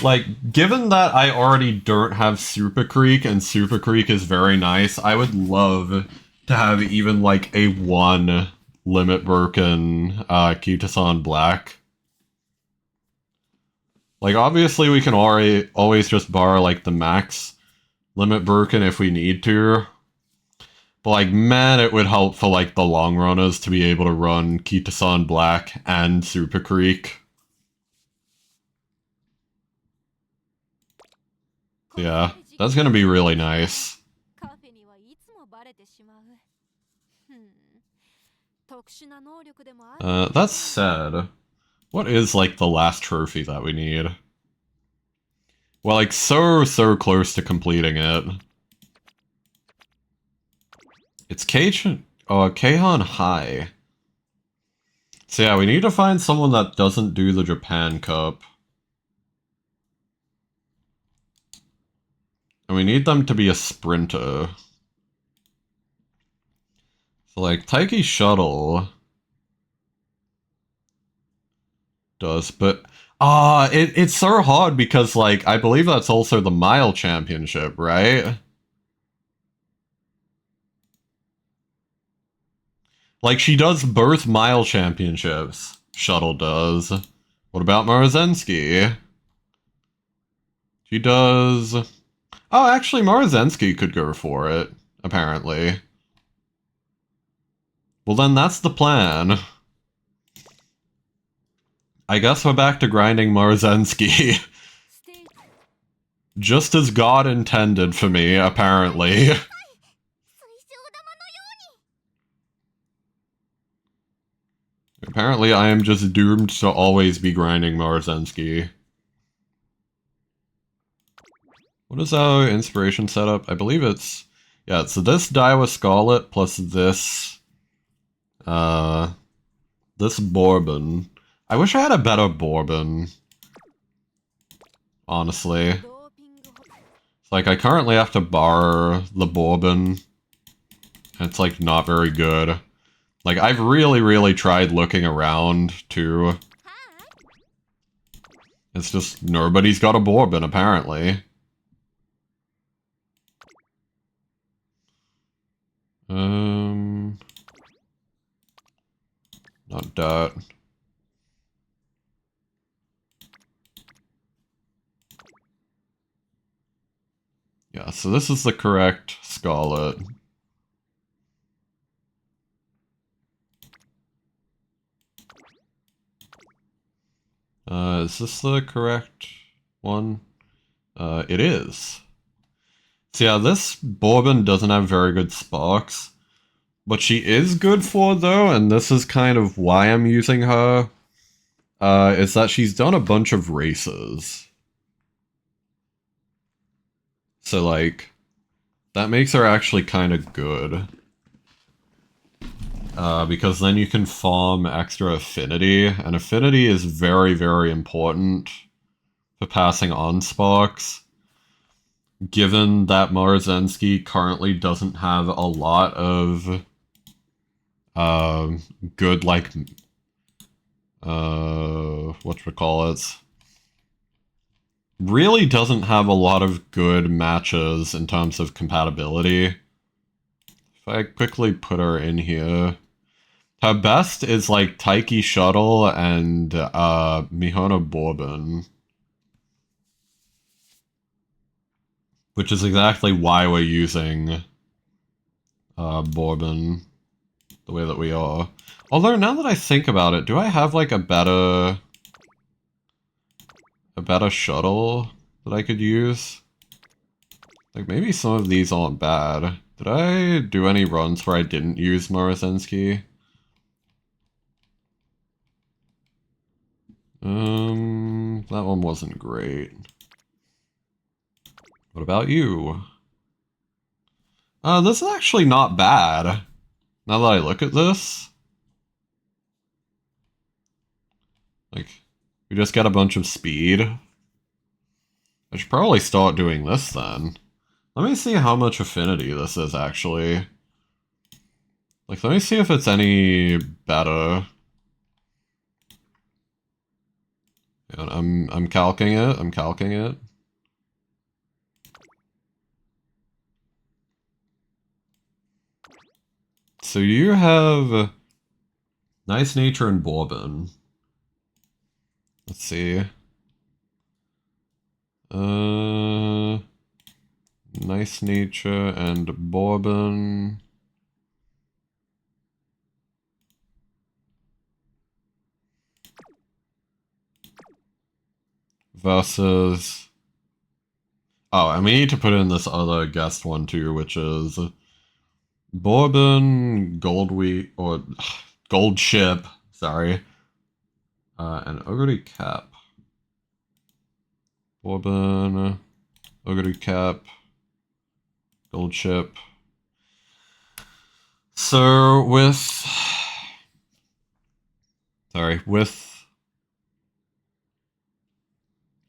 Like, given that I already don't have Super Creek, and Super Creek is very nice, I would love to have even like a 1 limit broken Kita-san Black. Like, obviously we can always just borrow like the max limit broken if we need to. But like, man, it would help for like the long runners to be able to run Kita-san Black and Super Creek. Yeah, that's gonna be really nice. That said, what is like the last trophy that we need? Well, like, so close to completing it. It's Keihan High. So yeah, we need to find someone that doesn't do the Japan Cup. And we need them to be a sprinter. So like, Taiki Shuttle does, but... it's so hard because, like, I believe that's also the mile championship, right? Like, she does both mile championships. Shuttle does. What about Morozenski? She does... Oh, actually, Morozenski could go for it, apparently. Well, then that's the plan. I guess we're back to grinding Morozenski. Just as God intended for me, apparently. Apparently, I am just doomed to always be grinding Morozenski. What is our inspiration setup? I believe it's... yeah, it's this Daiwa Scarlet plus this... this Bourbon. I wish I had a better Bourbon. Honestly. It's like, I currently have to borrow the Bourbon. It's like, not very good. Like, I've really tried looking around, too. It's just, nobody's got a Bourbon, apparently. at. Yeah, so this is the correct Scarlet. Is this the correct one? It is. So yeah, this Bourbon doesn't have very good sparks. What she is good for, though, and this is kind of why I'm using her, is that she's done a bunch of races. So, like, that makes her actually kind of good. Because then you can farm extra affinity, and affinity is very, very important for passing on sparks. Given that Marzensky currently doesn't have a lot of good, like, whatchamacallits, really doesn't have a lot of good matches in terms of compatibility. If I quickly put her in here, her best is like Taiki Shuttle and Mihono Bourbon. Which is exactly why we're using Bourbon the way that we are. Although, now that I think about it, do I have, like, a better shuttle that I could use? Like, maybe some of these aren't bad. Did I do any runs where I didn't use Morozensky? That one wasn't great. What about you? This is actually not bad. Now that I look at this. Like, we just got a bunch of speed. I should probably start doing this then. Let me see how much affinity this is actually. Like, let me see if it's any better. Yeah, I'm calcing it. I'm calcing it. So you have Nice Nature and Bourbon. Let's see. Nice Nature and Bourbon. Versus... Oh, and we need to put in this other guest one too, which is Bourbon, Gold Wheat, or Gold Ship, sorry. And Ogre Cap. Bourbon, Ogre Cap, Gold Ship. So with... Sorry, with...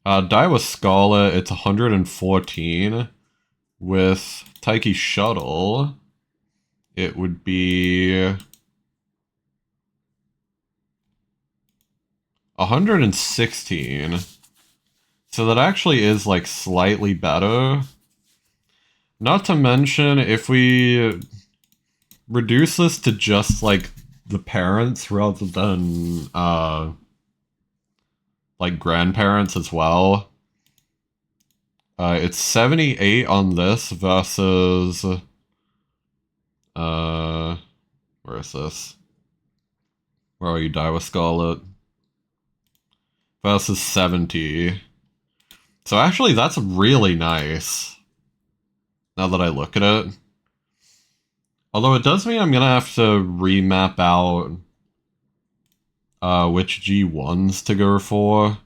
Daiwa Scala, it's 114. With Taiki Shuttle, it would be 116. So that actually is, like, slightly better. Not to mention, if we reduce this to just, like, the parents rather than, like, grandparents as well, it's 78 on this versus, where is this? Where are you, Daiwa Scarlet? Versus 70. So actually, that's really nice. Now that I look at it. Although it does mean I'm gonna have to remap out which G1s to go for.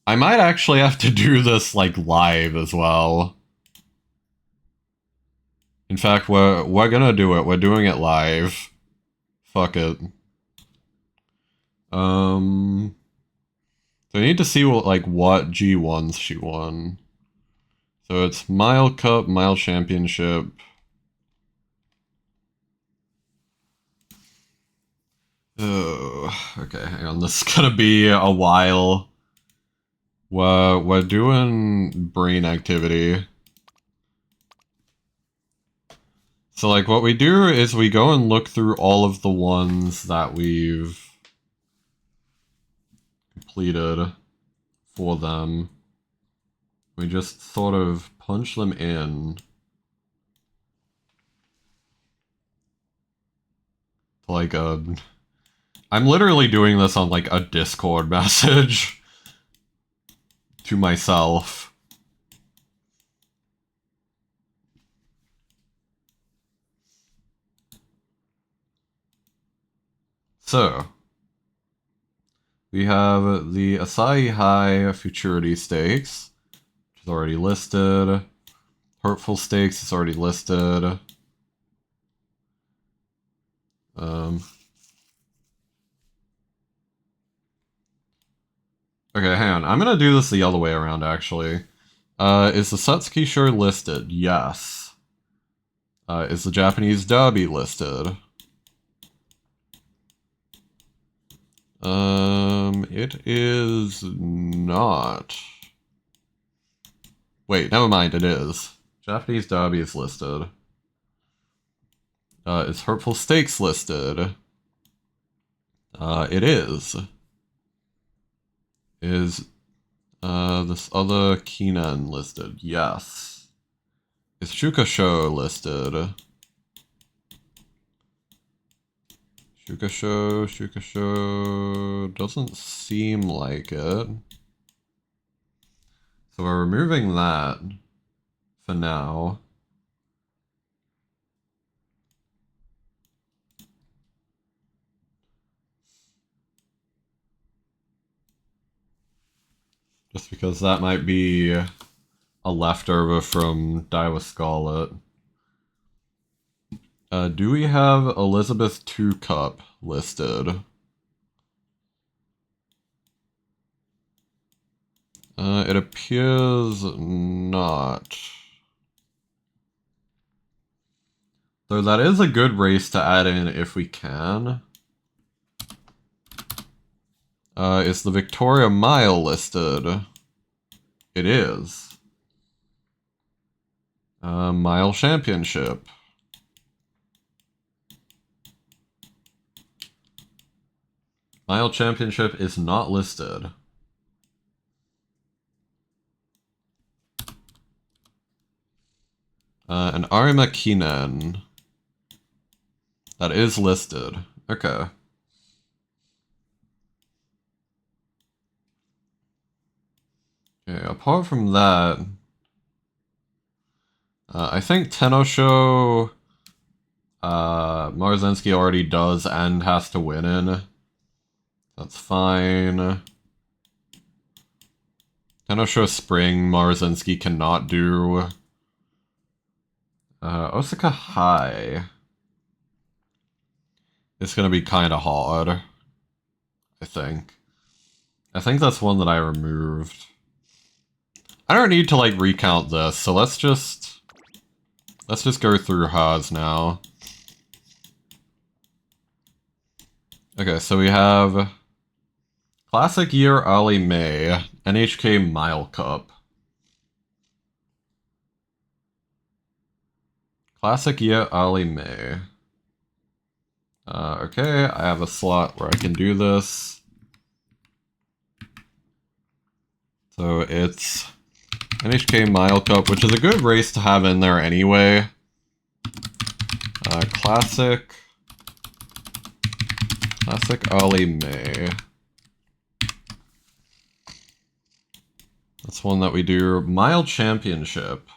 I might actually have to do this, like, live as well. In fact, we're gonna do it. We're doing it live. Fuck it. So I need to see what G1s she won. So it's Mile Cup, Mile Championship. Oh, okay, hang on. This is gonna be a while. We're doing brain activity. So, like, what we do is we go and look through all of the ones that we've completed for them. We just sort of punch them in. Like, I'm literally doing this on, like, a Discord message to myself. So, we have the Asahi High Futurity Stakes, which is already listed. Hurtful Stakes is already listed. Okay, hang on. I'm gonna do this the other way around, actually. Is the Satsuki Shore listed? Yes. Is the Japanese Derby listed? It is not. Wait, never mind, it is. Japanese Derby is listed. Is Hurtful Stakes listed? It is. Is, this other Kinen listed? Yes. Is Shukasho listed? Shukasho doesn't seem like it. So we're removing that for now. Just because that might be a leftover from Daiwa Scarlet. Do we have Elizabeth 2 Cup listed? It appears not. Though that is a good race to add in if we can. Is the Victoria Mile listed? It is. Mile Championship. Mile Championship is not listed. An Arima Kinen. That is listed. Okay. Okay, apart from that, I think Tenosho, Marzensky already does and has to win in. That's fine. Tenosho Spring, Marzensky cannot do. Osaka High. It's gonna be kind of hard, I think. I think that's one that I removed. I don't need to, like, recount this, so let's just go through Haas now. Okay, so we have Classic Year Ali May, NHK Mile Cup. Classic Year Ali May. Okay, I have a slot where I can do this. So it's NHK Mile Cup, which is a good race to have in there anyway. Classic Ali May. That's one that we do. Mile Championship.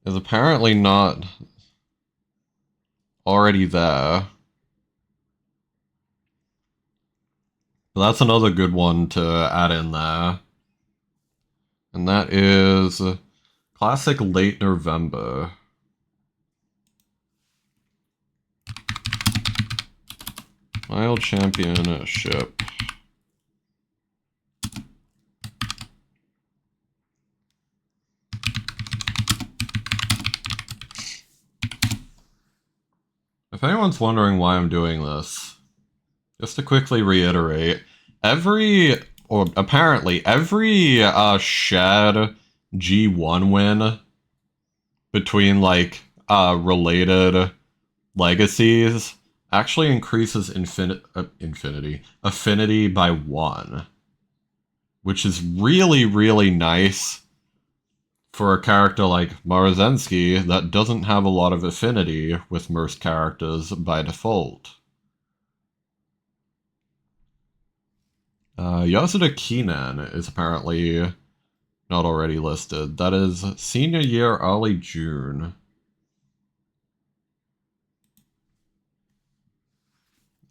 Is apparently not already there. But that's another good one to add in there. And that is Classic Late November. Mile Championship. If anyone's wondering why I'm doing this, just to quickly reiterate, apparently every Shad G1 win between like related legacies actually increases affinity by 1, which is really, really nice for a character like Marzensky that doesn't have a lot of affinity with most characters by default. Yasuda Kinan is apparently not already listed. That is senior year, early June.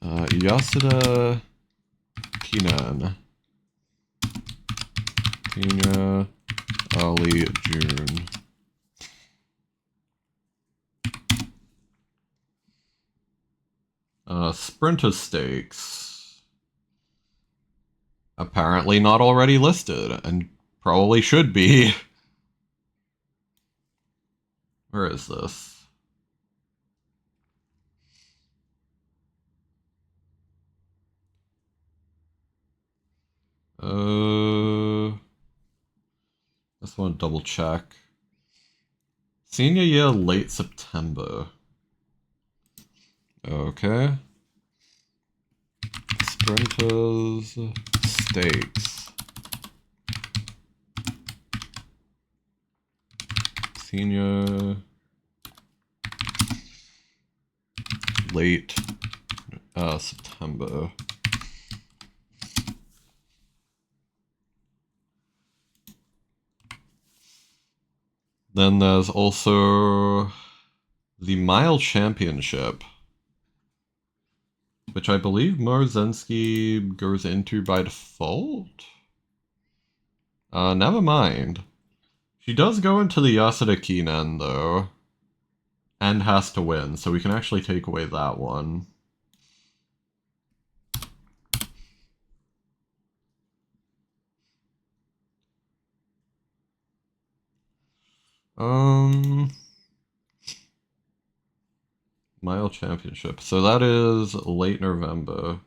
Yasuda Kinan. Senior, early June. Sprinter Stakes. Apparently not already listed, and probably should be. Where is this? Just want to double check. Senior year, late September. Okay. Sprinters Stakes. Senior late September. Then there's also the Mile Championship, which I believe Marzensky goes into by default? Never mind. She does go into the Yasuda Kinan, though, and has to win, so we can actually take away that one. Mile Championship. So that is late November.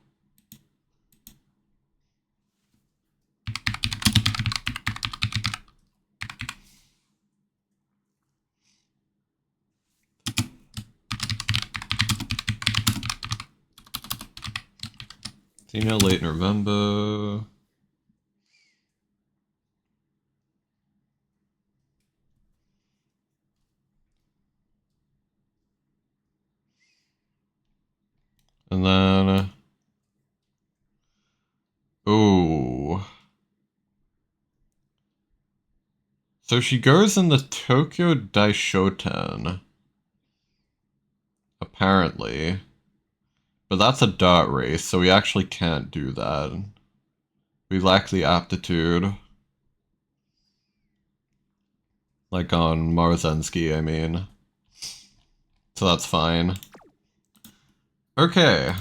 Senior late November. And then... oh. So she goes in the Tokyo Daishoten. Apparently. But that's a dirt race, so we actually can't do that. We lack the aptitude. Like on Marzensky, I mean. So that's fine. Okay.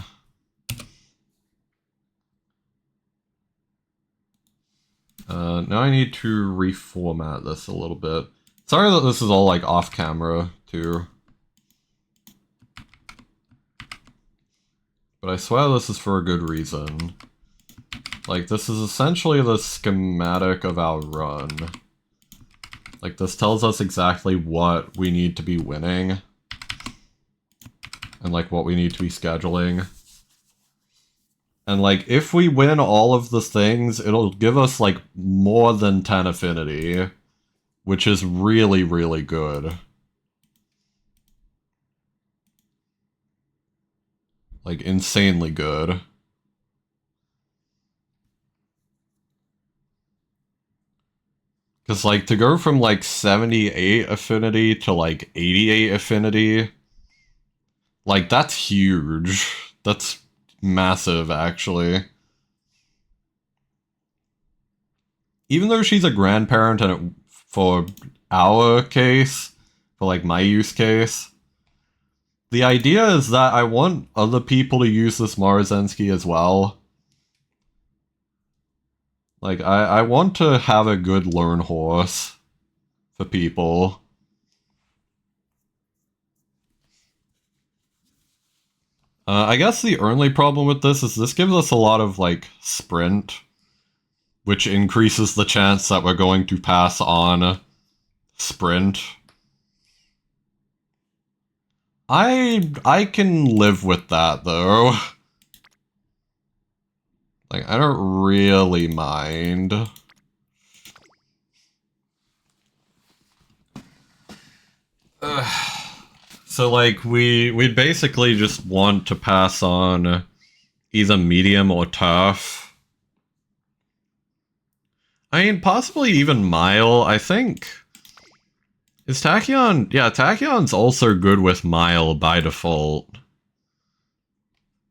Now I need to reformat this a little bit. Sorry that this is all like off camera too. But I swear this is for a good reason. Like, this is essentially the schematic of our run. Like, this tells us exactly what we need to be winning. And like what we need to be scheduling. And like, if we win all of the things, it'll give us like more than 10 affinity. Which is really, really good. Like, insanely good. Because, like, to go from, like, 78 affinity to, like, 88 affinity, like, that's huge. That's massive, actually. Even though she's a grandparent, and for our case, for, like, my use case, the idea is that I want other people to use this Marzensky as well. Like, I want to have a good learn horse for people. I guess the only problem with this gives us a lot of, like, sprint, which increases the chance that we're going to pass on sprint. I can live with that, though. Like, I don't really mind. So, like, we'd basically just want to pass on either medium or tough. I mean, possibly even Mile, I think. Is Tachyon... Yeah, Tachyon's also good with Mile by default.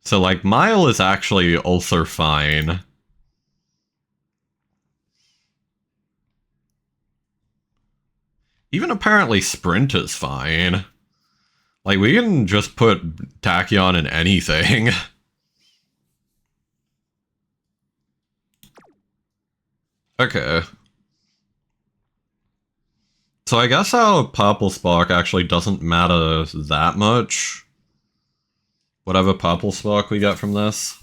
So, like, Mile is actually also fine. Even apparently Sprint is fine. Like, we can just put Tachyon in anything. Okay. So I guess our Purple Spark actually doesn't matter that much. Whatever Purple Spark we get from this.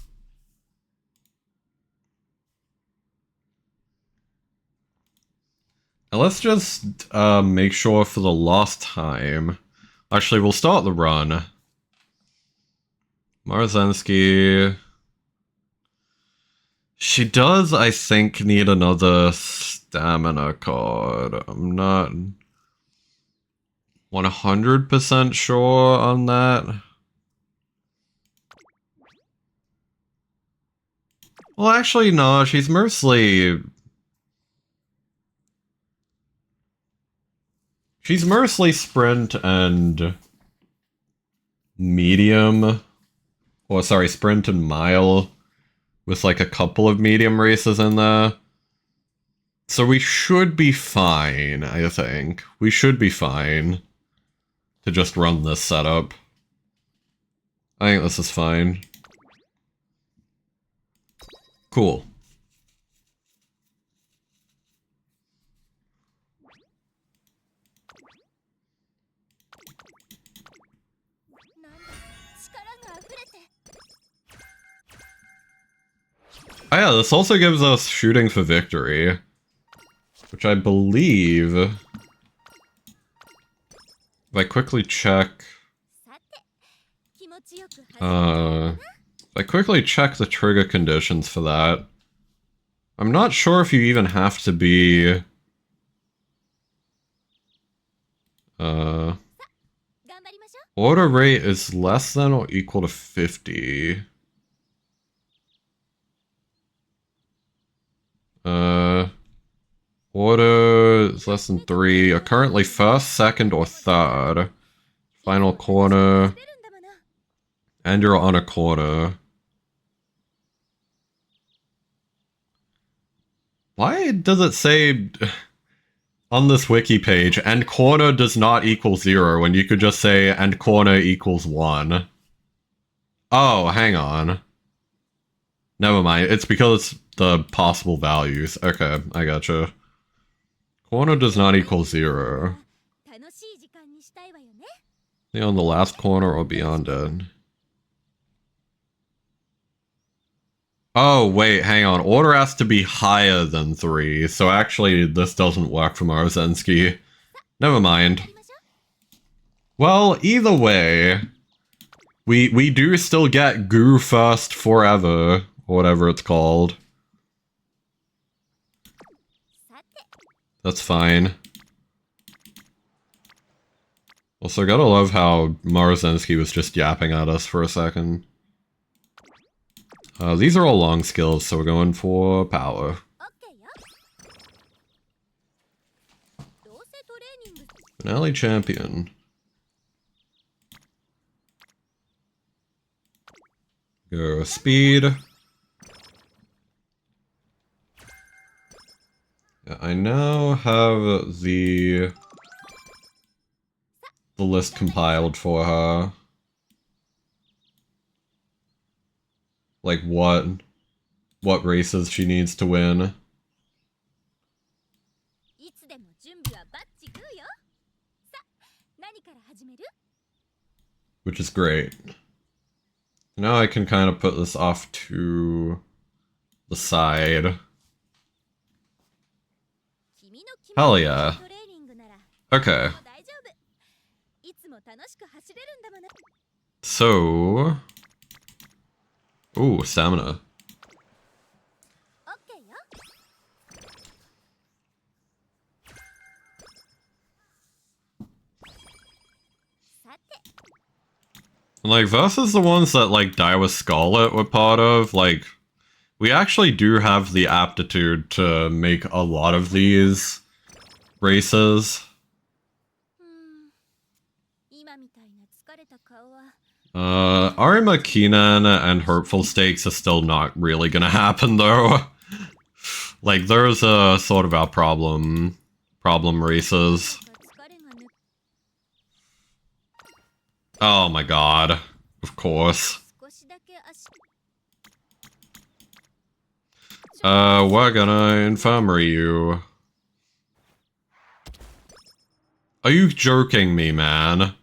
And let's just make sure for the last time. Actually, we'll start the run. Marzensky. She does, I think, need another stamina card. I'm not 100% sure on that. Well, actually, no, she's mostly... She's mostly sprint and medium. Or, sorry, sprint and mile. With, like, a couple of medium races in there. So we should be fine, I think. We should be fine to just run this setup. I think this is fine. Cool. Oh yeah, this also gives us shooting for victory. Which I believe... If I quickly check... If I quickly check the trigger conditions for that... I'm not sure if you even have to be... Order rate is less than or equal to 50. Order is less than 3. Are currently first, second, or third. Final corner. And you're on a corner. Why does it say on this wiki page, and corner does not equal 0, when you could just say, and corner equals 1? Oh, hang on. Never mind, it's because the possible values. Okay, I gotcha. Corner does not equal 0. Stay on the last corner or beyond it. Oh, wait, hang on. Order has to be higher than 3, so actually this doesn't work for Marzensky. Never mind. Well, either way, we do still get Goo First Forever, or whatever it's called. That's fine. Also, gotta love how Marzensky was just yapping at us for a second. These are all long skills, so we're going for power. Finale champion. Go speed. Yeah, I now have the list compiled for her. Like what races she needs to win. Which is great. Now I can kind of put this off to the side. Hell yeah. Okay. So... Ooh, stamina. Like, versus the ones that, like, Die with Scarlet were part of, like, we actually do have the aptitude to make a lot of these races. Arima Keenan and Hurtful Stakes are still not really gonna happen, though. Like, there's a sort of our problem races. Oh my god. Of course. We're gonna infirmary you. Are you joking me, man?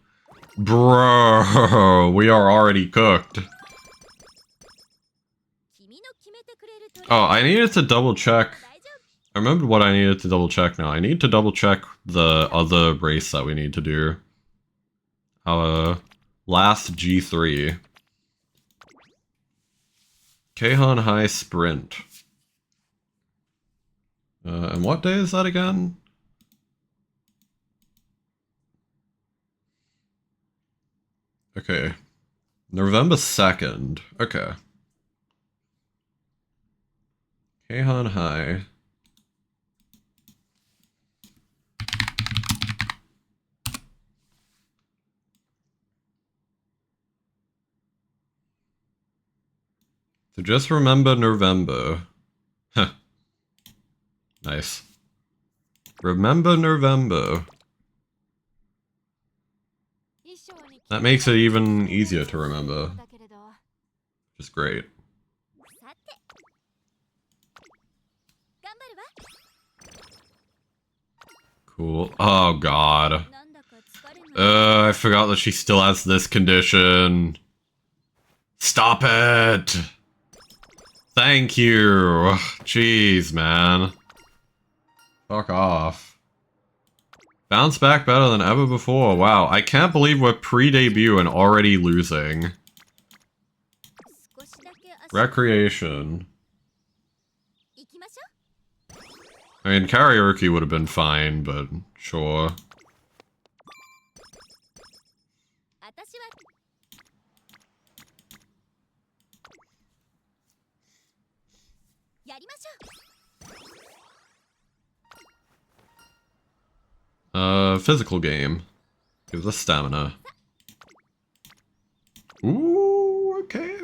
Bro, we are already cooked. Oh, I needed to double check. I remembered what I needed to double check now. I need to double check the other race that we need to do. Last G3. Keihan High Sprint. And what day is that again? Okay. November 2nd. Okay. Keihan High. So just remember November. Huh. Nice. Remember November. That makes it even easier to remember. Which is great. Cool. Oh god. I forgot that she still has this condition. Stop it! Thank you! Jeez, man. Fuck off. Bounce back better than ever before. Wow, I can't believe we're pre-debut and already losing. Recreation. I mean, karaoke would have been fine, but sure. Physical game. Gives us stamina. Ooh, okay.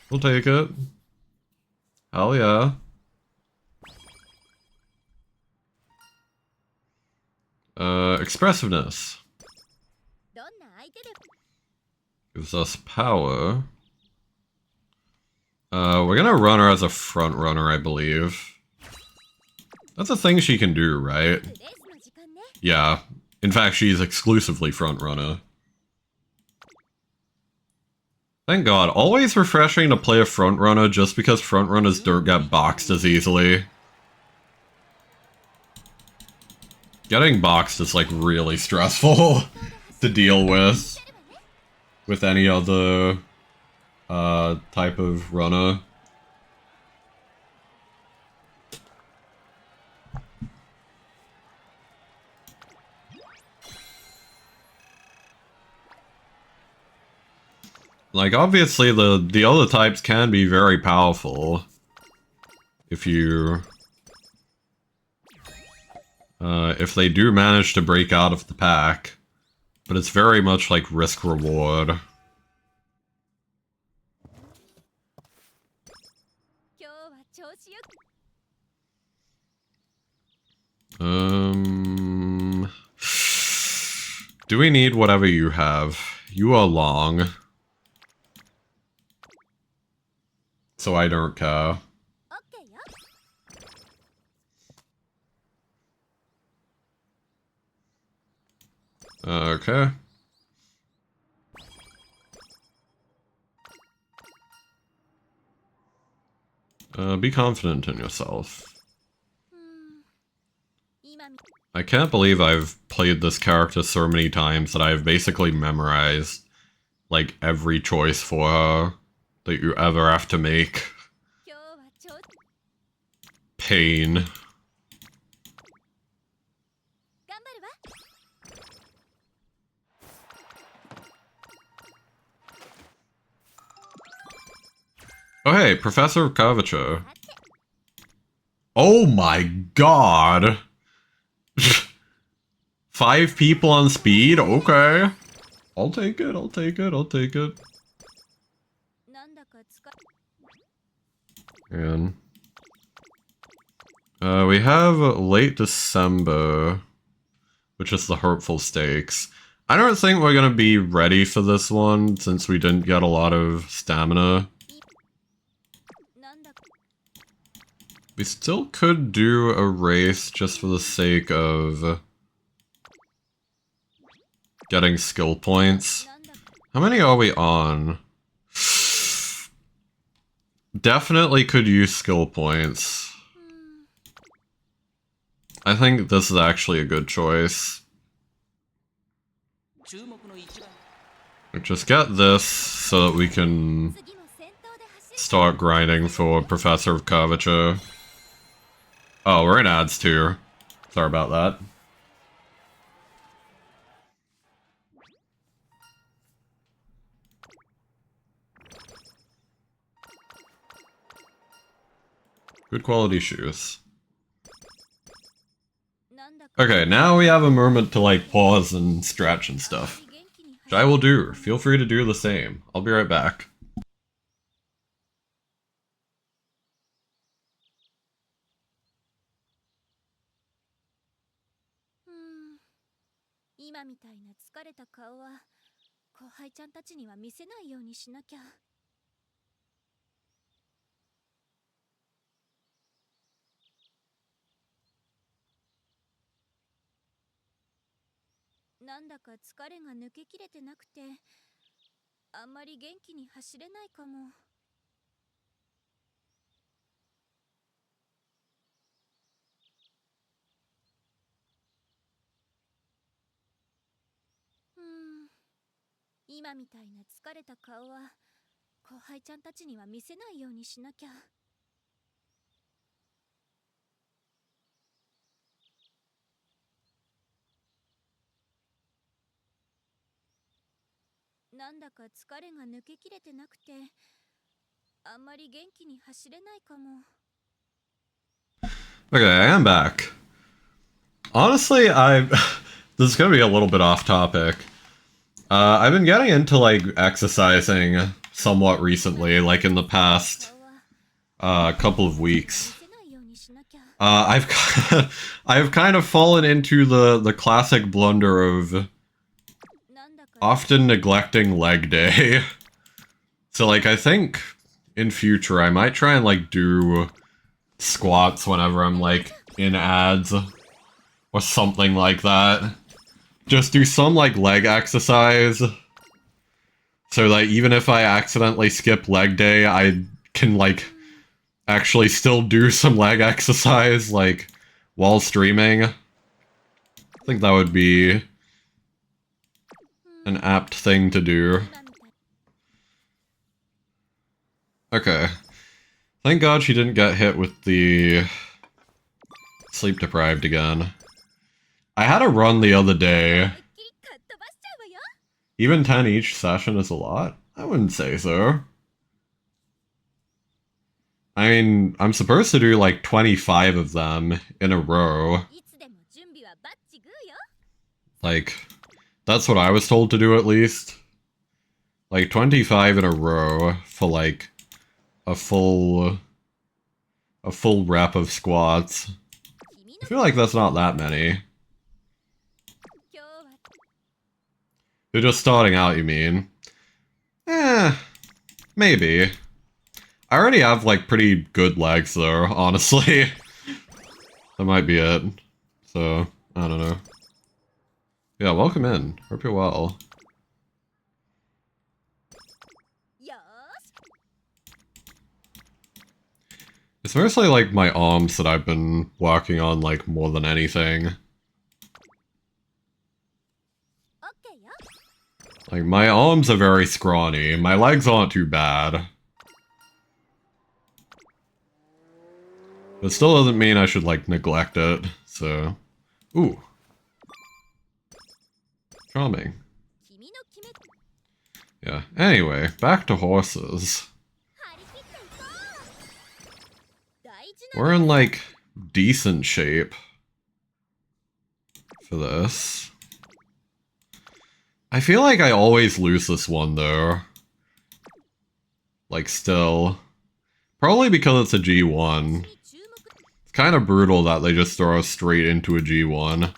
We'll take it. Hell yeah. Expressiveness. Gives us power. We're gonna run her as a front runner, I believe. That's a thing she can do, right? Yeah. In fact, she's exclusively front runner. Thank God. Always refreshing to play a front runner just because front runners don't get boxed as easily. Getting boxed is like really stressful to deal with any other type of runner. Like, obviously, the other types can be very powerful if you... if they do manage to break out of the pack. But it's very much like risk-reward. Do we need whatever you have? You are long. So I don't care. Okay. be confident in yourself. I can't believe I've played this character so many times that I've basically memorized, like, every choice for her that you ever have to make. Pain. Oh hey, Professor Curvature. Oh my god! 5 people on speed? Okay. I'll take it, I'll take it, I'll take it. And we have late December, which is the Hurtful Stakes. I don't think we're gonna be ready for this one, since we didn't get a lot of stamina. We still could do a race just for the sake of getting skill points. How many are we on? Definitely could use skill points. I think this is actually a good choice. Just get this so that we can start grinding for Professor of Curvature. Oh, we're in ads too. Sorry about that. Good quality shoes. Okay, now we have a moment to like pause and stretch and stuff. Which I will do. Feel free to do the same. I'll be right back. Okay, I am back. Honestly, this is gonna be a little bit off topic. I've been getting into, like, exercising somewhat recently, like in the past couple of weeks. I've I've kind of fallen into the classic blunder of often neglecting leg day. So, like, I think in future I might try and, like, do squats whenever I'm, like, in ads or something like that. Just do some, like, leg exercise. So that even if I accidentally skip leg day, I can, like, actually still do some leg exercise, like, while streaming. I think that would be an apt thing to do. Okay. Thank God she didn't get hit with the sleep deprived again. I had a run the other day. Even 10 each session is a lot? I wouldn't say so. I mean, I'm supposed to do like 25 of them in a row. Like, that's what I was told to do at least. Like 25 in a row for like a full rep of squats. I feel like that's not that many. You're just starting out, you mean? Maybe. I already have, like, pretty good legs, though, honestly. That might be it. So, I don't know. Yeah, welcome in. Hope you're well. It's mostly like my arms that I've been working on like more than anything. Like my arms are very scrawny, my legs aren't too bad. But still doesn't mean I should like neglect it, so... Ooh. Charming. Yeah, anyway, back to horses. We're in, like, decent shape for this. I feel like I always lose this one, though. Like, still. Probably because it's a G1. It's kind of brutal that they just throw us straight into a G1.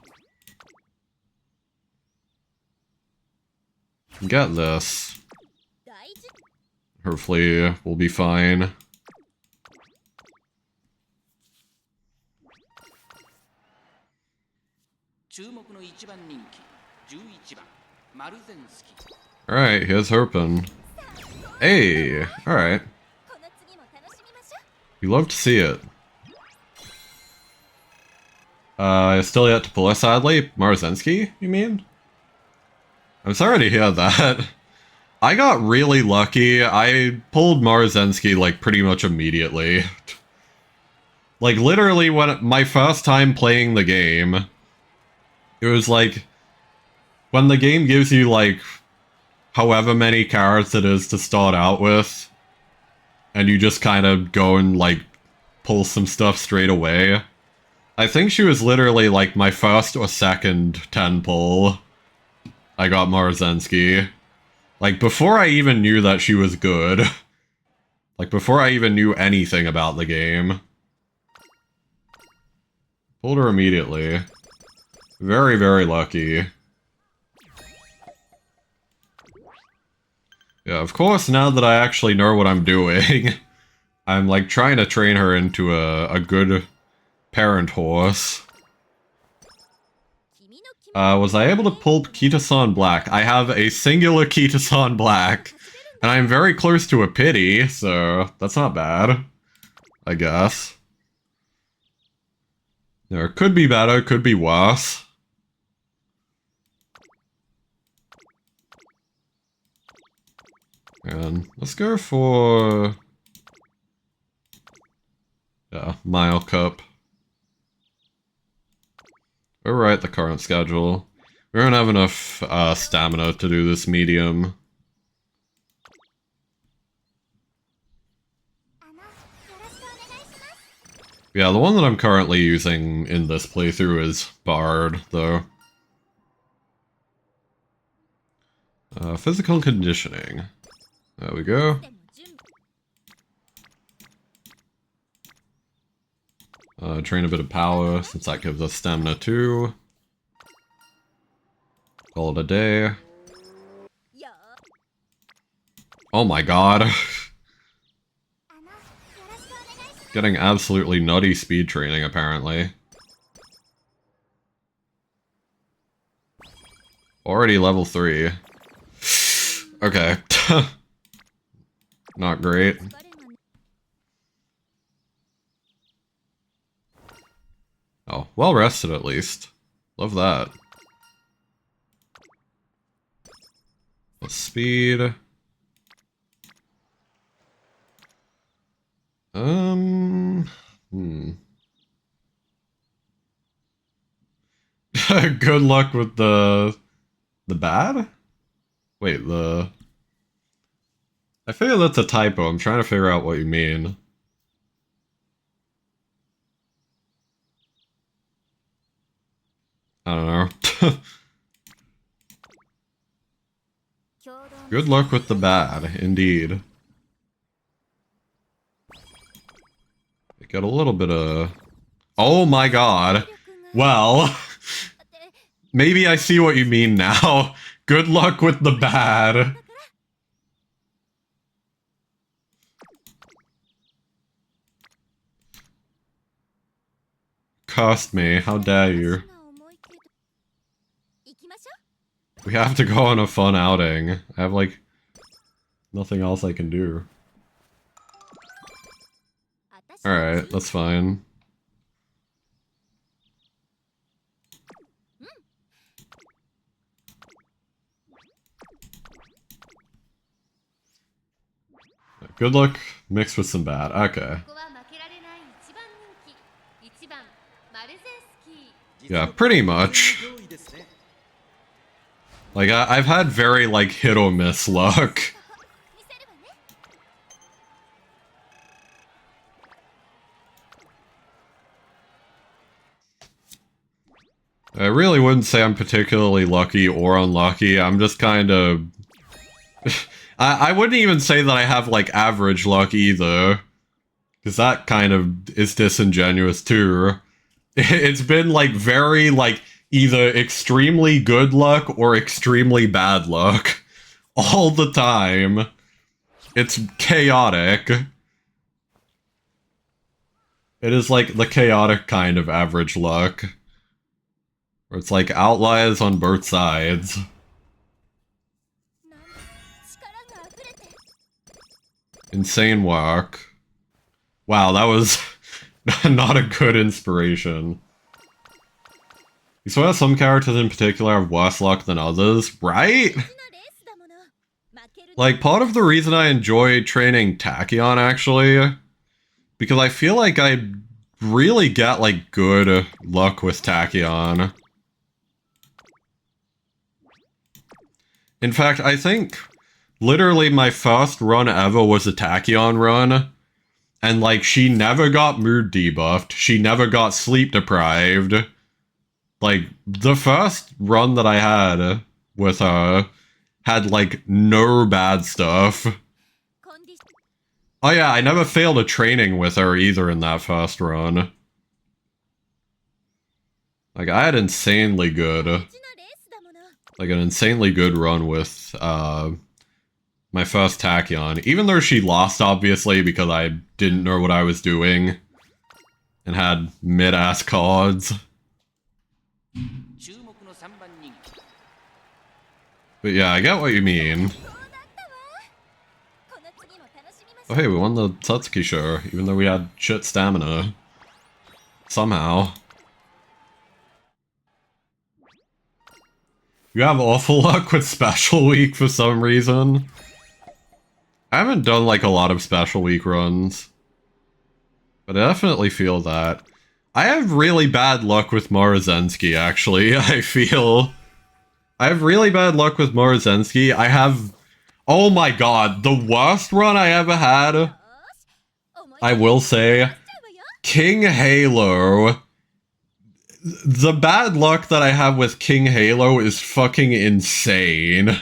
Get this. Hopefully, we'll be fine. Alright, here's hoping. Hey! Alright. We love to see it. Still yet to pull us, sadly? Marzensky, you mean? I'm sorry to hear that. I got really lucky. I pulled Marzensky, like, pretty much immediately. Like, literally, when my first time playing the game, it was like, when the game gives you, like, however many cards it is to start out with, and you just kind of go and, like, pull some stuff straight away. I think she was literally, like, my first or second 10 pull. I got Marzensky. Like, before I even knew that she was good. Like, before I even knew anything about the game. Pulled her immediately. Very, very lucky. Yeah, of course, now that I actually know what I'm doing, I'm, like, trying to train her into a good parent horse. Was I able to pull Kita-san Black? I have a singular Kita-san Black, and I'm very close to a pity, so that's not bad, I guess. There could be better, could be worse. And let's go for... yeah, Mile Cup. Overwrite the current schedule. We don't have enough stamina to do this medium. Yeah, the one that I'm currently using in this playthrough is Bard, though. Physical conditioning. There we go. Train a bit of power, since that gives us stamina too. Call it a day. Oh my god. Getting absolutely nutty speed training, apparently. Already level 3. Okay. Not great. Oh, well rested at least. Love that. Speed. Good luck with the bad? Wait, I figure that's a typo. I'm trying to figure out what you mean. I don't know. Good luck with the bad, indeed. We got a little bit of... oh my god. Well, maybe I see what you mean now. Good luck with the bad. Cost me, how dare you. We have to go on a fun outing. I have, like, nothing else I can do. Alright, that's fine. Good luck mixed with some bad. Okay. Yeah, pretty much. Like, I've had very, like, hit or miss luck. I really wouldn't say I'm particularly lucky or unlucky. I'm just kind of... I wouldn't even say that I have, like, average luck either. Because that kind of is disingenuous, too. It's been, like, very, like, either extremely good luck or extremely bad luck. All the time. It's chaotic. It is, like, the chaotic kind of average luck. Where it's, like, outliers on both sides. Insane work. Wow, that was not a good inspiration. You swear some characters in particular have worse luck than others, right? Like, part of the reason I enjoy training Tachyon, actually, because I feel like I really get, like, good luck with Tachyon. In fact, I think literally my first run ever was a Tachyon run, and, like, she never got mood debuffed, she never got sleep deprived. Like, the first run that I had with her had, like, no bad stuff. Oh yeah, I never failed a training with her either in that first run. Like, I had insanely good... like, an insanely good run with, my first Tachyon. Even though she lost, obviously, because I didn't know what I was doing. And had mid-ass cards. But yeah, I get what you mean. Oh hey, we won the Satsuki show, even though we had shit stamina. Somehow. You have awful luck with Special Week for some reason. I haven't done, like, a lot of Special Week runs. But I definitely feel that. I have really bad luck with Morozensky, actually, I feel. I have really bad luck with Morozensky. I have... oh my god, the worst run I ever had, I will say, King Halo. The bad luck that I have with King Halo is fucking insane.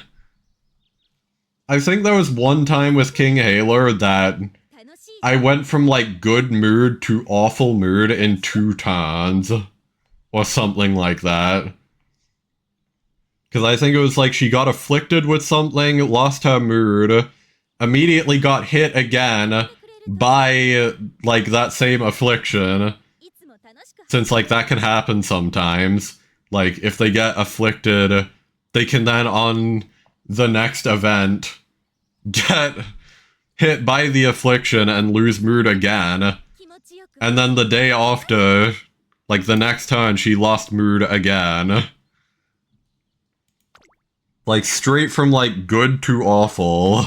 I think there was one time with King Halo that I went from, like, good mood to awful mood in 2 turns. Or something like that. Because I think it was like she got afflicted with something, lost her mood, immediately got hit again by, like, that same affliction. Since, like, that can happen sometimes. Like, if they get afflicted, they can then, on the next event, get hit by the affliction and lose mood again. And then the day after, like, the next turn, she lost mood again. Like, straight from, like, good to awful.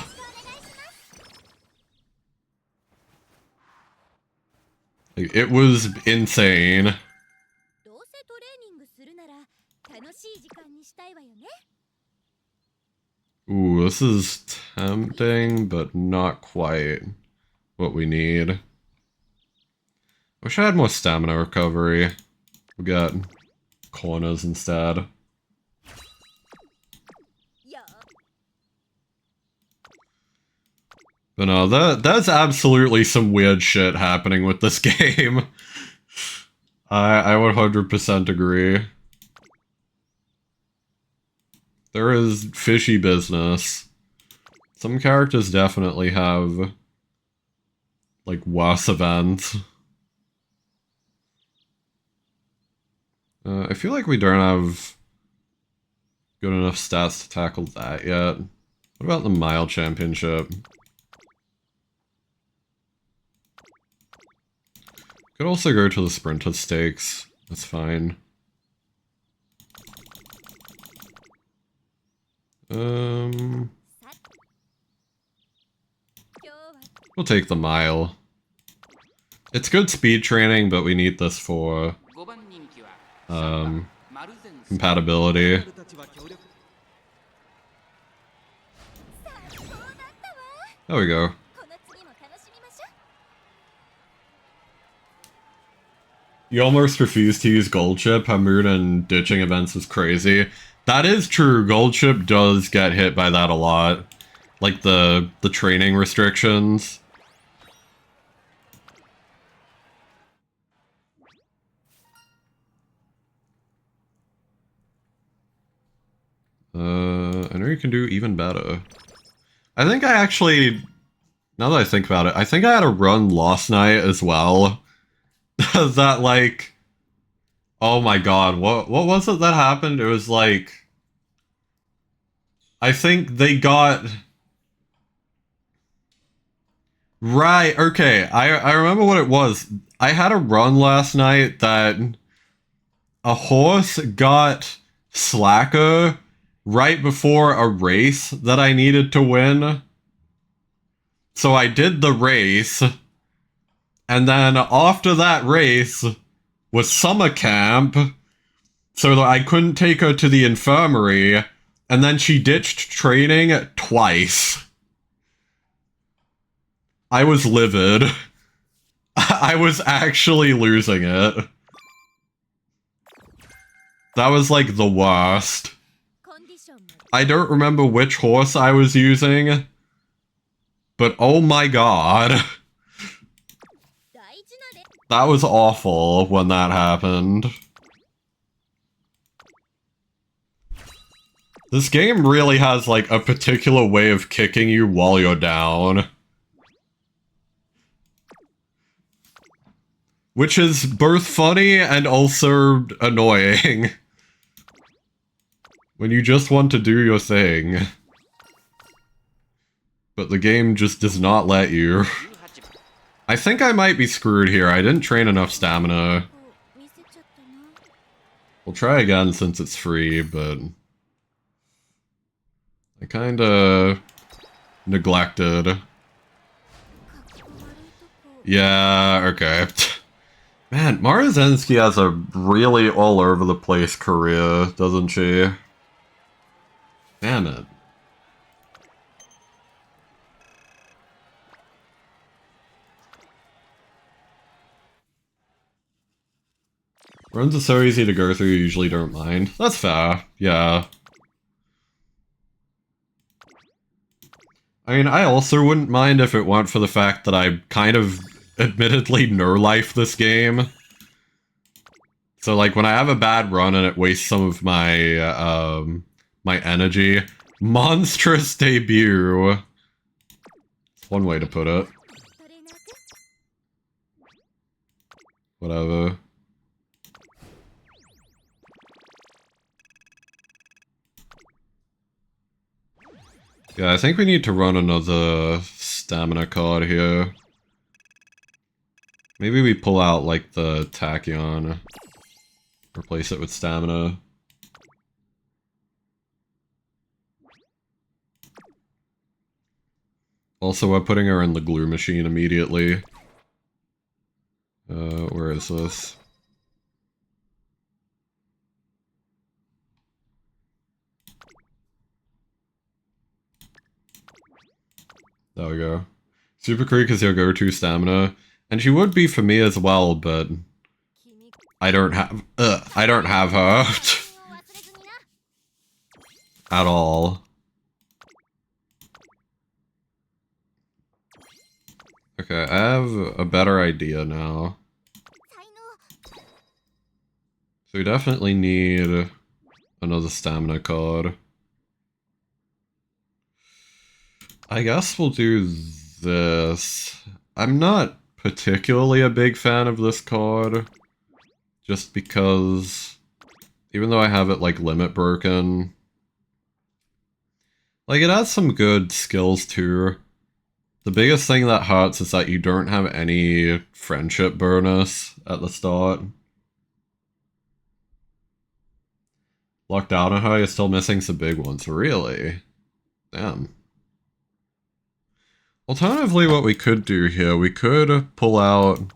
Like, it was insane. Ooh, this is tempting, but not quite what we need. Wish I had more stamina recovery. We got corners instead. But no, that's absolutely some weird shit happening with this game. I would 100% agree. There is fishy business. Some characters definitely have, like, worse events. I feel like we don't have good enough stats to tackle that yet. What about the Mile Championship? Could also go to the Sprinter Stakes. That's fine. We'll take the mile. It's good speed training, but we need this for compatibility. There we go. You almost refused to use Gold Chip. Her mood and ditching events was crazy. That is true. Gold Chip does get hit by that a lot. Like the training restrictions. I know you can do even better. I think I actually, now that I think about it, I think I had a run last night as well. That like, oh my god, what was it that happened? It was like, I think they got, right, okay, I remember what it was. I had a run last night that a horse got slacker right before a race that I needed to win. So I did the race, and then after that race was summer camp, so that I couldn't take her to the infirmary, and then she ditched training twice. I was livid. I was actually losing it. That was like the worst. I don't remember which horse I was using, but oh my god. That was awful when that happened. This game really has like a particular way of kicking you while you're down. Which is both funny and also annoying. When you just want to do your thing. But the game just does not let you. I think I might be screwed here. I didn't train enough stamina. We'll try again since it's free, but I kinda neglected. Yeah, okay. Man, Maruzensky has a really all-over-the-place career, doesn't she? Damn it. Runs are so easy to go through, you usually don't mind. That's fair, yeah. I mean, I also wouldn't mind if it weren't for the fact that I kind of admittedly no-life this game. So, like, when I have a bad run and it wastes some of my, my energy, monstrous debut. That's one way to put it. Whatever. Yeah, I think we need to run another stamina card here. Maybe we pull out, like, the Tachyon. Replace it with stamina. Also, we're putting her in the glue machine immediately. Where is this? There we go. Super Creek is your go-to stamina. And she would be for me as well, but I don't have her at all. Okay, I have a better idea now. So we definitely need another stamina card. I guess we'll do this. I'm not particularly a big fan of this card. Just because, even though I have it, like, limit broken, like, it has some good skills, too. The biggest thing that hurts is that you don't have any friendship bonus at the start. Locked out on her, you're still missing some big ones. Really? Damn. Alternatively, what we could do here, we could pull out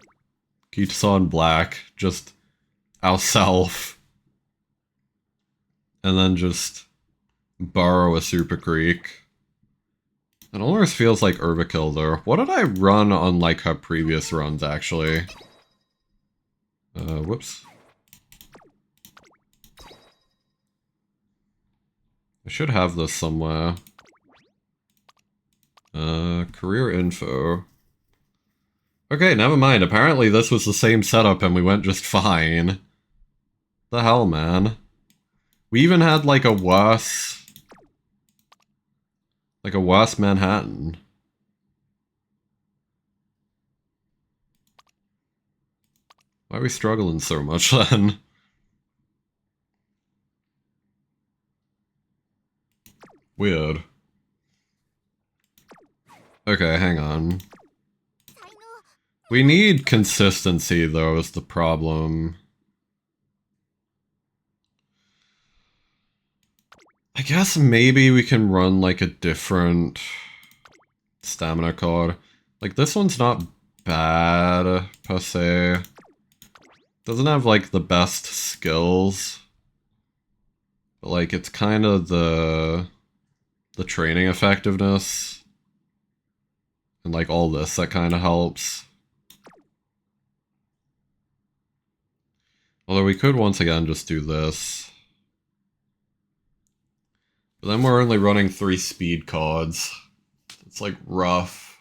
Kitsu Black, just ourself, and then just borrow a Super Creek. It almost feels like overkill though. What did I run on like her previous runs actually? Whoops. I should have this somewhere. Career info. Okay, never mind. Apparently this was the same setup and we went just fine. The hell, man. We even had like a worse Manhattan. Why are we struggling so much then? Weird. Okay, hang on. We need consistency though, is the problem. I guess maybe we can run like a different stamina card. Like this one's not bad per se. Doesn't have like the best skills. But like it's kind of the training effectiveness. And like all this that kind of helps. Although we could once again just do this. But then we're only running 3 speed cards. It's like rough.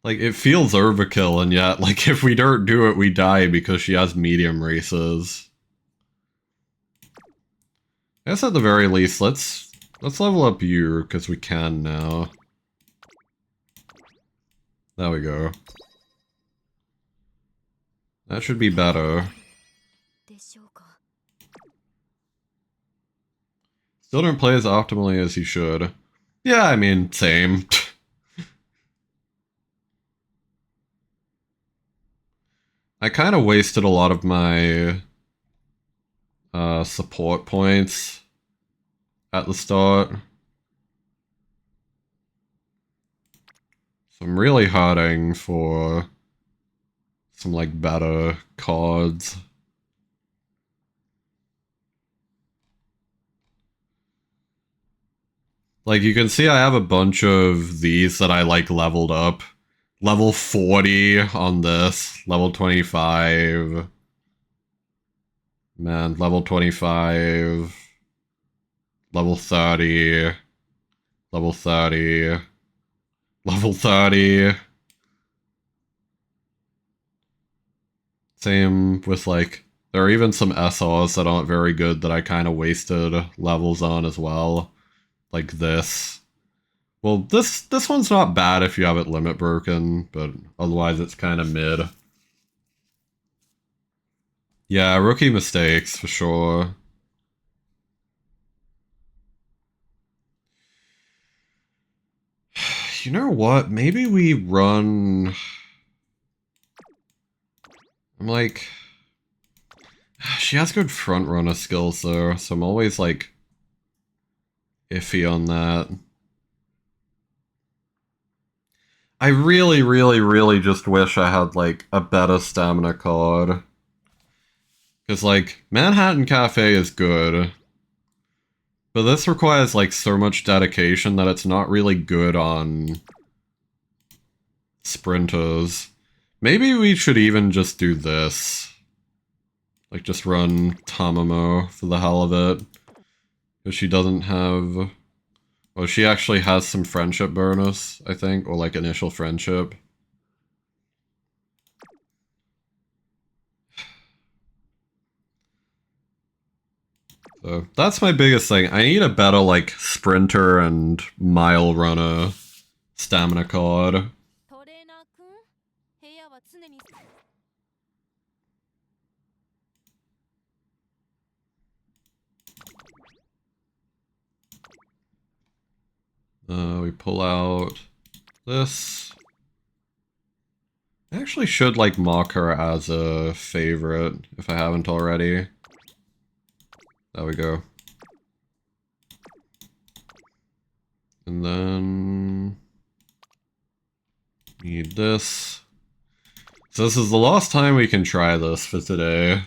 Like, it feels overkill, and yet, like, if we don't do it, we die because she has medium races. I guess at the very least, let's level up you, because we can now. There we go. That should be better. Still don't play as optimally as you should. Yeah, I mean, same. I kind of wasted a lot of my support points at the start. So I'm really hurting for some like better cards. Like you can see I have a bunch of these that I like leveled up. Level 40 on this, level 25. Man, level 25. Level 30. Level 30. Level 30. Same with like, there are even some SRs that aren't very good that I kind of wasted levels on as well. Like this. Well, this one's not bad if you have it limit broken, but otherwise it's kind of mid. Yeah, rookie mistakes for sure. You know what? Maybe we run... I'm like... She has good front runner skills though, so I'm always like... iffy on that. I really, really, really just wish I had, like, a better stamina card. Because, like, Manhattan Cafe is good. But this requires, like, so much dedication that it's not really good on sprinters. Maybe we should even just do this. Like, just run Tamamo for the hell of it. Because she doesn't have... Well, she actually has some friendship bonus, I think, or like initial friendship. So that's my biggest thing. I need a better like sprinter and mile runner stamina card. We pull out this. I actually should, like, mark her as a favorite, if I haven't already. There we go. And then... need this. So this is the last time we can try this for today.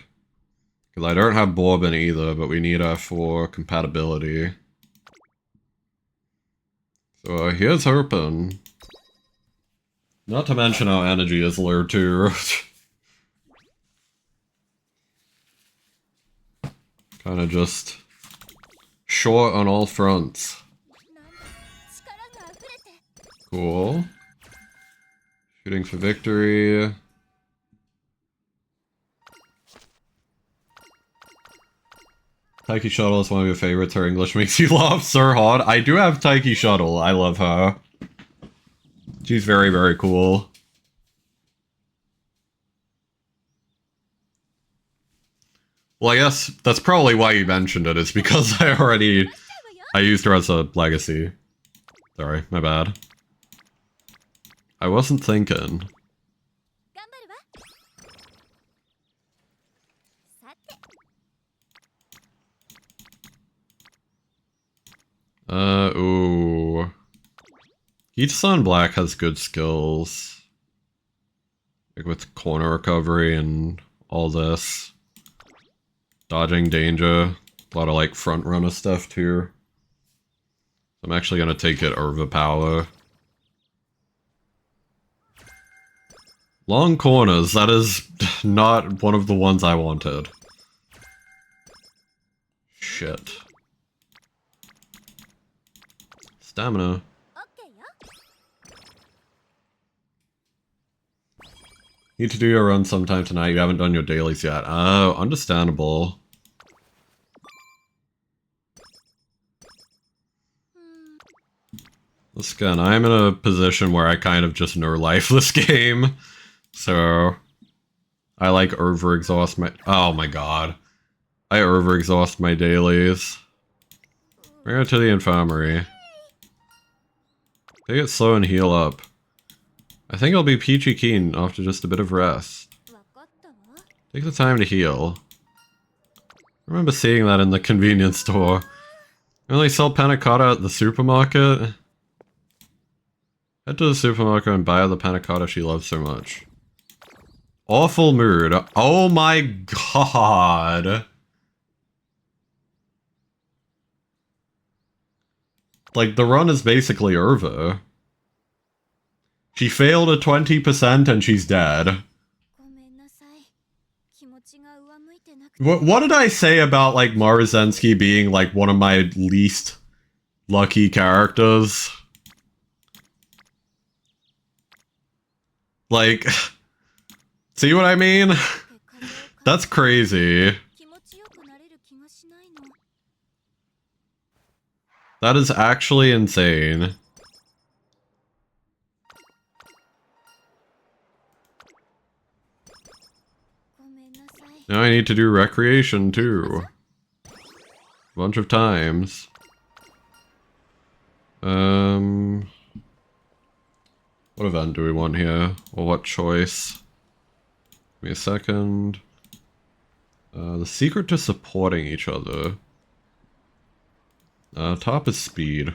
Because I don't have Bourbon either, but we need her for compatibility. So here's hoping. Not to mention our energy is low too. Kinda just short on all fronts. Cool. Shooting for victory. Taiki Shuttle is one of your favorites. Her English makes you laugh so hard. I do have Taiki Shuttle. I love her. She's very, very cool. Well, I guess that's probably why you mentioned it, is because I used her as a legacy. Sorry, my bad. I wasn't thinking. Ooh. Heat-Sun Black has good skills. Like with corner recovery and all this. Dodging danger. A lot of like front runner stuff too. I'm actually gonna take it overpower. Long corners, that is not one of the ones I wanted. Shit. Stamina. Need to do your run sometime tonight. You haven't done your dailies yet. Oh, understandable. Once again, I'm in a position where I kind of just no life this game. So, I like overexhaust my- oh my god. I overexhaust my dailies. Bring her to the infirmary. Take it slow and heal up. I think I'll be peachy keen after just a bit of rest. Take the time to heal. I remember seeing that in the convenience store. They only sell panna cotta at the supermarket. Head to the supermarket and buy her the panna cotta she loves so much. Awful mood. Oh my god. Like, the run is basically over. She failed at 20% and she's dead. What did I say about, like, Maruzensky being, like, one of my least lucky characters? Like, see what I mean? That's crazy. That is actually insane. Now I need to do recreation too. A bunch of times. What event do we want here? Or what choice? Give me a second. The secret to supporting each other. Top is speed.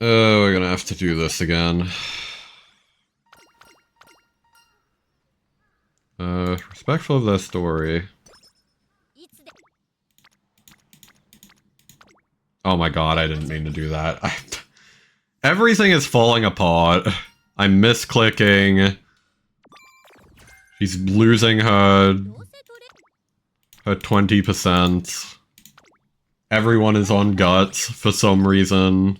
Oh, we're gonna have to do this again. Respectful of their story. Oh my god, I didn't mean to do that. Everything is falling apart. I'm misclicking. She's losing her 20%. Everyone is on guts for some reason.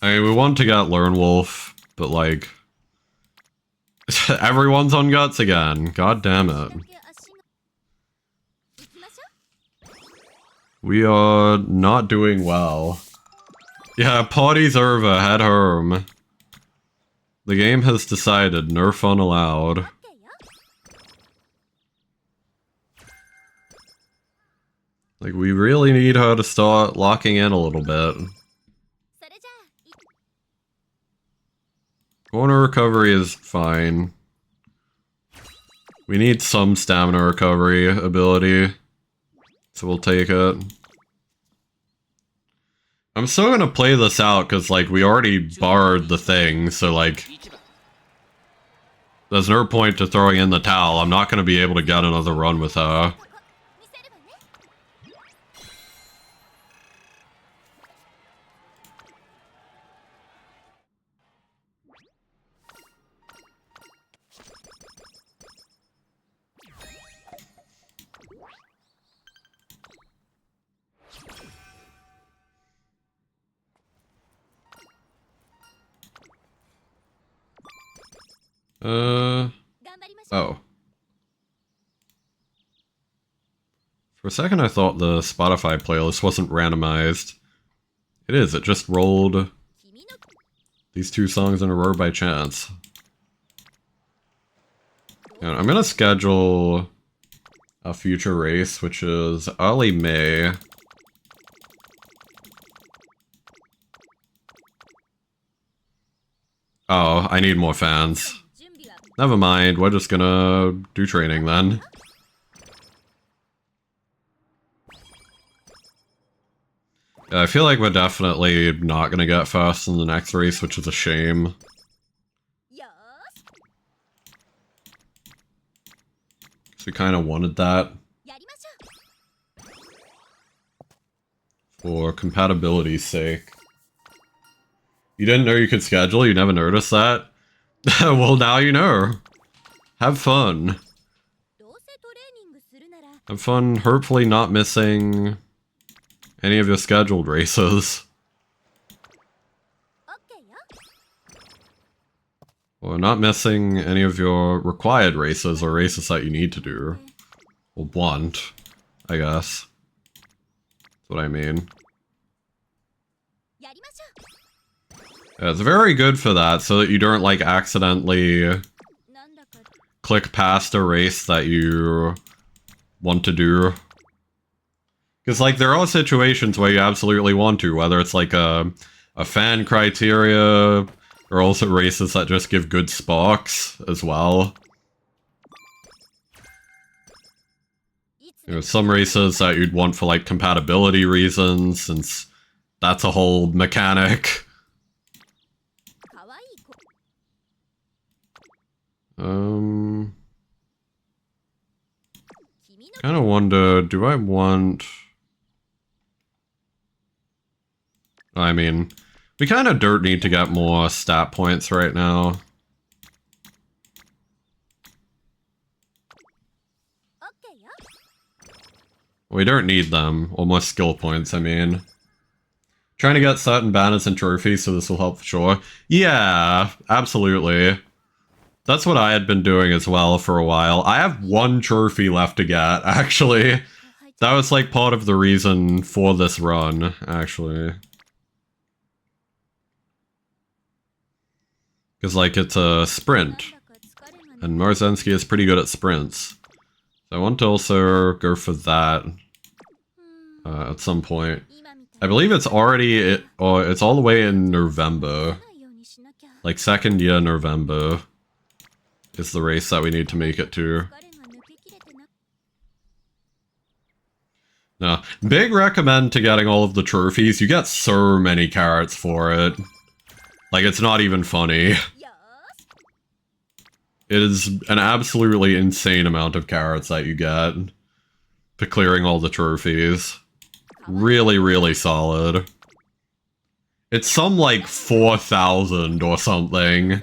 I mean, we want to get Lone Wolf, but like... everyone's on guts again. God damn it. We are not doing well. Yeah, party's over. Head home. The game has decided no fun allowed. Like, we really need her to start locking in a little bit. Corner recovery is fine. We need some stamina recovery ability, so we'll take it. I'm still gonna play this out, because, like, we already barred the thing, so, like, there's no point to throwing in the towel. I'm not gonna be able to get another run with her. Oh. For a second I thought the Spotify playlist wasn't randomized. It is, it just rolled these two songs in a row by chance. And I'm gonna schedule a future race, which is early May. Oh, I need more fans. Never mind, we're just gonna do training then. I feel like we're definitely not gonna get first in the next race, which is a shame. Because we kind of wanted that. For compatibility's sake. You didn't know you could schedule? You never noticed that? Well, now you know. Have fun. Have fun, hopefully not missing any of your scheduled races. Or not missing any of your required races or races that you need to do. Or want, I guess. That's what I mean. Yeah, it's very good for that, so that you don't, like, accidentally click past a race that you want to do. Because, like, there are situations where you absolutely want to, whether it's, like, a fan criteria, or also races that just give good sparks as well. You know, some races that you'd want for, like, compatibility reasons, since that's a whole mechanic. Kind of wonder, do I want... I mean, we kind of don't need to get more stat points right now. We don't need them, or more skill points, I mean. Trying to get certain banners and trophies, so this will help for sure. Yeah, absolutely. That's what I had been doing as well for a while. I have one trophy left to get, actually. That was, like, part of the reason for this run, actually. Because, like, it's a sprint. And Marzensky is pretty good at sprints. So I want to also go for that at some point. I believe it's already, it's all the way in November. Like, second year November is the race that we need to make it to. No, big recommend to getting all of the trophies. You get so many carrots for it. Like, it's not even funny. It is an absolutely insane amount of carrots that you get to clearing all the trophies. Really, really solid. It's some, like, 4,000 or something.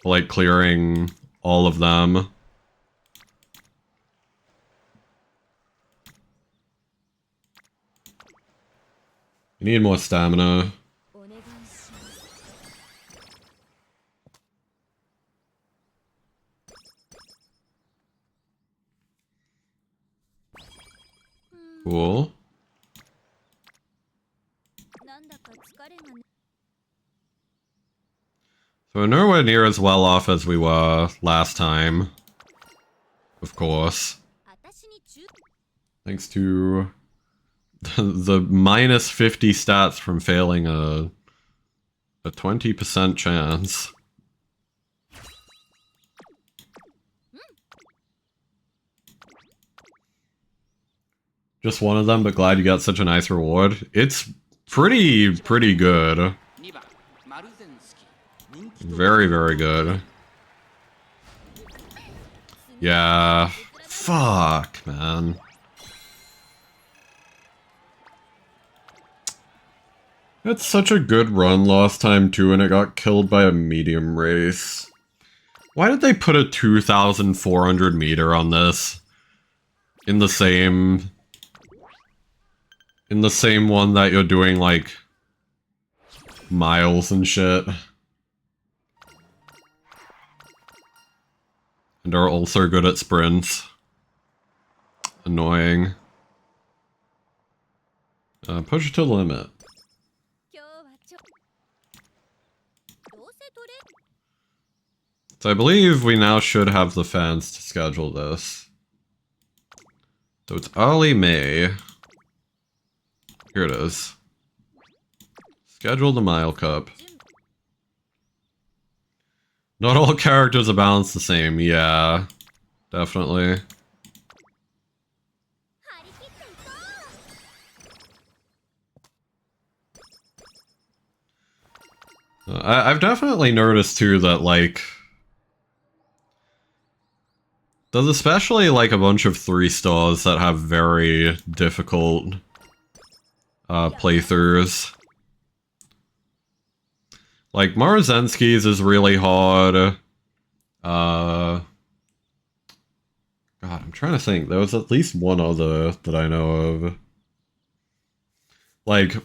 Like, clearing all of them. You need more stamina. Cool. So we're nowhere near as well off as we were last time. Of course. Thanks to the minus 50 stats from failing a 20% chance. Just one of them, but glad you got such a nice reward. It's pretty good. Very, very good. Yeah. Fuck, man. It's such a good run last time too, and it got killed by a medium race. Why did they put a 2,400 meter on this? In the same one that you're doing, like, miles and shit. And are also good at sprints. Annoying. Push it to the limit. So I believe we now should have the fans to schedule this. So it's early May. Here it is. Schedule the Mile Cup. Not all characters are balanced the same. Yeah, definitely. I've definitely noticed too that, like, there's especially like a bunch of 3-stars that have very difficult playthroughs. Like, Marzenski's is really hard. God, I'm trying to think. There was at least one other that I know of. Like,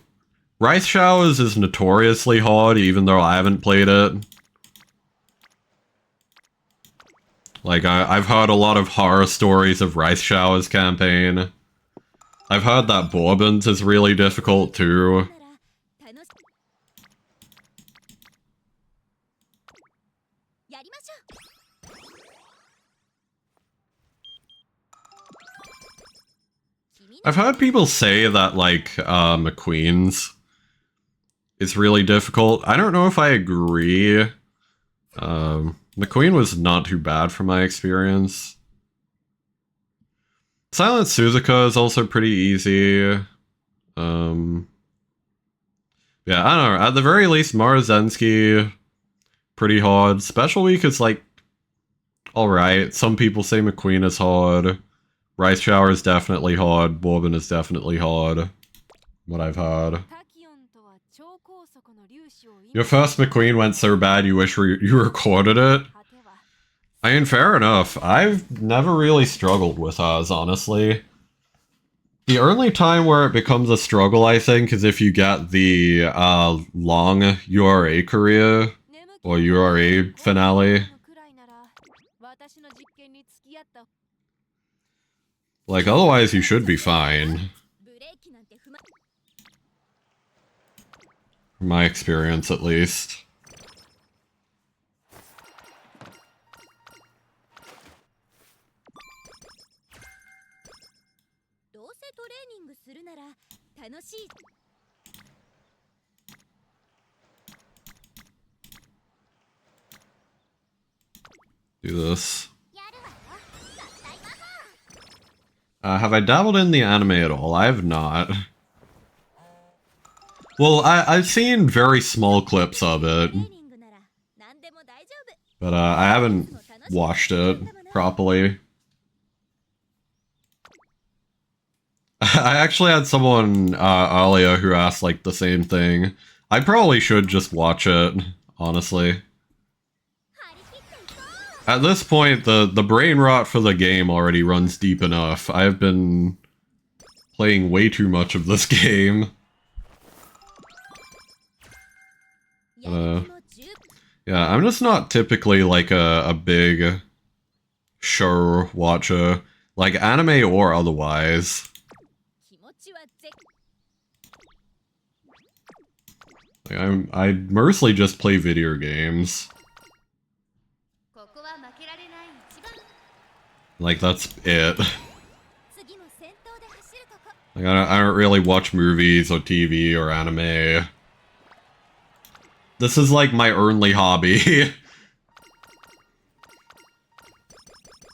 Rice Showers is notoriously hard, even though I haven't played it. Like, I've heard a lot of horror stories of Rice Showers campaign. I've heard that Bourbons is really difficult too. I've heard people say that, like, McQueen's is really difficult. I don't know if I agree. McQueen was not too bad from my experience. Silent Suzuka is also pretty easy. Yeah, I don't know. At the very least, Marzensky, pretty hard. Special Week is, like, alright. Some people say McQueen is hard. Rice Shower is definitely hard. Bourbon is definitely hard. What I've heard. Your first McQueen went so bad you wish you recorded it? I mean, fair enough. I've never really struggled with hers, honestly. The only time where it becomes a struggle, I think, is if you get the long URA career, or URA finale. Like, otherwise you should be fine. From my experience, at least. Do this. Have I dabbled in the anime at all? I have not. Well, I've seen very small clips of it. But I haven't watched it properly. I actually had someone earlier who asked, like, the same thing. I probably should just watch it, honestly. At this point, the brain rot for the game already runs deep enough. I've been playing way too much of this game. Yeah, I'm just not typically, like, a big show watcher. Like, anime or otherwise. Like, I mostly just play video games. Like, that's it. Like, I don't really watch movies or TV or anime. This is like my only hobby.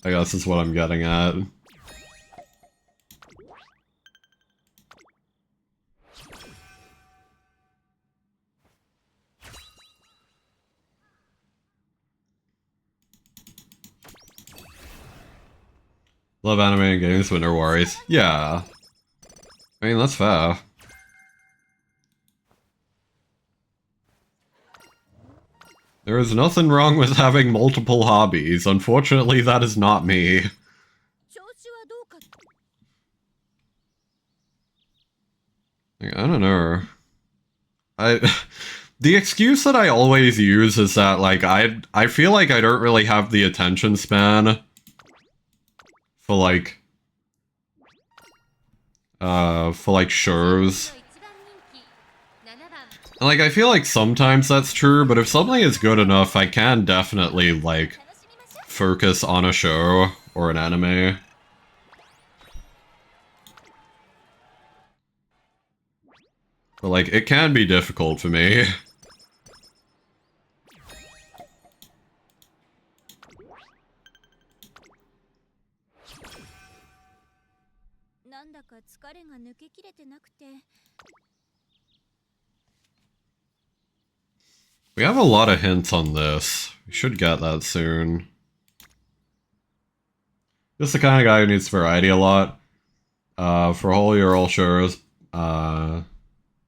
I guess is what I'm getting at. Love anime and games, but no worries. Yeah. I mean, that's fair. There is nothing wrong with having multiple hobbies. Unfortunately, that is not me. I don't know. The excuse that I always use is that, like, I feel like I don't really have the attention span for, like, shows. And, like, I feel like sometimes that's true, but if something is good enough, I can definitely, like, focus on a show or an anime. But, like, it can be difficult for me. We have a lot of hints on this. We should get that soon. Just the kind of guy who needs variety a lot. For a whole year, all shows. Then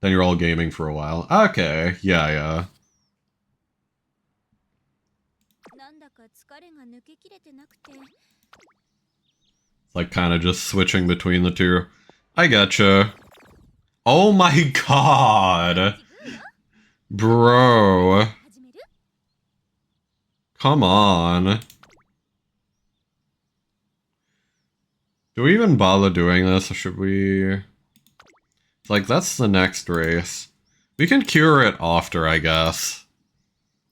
you're all gaming for a while. Okay, yeah. It's like kind of just switching between the two. I getcha. Oh my god! Bro. Come on. Do we even bother doing this, or should we... It's like, that's the next race. We can cure it after, I guess.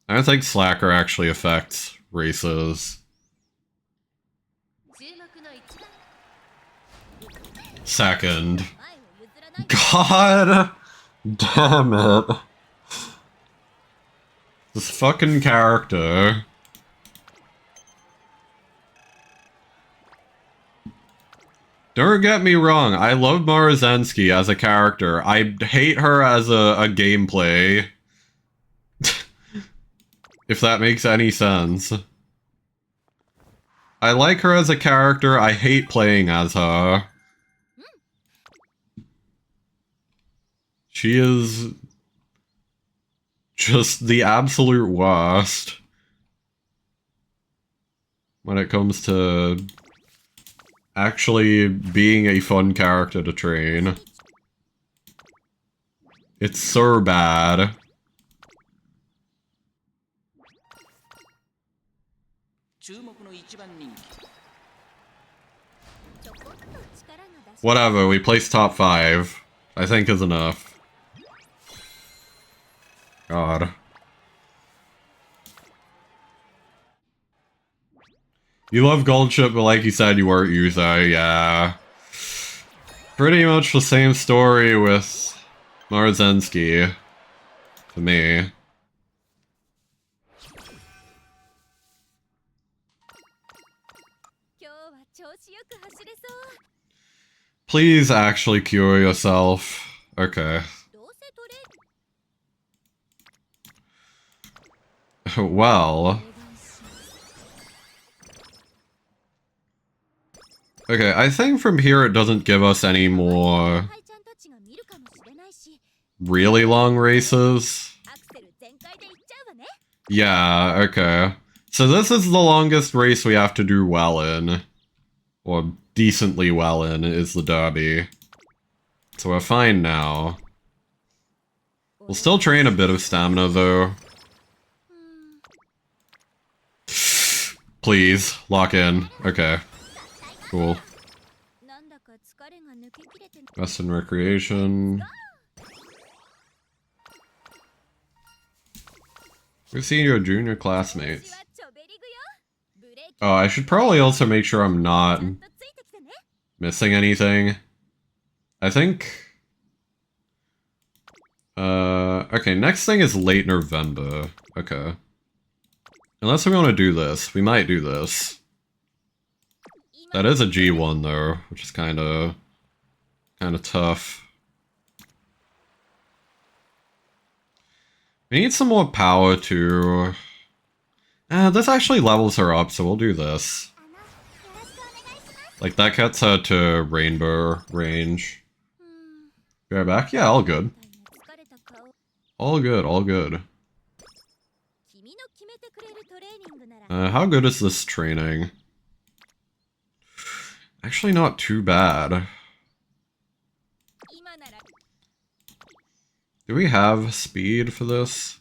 I don't think Slacker actually affects races. Second. God damn it. This fucking character. Don't get me wrong, I love Morozenski as a character. I hate her as a gameplay. If that makes any sense. I like her as a character, I hate playing as her. She is just the absolute worst when it comes to actually being a fun character to train. It's so bad. Whatever, we placed top 5. I think is enough. God. You love Goldship, but like you said, you weren't Yuzo, yeah. Pretty much the same story with Morozenski. To me. Please actually cure yourself. Okay. Well... Okay, I think from here it doesn't give us any more really long races. Yeah, okay. So this is the longest race we have to do well in. Or decently well in, is the derby. So we're fine now. We'll still train a bit of stamina though. Please, lock in. Okay. Cool. Rest and recreation. We're seeing your junior classmates. Oh, I should probably also make sure I'm not missing anything. I think... okay, next thing is late November. Okay. Unless we want to do this. We might do this. That is a G1 though, which is kinda tough. We need some more power too. This actually levels her up, so we'll do this. Like, that gets her to rainbow range. Be right back? Yeah, all good. All good, all good. How good is this training? Actually not too bad. Do we have speed for this?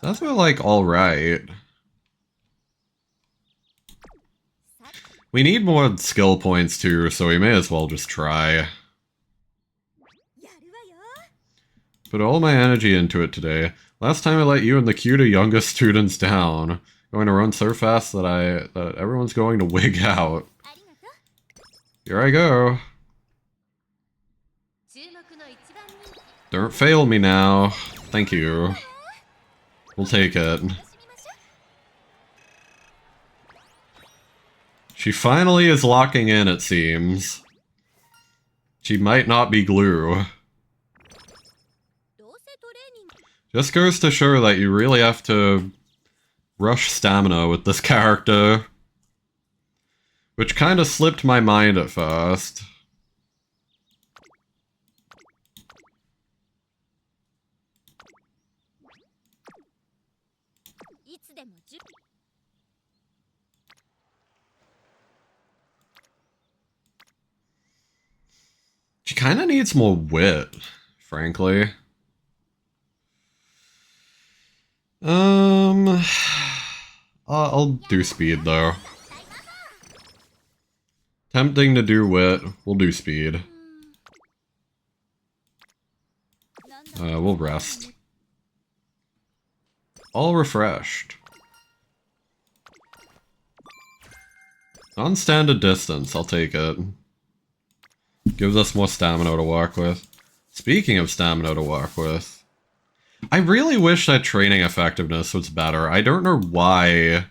That's like alright. We need more skill points too, so we may as well just try. Put all my energy into it today. Last time I let you and the cuter youngest students down. Going to run so fast that that everyone's going to wig out. Here I go. Don't fail me now. Thank you. We'll take it. She finally is locking in, it seems. She might not be glue. Just goes to show that you really have to rush stamina with this character. Which kinda slipped my mind at first. She kinda needs more wit, frankly. I'll do speed though. Tempting to do wit, we'll do speed. We'll rest. All refreshed. Non-standard distance, I'll take it. Gives us more stamina to work with. Speaking of stamina to work with, I really wish that training effectiveness was better. I don't know why.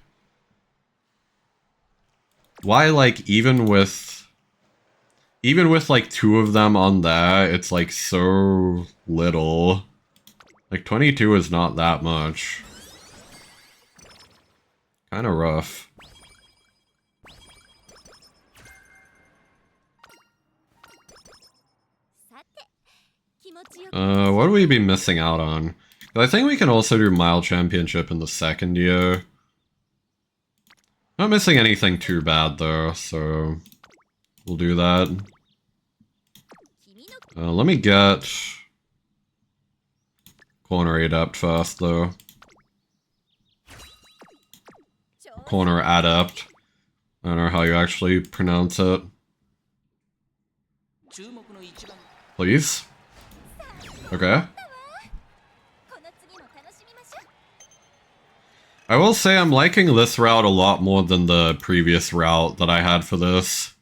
Why, like, even with like 2 of them on that, it's like so little. Like 22 is not that much. Kinda rough. What do we be missing out on? I think we can also do Mile Championship in the second year. Not missing anything too bad though, so we'll do that. Let me get Corner Adept first though. Corner Adept. I don't know how you actually pronounce it. Please? Okay. I will say I'm liking this route a lot more than the previous route that I had for this.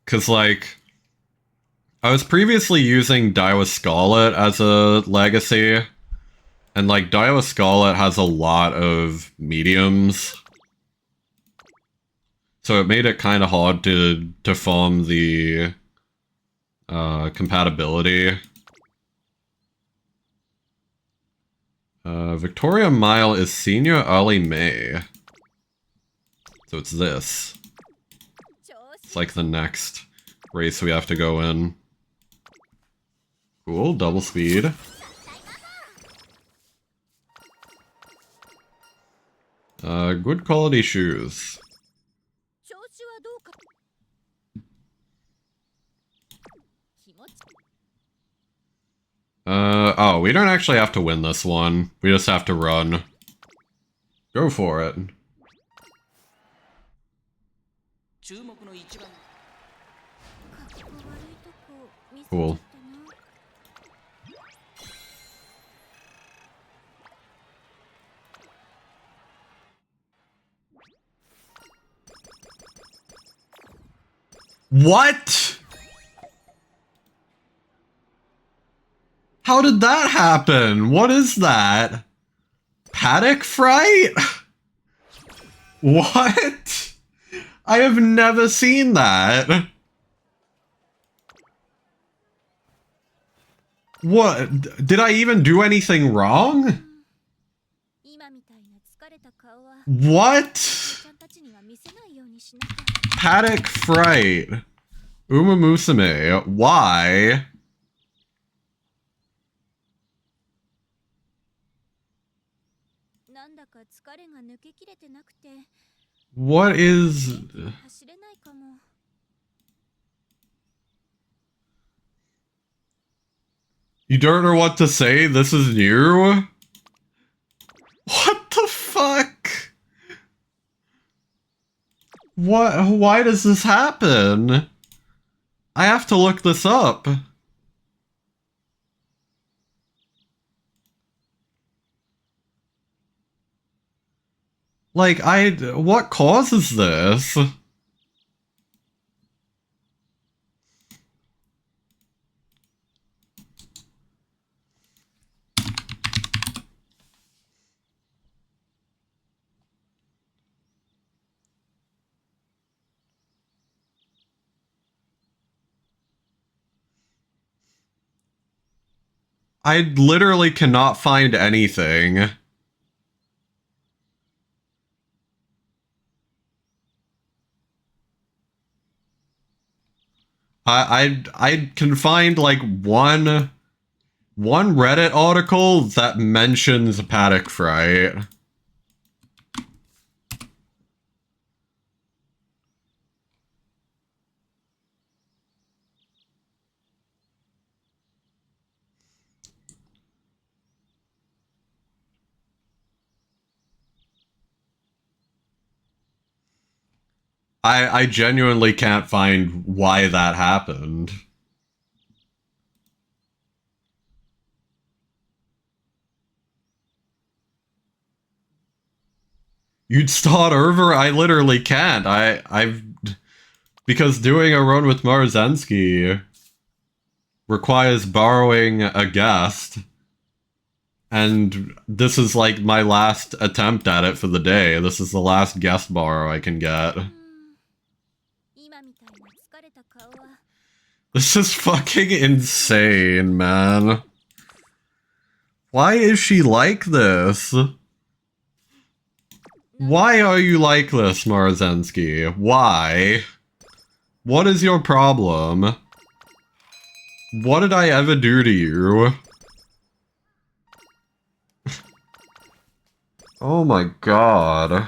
Cause like, I was previously using Daiwa Scarlet as a legacy, and like Daiwa Scarlet has a lot of mediums. So it made it kind of hard to farm the compatibility. Victoria Mile is senior early May. So it's this. It's like the next race we have to go in. Cool, double speed. Good quality shoes. Oh, we don't actually have to win this one. We just have to run. Go for it. Cool. What? How did that happen? What is that? Paddock fright? What? I have never seen that. What? Did I even do anything wrong? What? Paddock fright. Umamusume. Why? What is... You don't know what to say? This is new? What the fuck? What? Why does this happen? I have to look this up. Like, what causes this? I literally cannot find anything. I can find like one Reddit article that mentions paddock fright. I genuinely can't find why that happened. You'd start over? I literally can't. Because doing a run with Marzensky requires borrowing a guest. And this is like my last attempt at it for the day. This is the last guest borrow I can get. This is fucking insane, man. Why is she like this? Why are you like this, Marzensky? Why? What is your problem? What did I ever do to you? Oh my god.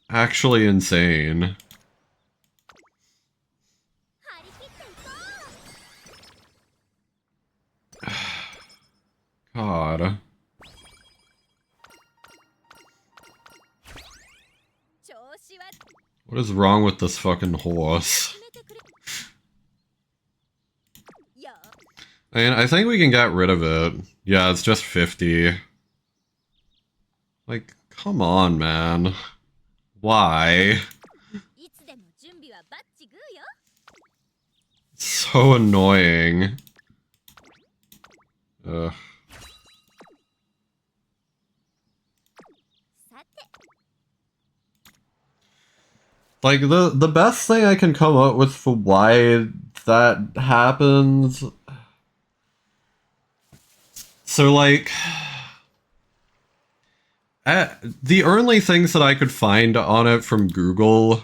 Actually insane. God. What is wrong with this fucking horse? I mean, I think we can get rid of it. Yeah, it's just 50. Like, come on, man. Why? It's so annoying. Ugh. Like, the best thing I can come up with for why that happens... So, like... the only things that I could find on it from Google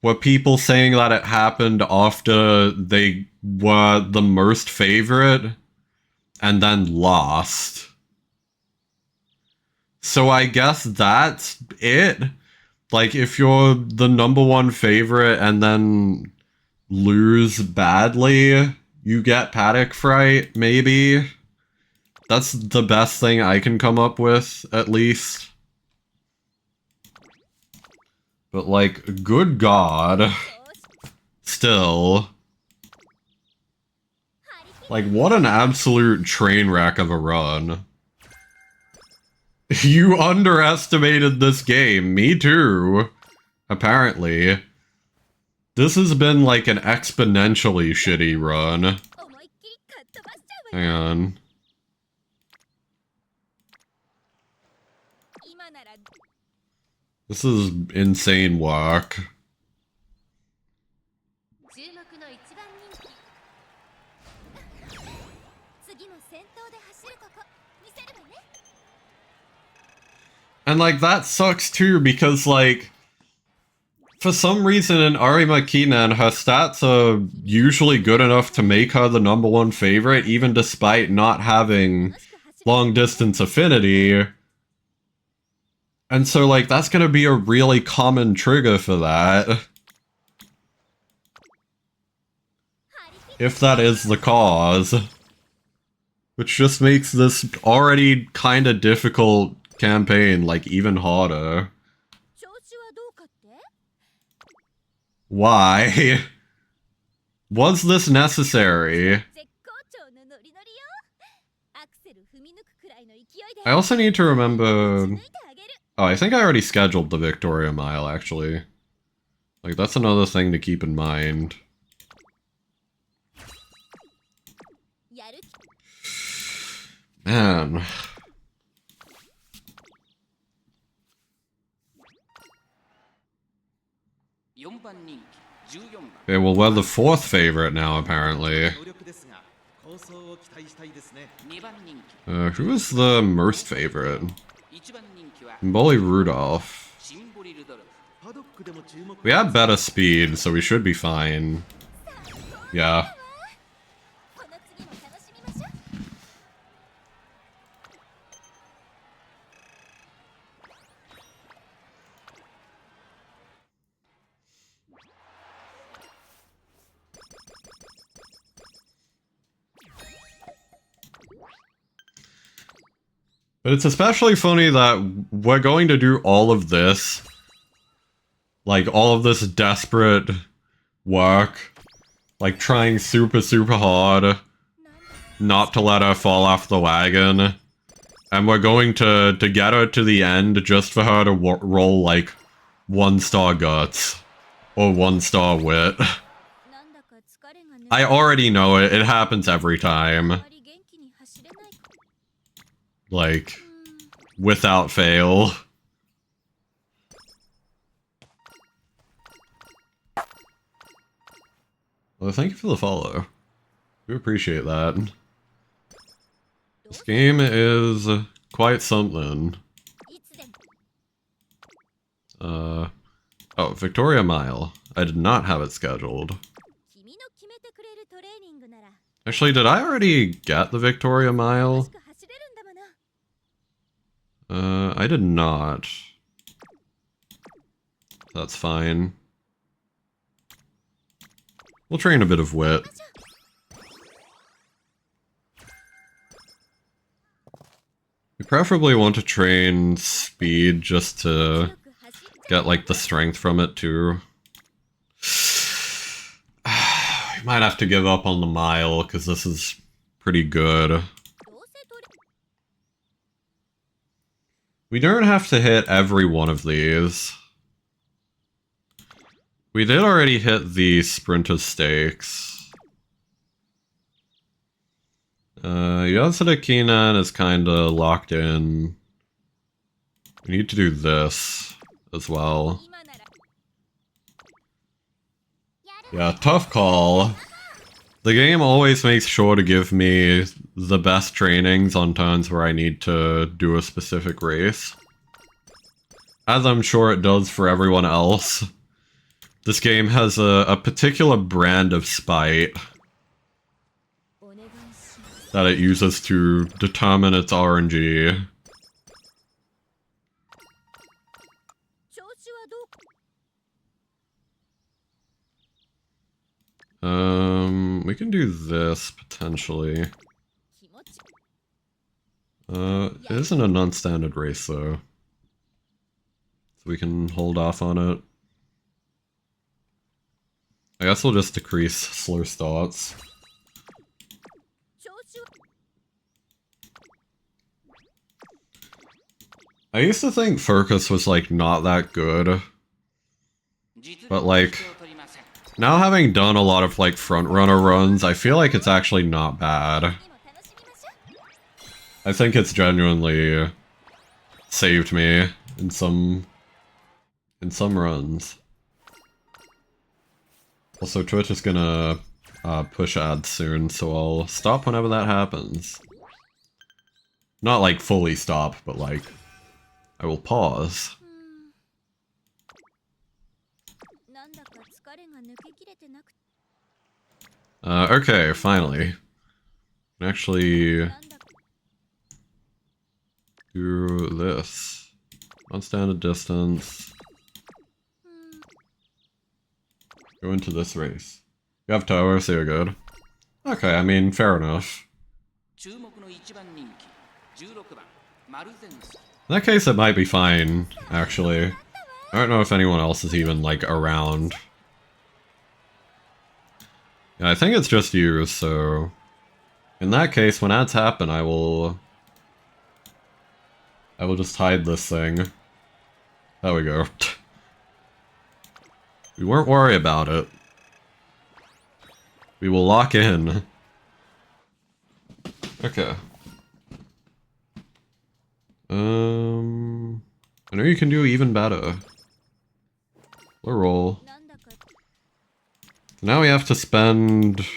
were people saying that it happened after they were the most favorite and then lost. So I guess that's it. Like, if you're the #1 favorite and then lose badly, you get paddock fright, maybe? That's the best thing I can come up with, at least. But, like, good god. Still. Like, what an absolute train wreck of a run. You underestimated this game. Me too. Apparently. This has been like an exponentially shitty run. Hang on. This is insane work. And like that sucks too because like for some reason in Arima Kinan her stats are usually good enough to make her the #1 favorite even despite not having long distance affinity. And so like that's gonna be a really common trigger for that. If that is the cause. Which just makes this already kinda difficult campaign like even harder. Why? Was this necessary? I also need to remember... Oh, I think I already scheduled the Victoria Mile, actually. Like, that's another thing to keep in mind. Man. Okay, well, we're the 4th favorite now, apparently. Who is the most favorite? Bully Rudolph. We have better speed, so we should be fine. Yeah. But it's especially funny that we're going to do all of this. Like, all of this desperate work. Like, trying super hard not to let her fall off the wagon. And we're going to get her to the end just for her to roll, like, 1-star guts. Or 1-star wit. I already know it. It happens every time. Like, without fail. Well, thank you for the follow. We appreciate that. This game is quite something. Oh, Victoria Mile. I did not have it scheduled. Actually, did I already get the Victoria Mile? I did not. That's fine. We'll train a bit of wit. We preferably want to train speed just to get, like, the strength from it, too. We might have to give up on the mile, because this is pretty good. We don't have to hit every one of these. We did already hit the Sprinter Stakes. Yasuda Kinan is kinda locked in. We need to do this as well. Yeah, tough call. The game always makes sure to give me the best trainings on turns where I need to do a specific race. As I'm sure it does for everyone else. This game has a particular brand of spite that it uses to determine its RNG. We can do this, potentially. It isn't a non-standard race, though. So we can hold off on it. I guess we'll just decrease slow starts. I used to think Focus was, like, not that good. But like, now having done a lot of like front runner runs, I feel like it's actually not bad. I think it's genuinely saved me in some runs. Also, Twitch is gonna push ads soon, so I'll stop whenever that happens. Not like fully stop, but like, I will pause. Okay, finally. Can actually do this. One standard distance. Go into this race. You have tower, so you're good. Okay, I mean, fair enough. In that case, it might be fine, actually. I don't know if anyone else is even, like, around. Yeah, I think it's just you, so... In that case, when ads happen, I will just hide this thing. There we go. We won't worry about it. We will lock in. Okay. I know you can do even better. We'll roll. Now we have to spend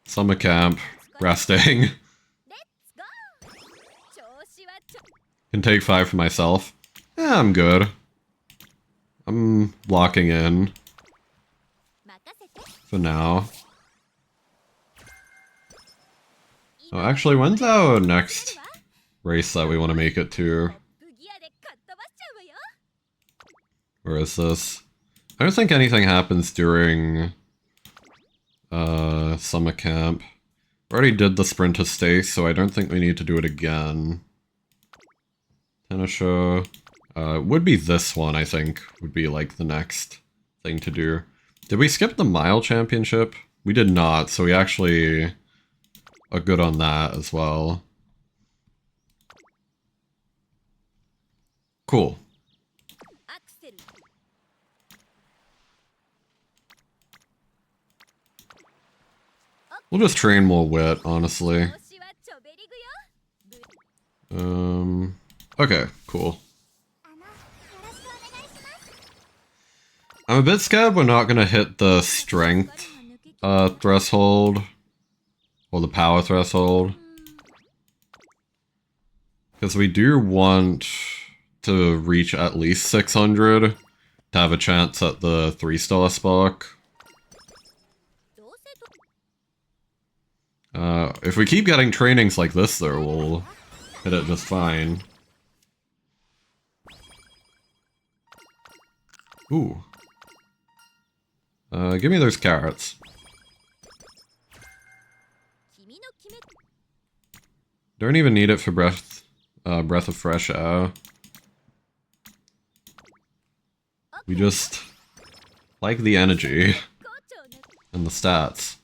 summer camp resting. Can take 5 for myself. Yeah, I'm good. I'm locking in. For now. Oh, actually, when's our next race that we want to make it to? Where is this? I don't think anything happens during summer camp. We already did the sprinter stakes, so I don't think we need to do it again. Tennis show. Would be this one, I think, would be like the next thing to do. Did we skip the mile championship? We did not, so we actually are good on that as well. Cool. We'll just train more wit, honestly. Okay, cool. I'm a bit scared we're not gonna hit the strength threshold. Or the power threshold. Because we do want to reach at least 600 to have a chance at the 3-star spark. If we keep getting trainings like this though, we'll hit it just fine. Ooh. Give me those carrots. Don't even need it for breath of fresh air. We just like the energy and the stats.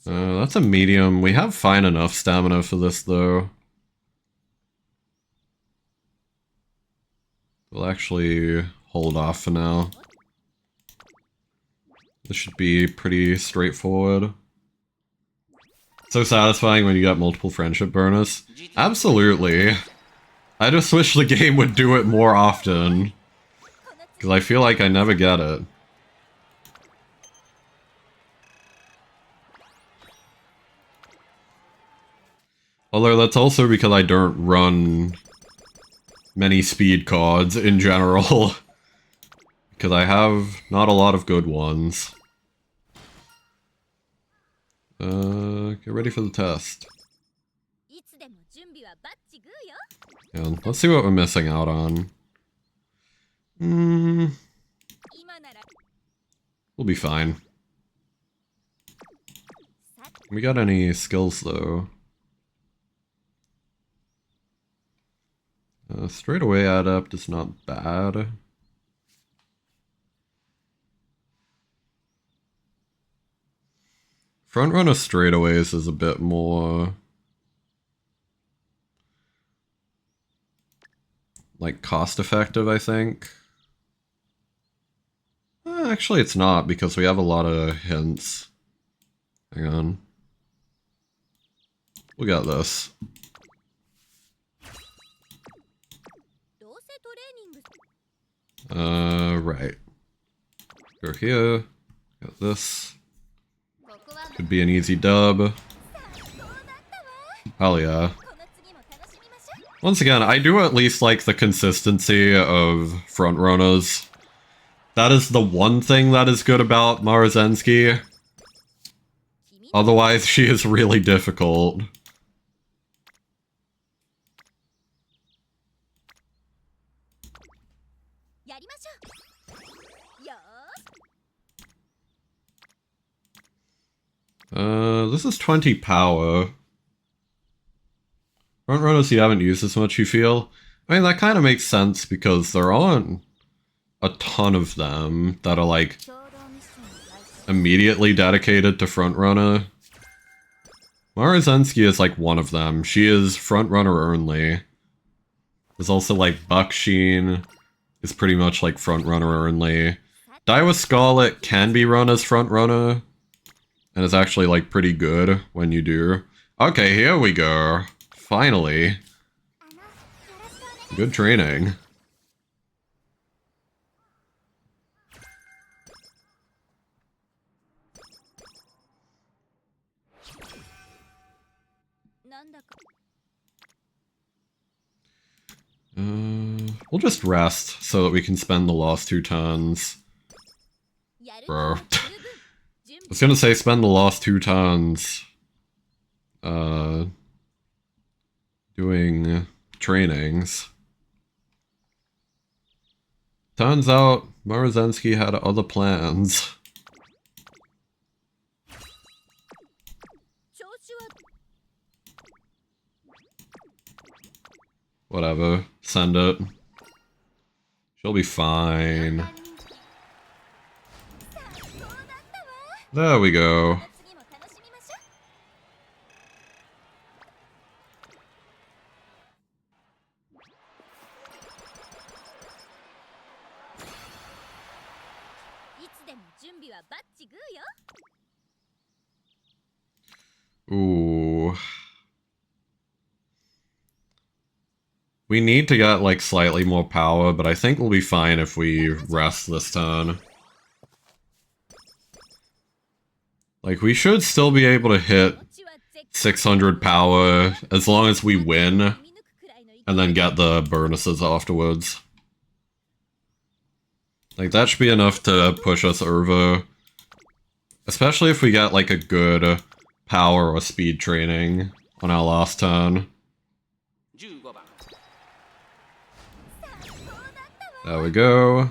That's a medium. We have fine enough stamina for this though. We'll actually hold off for now. This should be pretty straightforward. So satisfying when you get multiple friendship bonus. Absolutely. I just wish the game would do it more often. Because I feel like I never get it. Although that's also because I don't run many speed cards in general. Because I have not a lot of good ones. Get ready for the test. Yeah, let's see what we're missing out on. We'll be fine. We got any skills though? Straight away adept is not bad. Front runner straightaways is a bit more like, cost-effective, I think. Actually, it's not, because we have a lot of hints. Hang on. We got this. Right. Go here. Got this. Could be an easy dub. Hell yeah. Once again, I do at least like the consistency of frontrunners. That is the one thing that is good about Marzensky. Otherwise, she is really difficult. This is 20 power. Frontrunners you haven't used as much, you feel? I mean, that kind of makes sense because there aren't a ton of them that are, like, immediately dedicated to frontrunner. Marzensky is, like, one of them. She is frontrunner only. There's also, like, Bucksheen is pretty much, like, frontrunner only. Daiwa Scarlet can be run as frontrunner, and is actually, like, pretty good when you do. Okay, here we go. Finally. Good training. We'll just rest so that we can spend the last 2 turns. Bro. I was gonna say spend the last 2 turns doing trainings. Turns out Marzensky had other plans. Whatever. Send it. She'll be fine. There we go. Ooh. We need to get, like, slightly more power, but I think we'll be fine if we rest this turn. Like, we should still be able to hit 600 power as long as we win, and then get the bonuses afterwards. Like, that should be enough to push us over. Especially if we get, like, a good power or speed training on our last turn. There we go.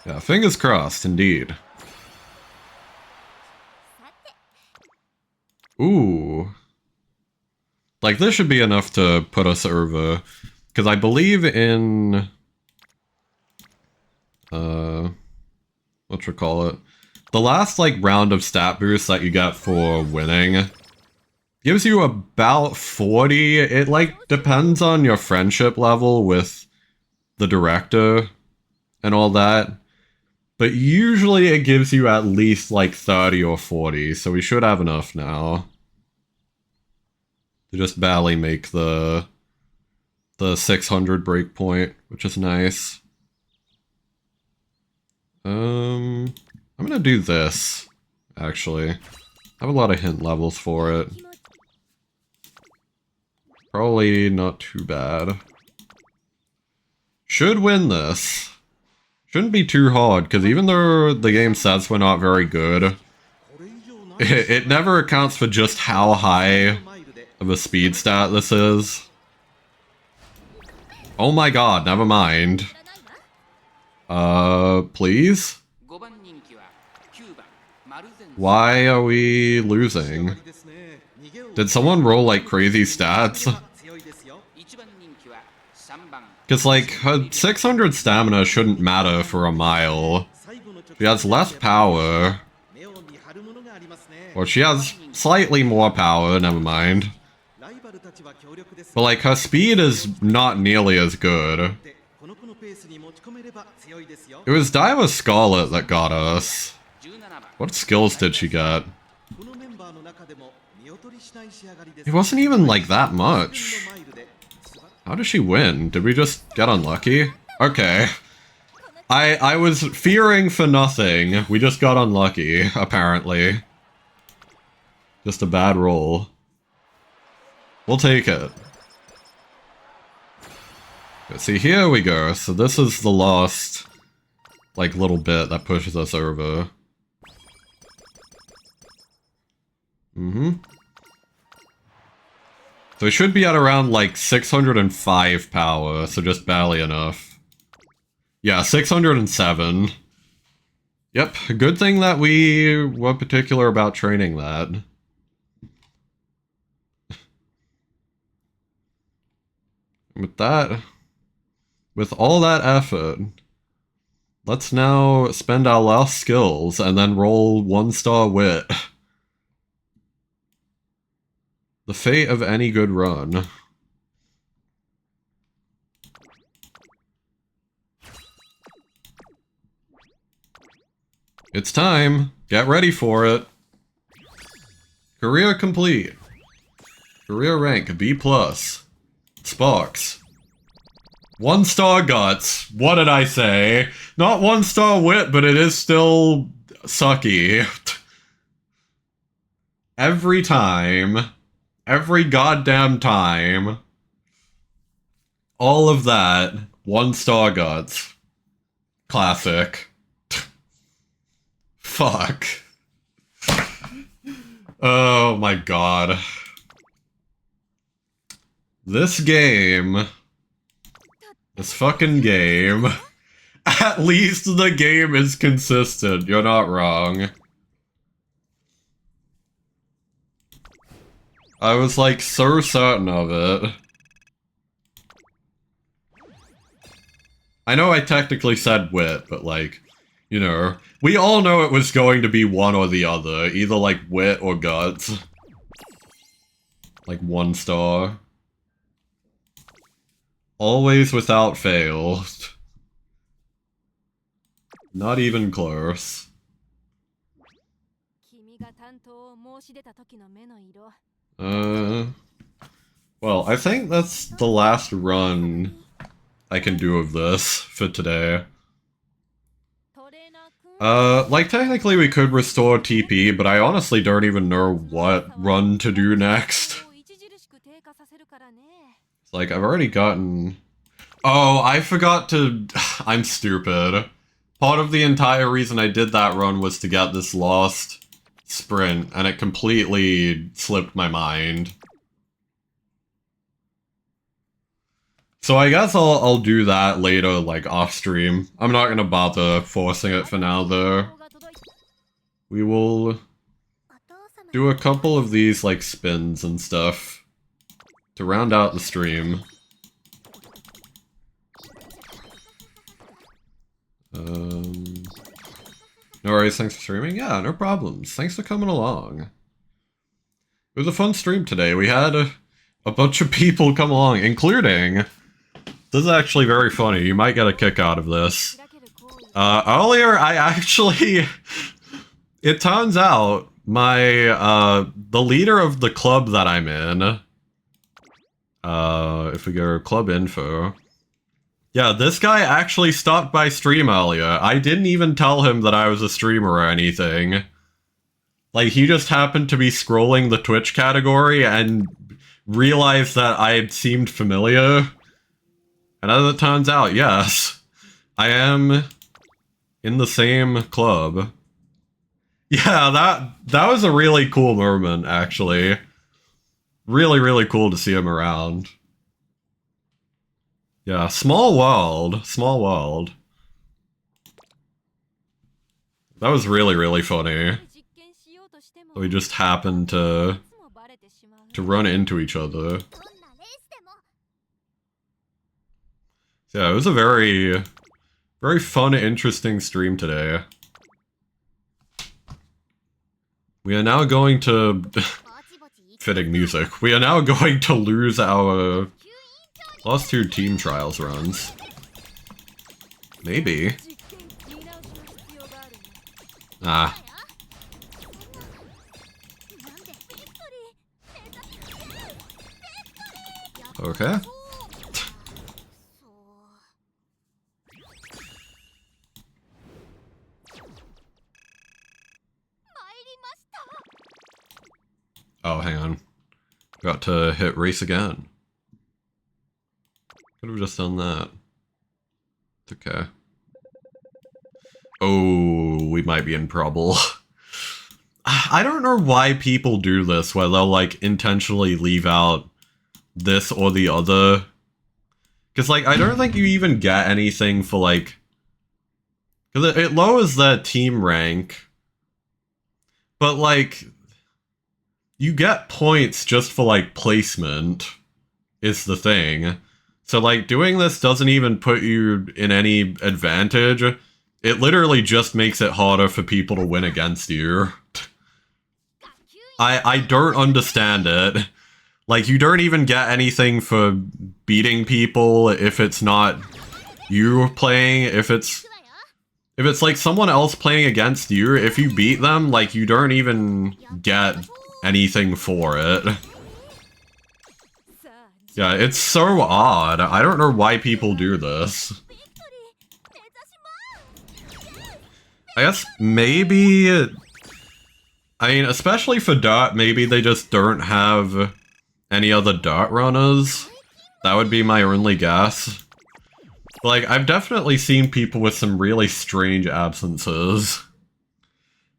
Yeah, fingers crossed, indeed. Ooh. Like, this should be enough to put us over. Because I believe in... whatchamacallit? The last, like, round of stat boost that you get for winning gives you about 40. It, like, depends on your friendship level with the director and all that. But usually it gives you at least, like, 30 or 40, so we should have enough now. To just barely make the 600 breakpoint, which is nice. I'm gonna do this, actually. I have a lot of hint levels for it. Probably not too bad. Should win this. Shouldn't be too hard, because even though the game says we're not very good, it never accounts for just how high of a speed stat this is. Oh my god, never mind. Please? Why are we losing? Did someone roll, like, crazy stats? Because, like, her 600 stamina shouldn't matter for a mile. She has less power. Or she has slightly more power, never mind. But like, her speed is not nearly as good. It was Diva Scarlet that got us. What skills did she get? It wasn't even like that much. How did she win? Did we just get unlucky? Okay. I was fearing for nothing. We just got unlucky, apparently. Just a bad roll. We'll take it. See, here we go. So this is the last, like, little bit that pushes us over. So we should be at around, like, 605 power, so just barely enough. Yeah, 607. Yep, good thing that we were particular about training that. With all that effort, let's now spend our last skills and then roll 1-star wit. The fate of any good run. It's time. Get ready for it. Career complete. Career rank B+. Sparks. 1-star guts. What did I say? Not 1-star wit, but it is still sucky. Every time. Every goddamn time. All of that. 1-star guts. Classic. Fuck. Oh my god. This game. This fucking game. At least the game is consistent. You're not wrong. I was like so certain of it. I know I technically said wit, but like, you know, we all know it was going to be one or the other. Either like wit or guts. Like 1-star. Always without fail. Not even close. Well, I think that's the last run I can do of this for today. Like technically we could restore TP, but I honestly don't even know what run to do next. Like, I've already gotten... Oh, I forgot to... I'm stupid. Part of the entire reason I did that run was to get this lost sprint, and it completely slipped my mind. So I guess I'll do that later, like, off-stream. I'm not gonna bother forcing it for now, though. We will do a couple of these, like, spins and stuff to round out the stream. No worries, thanks for streaming? Yeah, no problems. Thanks for coming along. It was a fun stream today. We had a bunch of people come along, including... This is actually very funny. You might get a kick out of this. Earlier, I actually... It turns out, the leader of the club that I'm in... if we go club info... Yeah, this guy actually stopped by stream earlier. I didn't even tell him that I was a streamer or anything. Like, he just happened to be scrolling the Twitch category and realized that I had seemed familiar. And as it turns out, yes, I am in the same club. Yeah, that was a really cool moment, actually. Really, really cool to see him around. Yeah, small world. Small world. That was really, really funny. We just happened to run into each other. Yeah, it was a very, very fun, interesting stream today. We are now going to... fitting music. We are now going to lose our last 2 team trials runs. Maybe. Ah. Okay. Oh, hang on. Got to hit race again. Could have just done that. It's okay. Oh, we might be in trouble. I don't know why people do this, where they'll, like, intentionally leave out this or the other. Because, like, I don't think you even get anything for, like... Because it lowers their team rank. But, like... You get points just for, like, placement, is the thing. So, like, doing this doesn't even put you in any advantage. It literally just makes it harder for people to win against you. I don't understand it. Like, you don't even get anything for beating people if it's not you playing. If it's like someone else playing against you, if you beat them, like, you don't even get anything for it. Yeah, it's so odd. I don't know why people do this. I guess maybe... I mean, especially for Dart, maybe they just don't have any other Dart runners. That would be my only guess. But, like, I've definitely seen people with some really strange absences.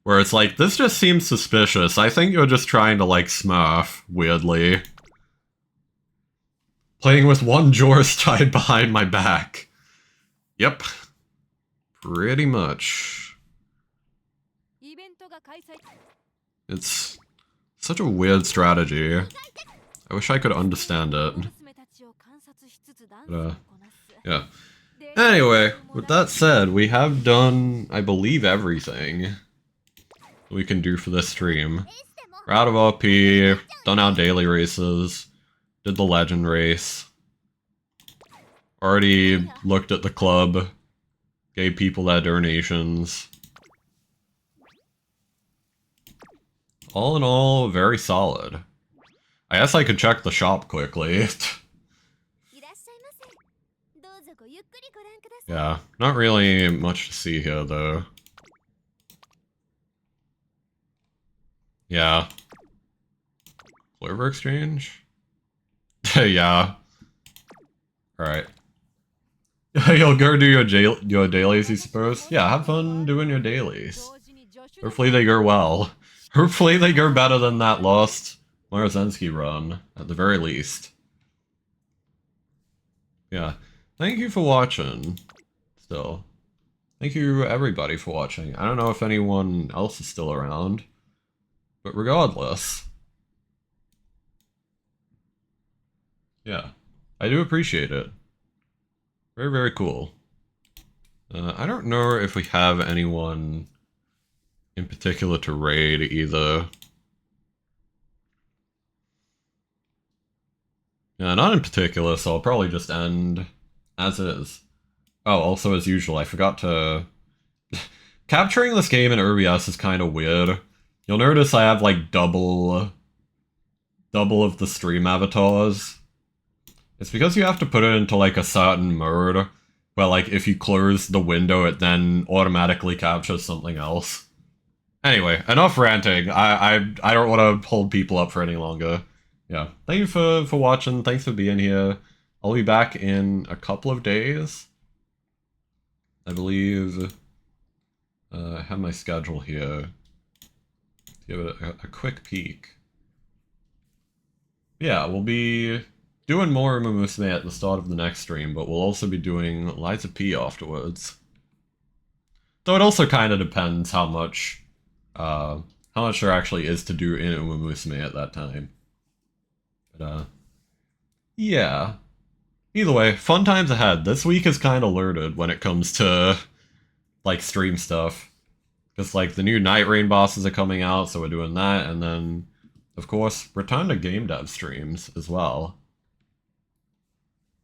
Where it's like, this just seems suspicious. I think you're just trying to, like, smurf, weirdly. Playing with one Jor's tied behind my back. Yep. Pretty much. It's such a weird strategy. I wish I could understand it. But, yeah. Anyway, with that said, we have done, I believe, everything we can do for this stream. We're out of OP, done our daily races, did the legend race, already looked at the club, gave people their donations. All in all, very solid. I guess I could check the shop quickly. Yeah, not really much to see here, though. Yeah. Clover Exchange? Yeah. Alright. You'll go do your dailies, you suppose? Yeah, have fun doing your dailies. Hopefully they go well. Hopefully they go better than that lost Marozensky run, at the very least. Yeah. Thank you for watching. Still. Thank you, everybody, for watching. I don't know if anyone else is still around. But regardless. Yeah. I do appreciate it. Very, very cool. I don't know if we have anyone in particular to raid, either. Yeah, not in particular, so I'll probably just end as is. Oh, also as usual, I forgot to... Capturing this game in OBS is kind of weird. You'll notice I have, like, double of the stream avatars. It's because you have to put it into, like, a certain mode, where, like, if you close the window, it then automatically captures something else. Anyway, enough ranting. I don't want to hold people up for any longer. Yeah, thank you for watching, thanks for being here. I'll be back in a couple of days. I believe... I have my schedule here. Give it a quick peek. Yeah, we'll be doing more umamusume at the start of the next stream, but we'll also be doing Liza P afterwards. Though it also kind of depends how much there actually is to do in umamusume at that time. But, yeah. Either way, fun times ahead. This week is kind of loaded when it comes to, like, stream stuff. Because, like, the new Night Rain bosses are coming out, so we're doing that, and then, of course, return to game dev streams as well.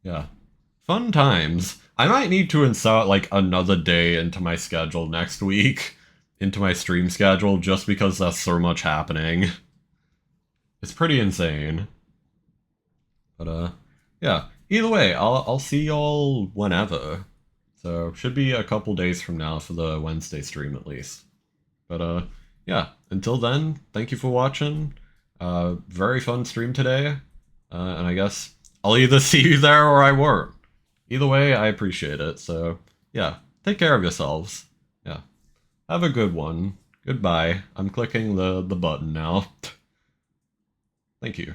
Yeah. Fun times. I might need to insert, like, another day into my schedule next week, into my stream schedule, just because there's so much happening. It's pretty insane. But, yeah. Either way, I'll see y'all whenever. So, should be a couple days from now for the Wednesday stream, at least. But, yeah. Until then, thank you for watching. Very fun stream today. And I guess I'll either see you there or I won't. Either way, I appreciate it. So, yeah. Take care of yourselves. Yeah. Have a good one. Goodbye. I'm clicking the button now. Thank you.